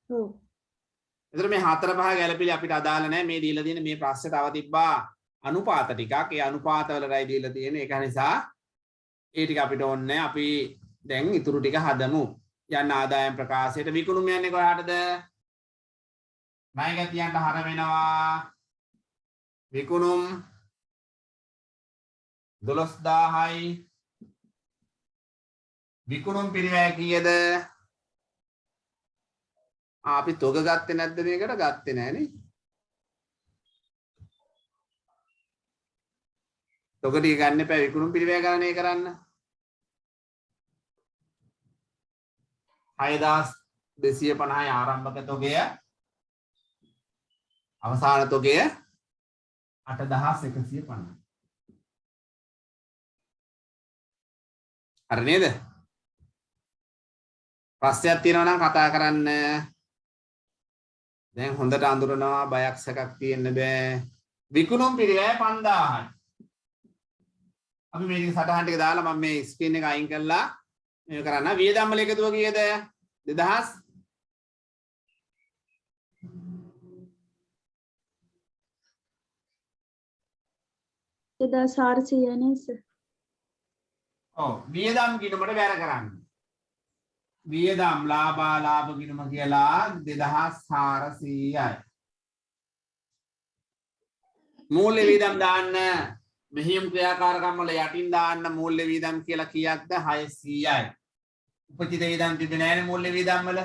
ඔව්. එතන මේ 4 5 ගැළපිලි අපිට අදාළ නැහැ. මේ දීලා තියෙන්නේ මේ ප්‍රශ්නේ තව තිබ්බා අනුපාත ටිකක්. ඒ අනුපාත වලටයි දීලා තියෙන්නේ. ඒක නිසා ඒ ටික අපිට ඕනේ. අපි දැන් ඉතුරු ටික හදමු. යන්න ආදායම් ප්‍රකාශයට විකුණුම යන්නේ කොහාටද? ණයගැතියන්ට හර වෙනවා. විකුණුම් 12000යි. විකුණුම් පිරිවැය කීයද? අපි තොග ගත්තේ නැද්ද මේකට? ගත්තේ නැහැ නේ. තොග ටික ගන්න එපා විකුණුම් පිරිවැය ගණනය කරන්න. 6250යි ආරම්භක තොගය. අවසාන තොගය 8150. හරි නේද? ප්‍රශ්නයක් තියෙනවා නම් කතා කරන්න. දැන් හොඳට අඳුරනවා බයක් සැකක් තියෙන්න බෑ. විකුණුම් පිරිවැය 5000යි. අපි මේක සටහන් ටික දාලා මම මේ ස්ක්‍රීන් එක අයින් කරලා මේක කරන්න. වියදම් වල එකතුව කීයද? 2000 2400 නේ සර්. ඔව් වියදම් ගිණුමට බැර කරන්න. වියදම් ලාභ ගිණුම කියලා 2400යි. මූල්‍ය වියදම් දාන්න මෙහියුම් ක්‍රියාකාරකම් වල යටින් දාන්න මූල්‍ය වියදම් කියලා කීයක්ද? 600යි. උපචිත වියදම් තිබෙන්නේ නැහැ නේ මූල්‍ය වියදම් වල.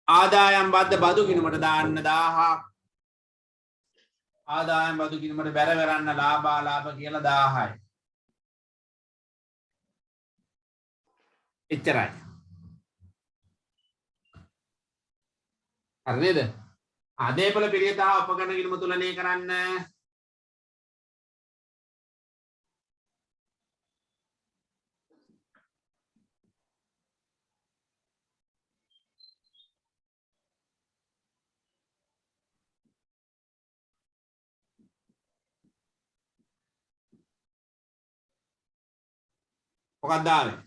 ආදායම් බද්ද බදු ගිණුමට දාන්න 1000ක්. ආදායම් බදු ගිණුමට බැර කරන්න ලාභ කියලා 1000යි. එච්චරයි. හරි නේද? ආදේපල පිළියෙත හා උපකරණ ගිණුම තුලනය කරන්න. මොකක්ද ආවේ?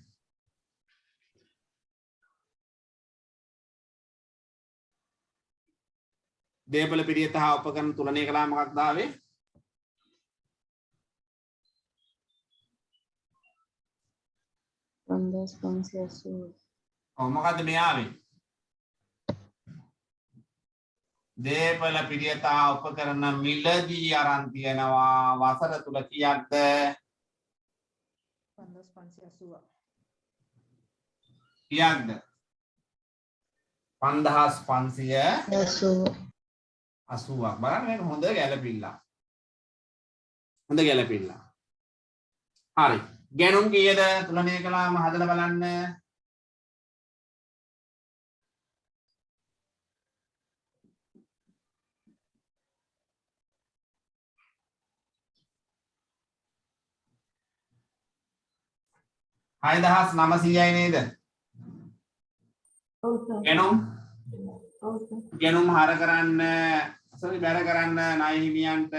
දේපල පිළියෙත හා උපකරණ තුලනය කළා මොකක්ද ආවේ? ඔව් මොකද්ද මේ ආවේ? දේපල පිළියෙත හා උපකරණ මිලදී අරන් තියනවා වසර තුල කීයක්ද? 5580. කීයක්ද? 5580ක්. බලන්න මේක හොඳ ගැළපිල්ලක්. හොඳ ගැළපිල්ලක්. හරි. ගැණුම් කීයද තුලනය කළාම හදලා බලන්න. හයදහස් 900යි නේද? ගැනුම් හර කරන්න බැර කරන්න ණය හිමියන්ට.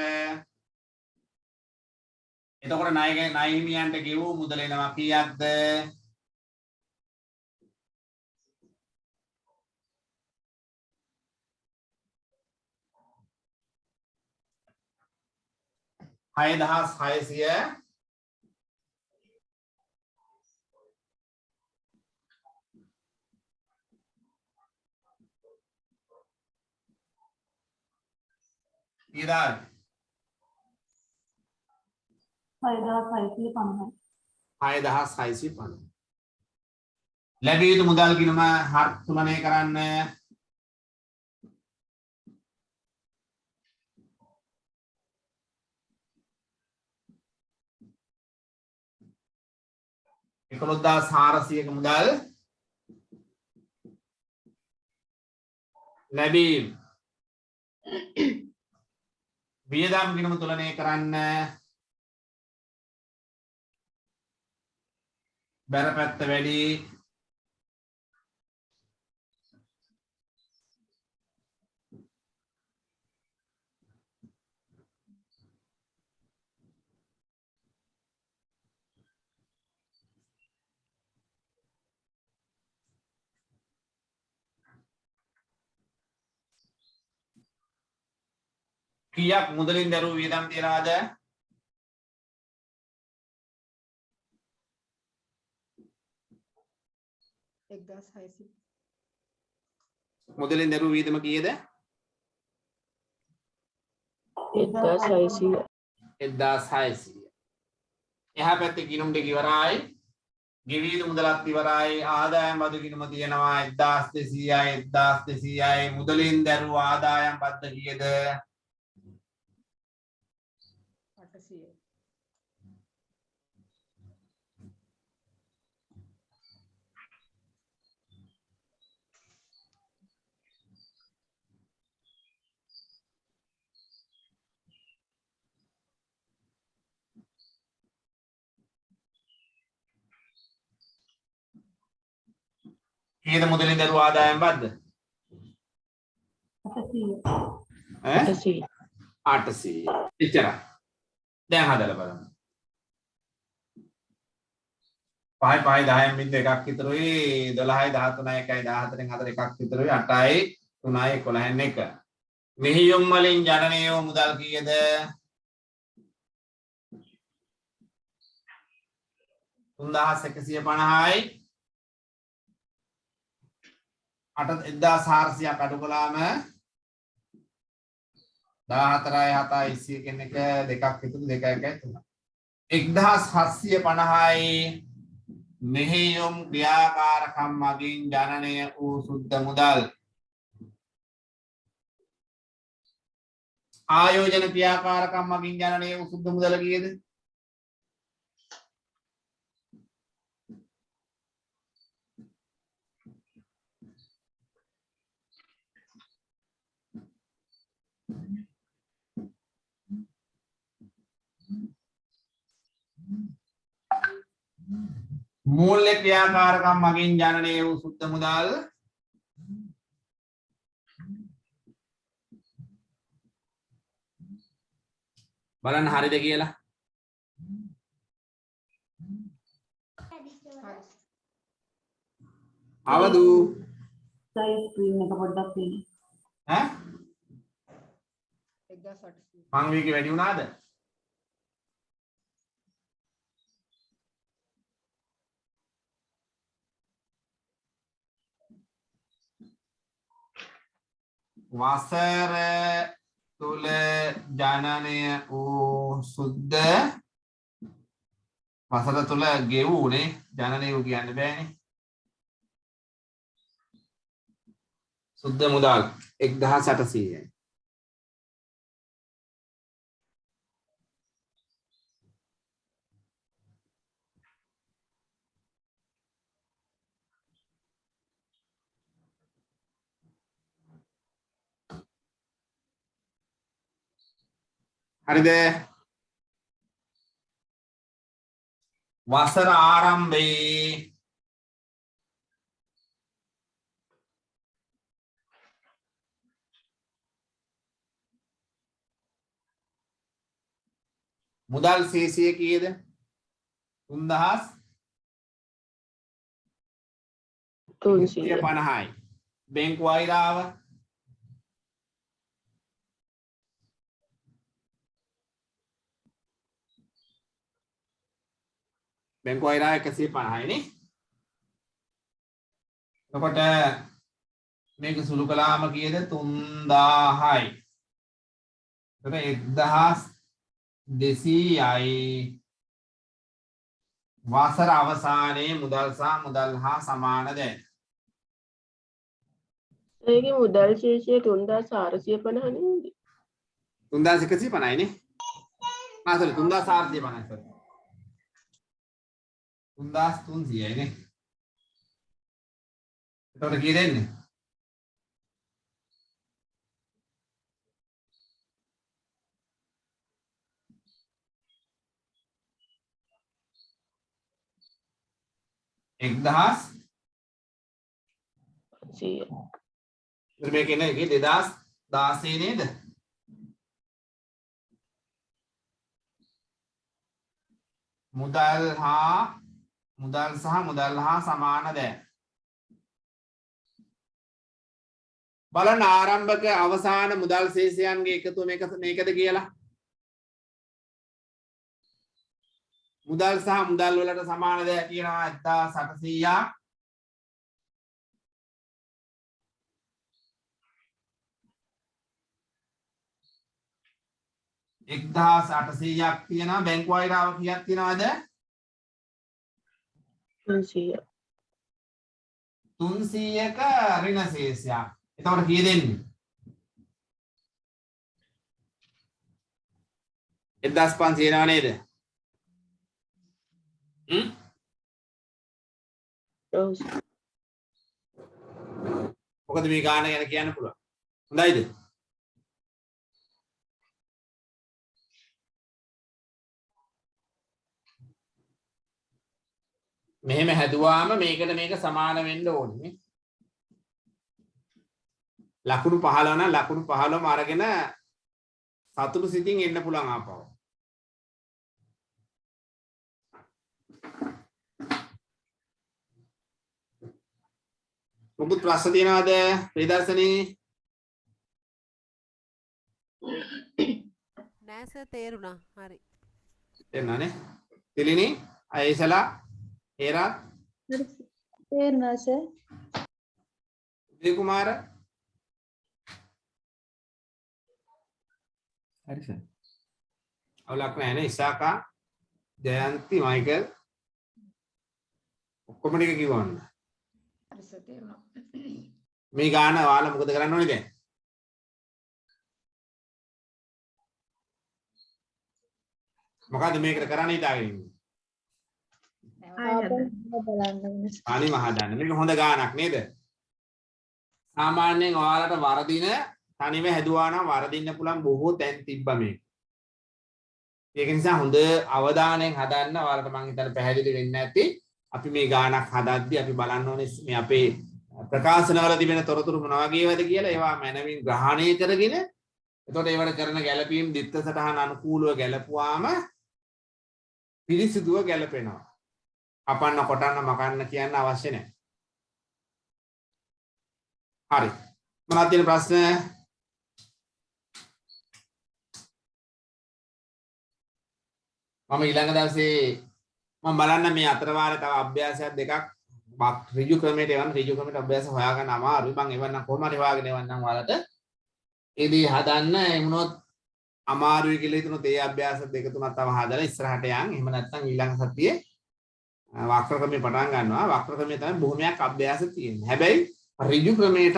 එතකොට ණය හිමියන්ට ගෙවූ මුදල එනවා කීයක්ද? හයදහස් 600. කීයද? 6650. ලැබිය යුතු මුදල් ගිණුම හර් තුලනය කරන්න. එකොළොස්දහස් 400ක මුදල් ලැබීම්. වියදම් ගිණුම තුලනය කරන්න. බැරපැත්ත වැඩි. කීයක් මුදලින් දරුව වියදම් තියනවාද? මුදලින් දරුව වියදම කීයද? 1600. 1600. එහා පැත්තේ ගිණුම් ටික ඉවරයි. ගෙවිය යුතු මුදලත් ඉවරයි. ආදායම් බදු ගිණුම තියෙනවා 1200යි 1200යි. මුදලින් දරුව ආදායම් බද්ද කීයද? 800. කීයද මුදලින් දරුව ආදායම් බද්ද? 800. 800. එච්චරයි. දැන් හදලා බලමු. 5 5 10 බින්ද එකක් විතරුයි 12යි 13යි 1යි 14න් 4 එකක් විතරුයි 8යි 3යි 11න් 1. මෙහියුම් වලින් ජනනය වූ මුදල් කීයද? 3150යි 1400ක් අඩු කළාම 14යි 7යි 20 කෙනෙක් දෙකක් විතර 2 1යි 3. 1750යි මෙහෙයුම් ක්‍රියාකාරකම් මගින් ජනනය වූ සුද්ධ මුදල් ආයෝජන ක්‍රියාකාරකම් මගින් ජනනය වූ සුද්ධ මුදල කීයද? මූල්‍ය ක්‍රියාකාරකම් මගින් ජනනය වූ සුද්ධ මුදල් බලන්න හරිද කියලා. අවදු ස්ක්‍රීන් එක පොඩ්ඩක් තියෙන. ඈ 1800 මං වීකේ වැඩි වුණාද? වසර තුල ජනනය වූ සුද්ධ වසර තුල ගෙවුනේ ජනනය වූ කියන්න බෑනේ. සුද්ධ මුදල් 1800යි. හරිද? වසර ආරම්භයේ මුදල් ශේෂය කීයද? 3350යි. බැංකු වෛරාව බැංකු වෛරාව 150යි නේ. එතකොට මේක සුළු කළාම කීයද? 3000යි. එතකොට 1200යි වසර අවසානයේ මුදල් සහ මුදල් හා සමානද? ඒකේ මුදල් ශේෂය 3450 නේද? 3150යි නේ. sorry 3450යි sorry. 3300යි නේ. එතකොට කී දෙන්නේ? එක්දහස් 100. මේක නේ 2016 නේද? මුදල් සහ මුදල් හා සමානද? බලන්න ආරම්භක අවසාන මුදල් ශේෂයන්ගේ එකතුව මේකද කියලා. මුදල් සහ මුදල් වලට සමානද කියනවා 1800ක්. එක්දහස් 800ක් තියෙනවා. බැංකු වෛරාව කීයක් තියෙනවද? 300. 300ක ඍණ ශේෂයක්. එතකොට කී දෙන්නේ? 1500 එනවා නේද? මොකද මේ ගාන ගැන කියන්න පුළුවන්. හොඳයිද? මෙහෙම හැදුවාම මේකට මේක සමාන වෙන්න ඕනේ. ලකුණු 15 නම් ලකුණු 15ම අරගෙන සතුටු සිතින් එන්න පුළුවන් ආපහු. මොකද ප්‍රශ්න තියනවාද ප්‍රදර්ශනයේ? නෑ සර් තේරුණා. හරි. තේරුණානේ? තිලිනි අයසලා හේරා තේරුණා සර්. විජේ කුමාර හරි සර්. අවුලක් නැහැ නේ ඉසාකා ජයන්ති මයිකල් ඔක්කොම ටික කිව්වන්න. හරි සර් තේරුණා. මේ ගාන ඔයාලා මොකද කරන්න ඕනේ දැන්? මොකද මේකට කරන්න හිතාගෙන ඉන්නේ? අනිම හදන්න. මේක හොඳ ගානක් නේද? සාමාන්‍යයෙන් ඔයාලට වරදින තනිව හැදුවා නම් වරදින්න පුළුවන් බොහෝ තැන් තිබ්බා මේක. ඒක නිසා හොඳ අවධානයෙන් හදන්න. ඔයාලට මම හිතන්නේ පැහැදිලි වෙන්නේ නැති. අපි මේ ගානක් හදද්දී අපි බලන්න ඕනේ මේ අපේ ප්‍රකාශනවල තිබෙන තොරතුරු මොන වගේවද කියලා ඒවා මනමින් ග්‍රහණය කරගෙන එතකොට ඒවට කරන ගැළපීම් දිත්ත සටහන අනුකූලව ගැලපුවාම පිරිසිදුව ගැලපෙනවා. අපන්න කොටන්න මකන්න කියන්න අවශ්‍ය නැහැ. හරි. මොනවද තියෙන ප්‍රශ්න? මම ඊළඟ දවසේ මම බලන්න මේ අතර වාරේ තව අභ්‍යාසයක් දෙකක් ඍජු ක්‍රමයට එවන්න. ඍජු ක්‍රමයට අභ්‍යාස හොයාගන්න අමාරුයි. මම එවන්නම් කොහොම හරි හොයාගෙන එවන්නම් ඔයාලට. ඒදී හදන්න එමුණොත් අමාරුයි කියලා හිතුනොත් ඒ අභ්‍යාස දෙක තුනක් තව හදලා ඉස්සරහට යන්. එහෙම නැත්නම් ඊළඟ සතියේ වක්‍ර ක්‍රමේ පටන් ගන්නවා. වක්‍ර ක්‍රමේ තමයි බොහොමයක් අභ්‍යාස තියෙන්නේ. හැබැයි ඍජු ක්‍රමයටත්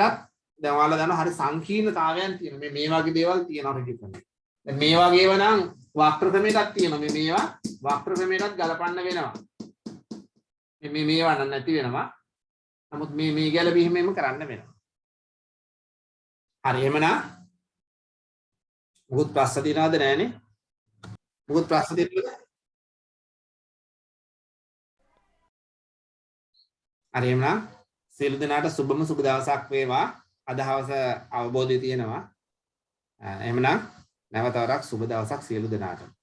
දැන් ඔයාලා දන්නවා හරි සංකීර්ණතාවයන් තියෙනවා. මේ වගේ දේවල් තියෙනවා ඍජු ක්‍රමේ. දැන් මේ වගේව නම් වක්‍ර ක්‍රමයටත් තියෙනවා. මේවා වක්‍ර ක්‍රමයටත් ගලපන්න වෙනවා. මේවා නැති වෙනවා. නමුත් මේ ගැලපීමෙම කරන්න වෙනවා. හරි එහෙමනම් මොකුත් ප්‍රශ්න තියනවද නැහනේ? මොකුත් ප්‍රශ්න තියනවද? හරි එහෙමනම් සියලු දෙනාට සුබම සුබ දවසක් වේවා. අද හවස අවබෝධය තියෙනවා. එහෙමනම් නැවත වරක් සුබ දවසක් සියලු දෙනාට.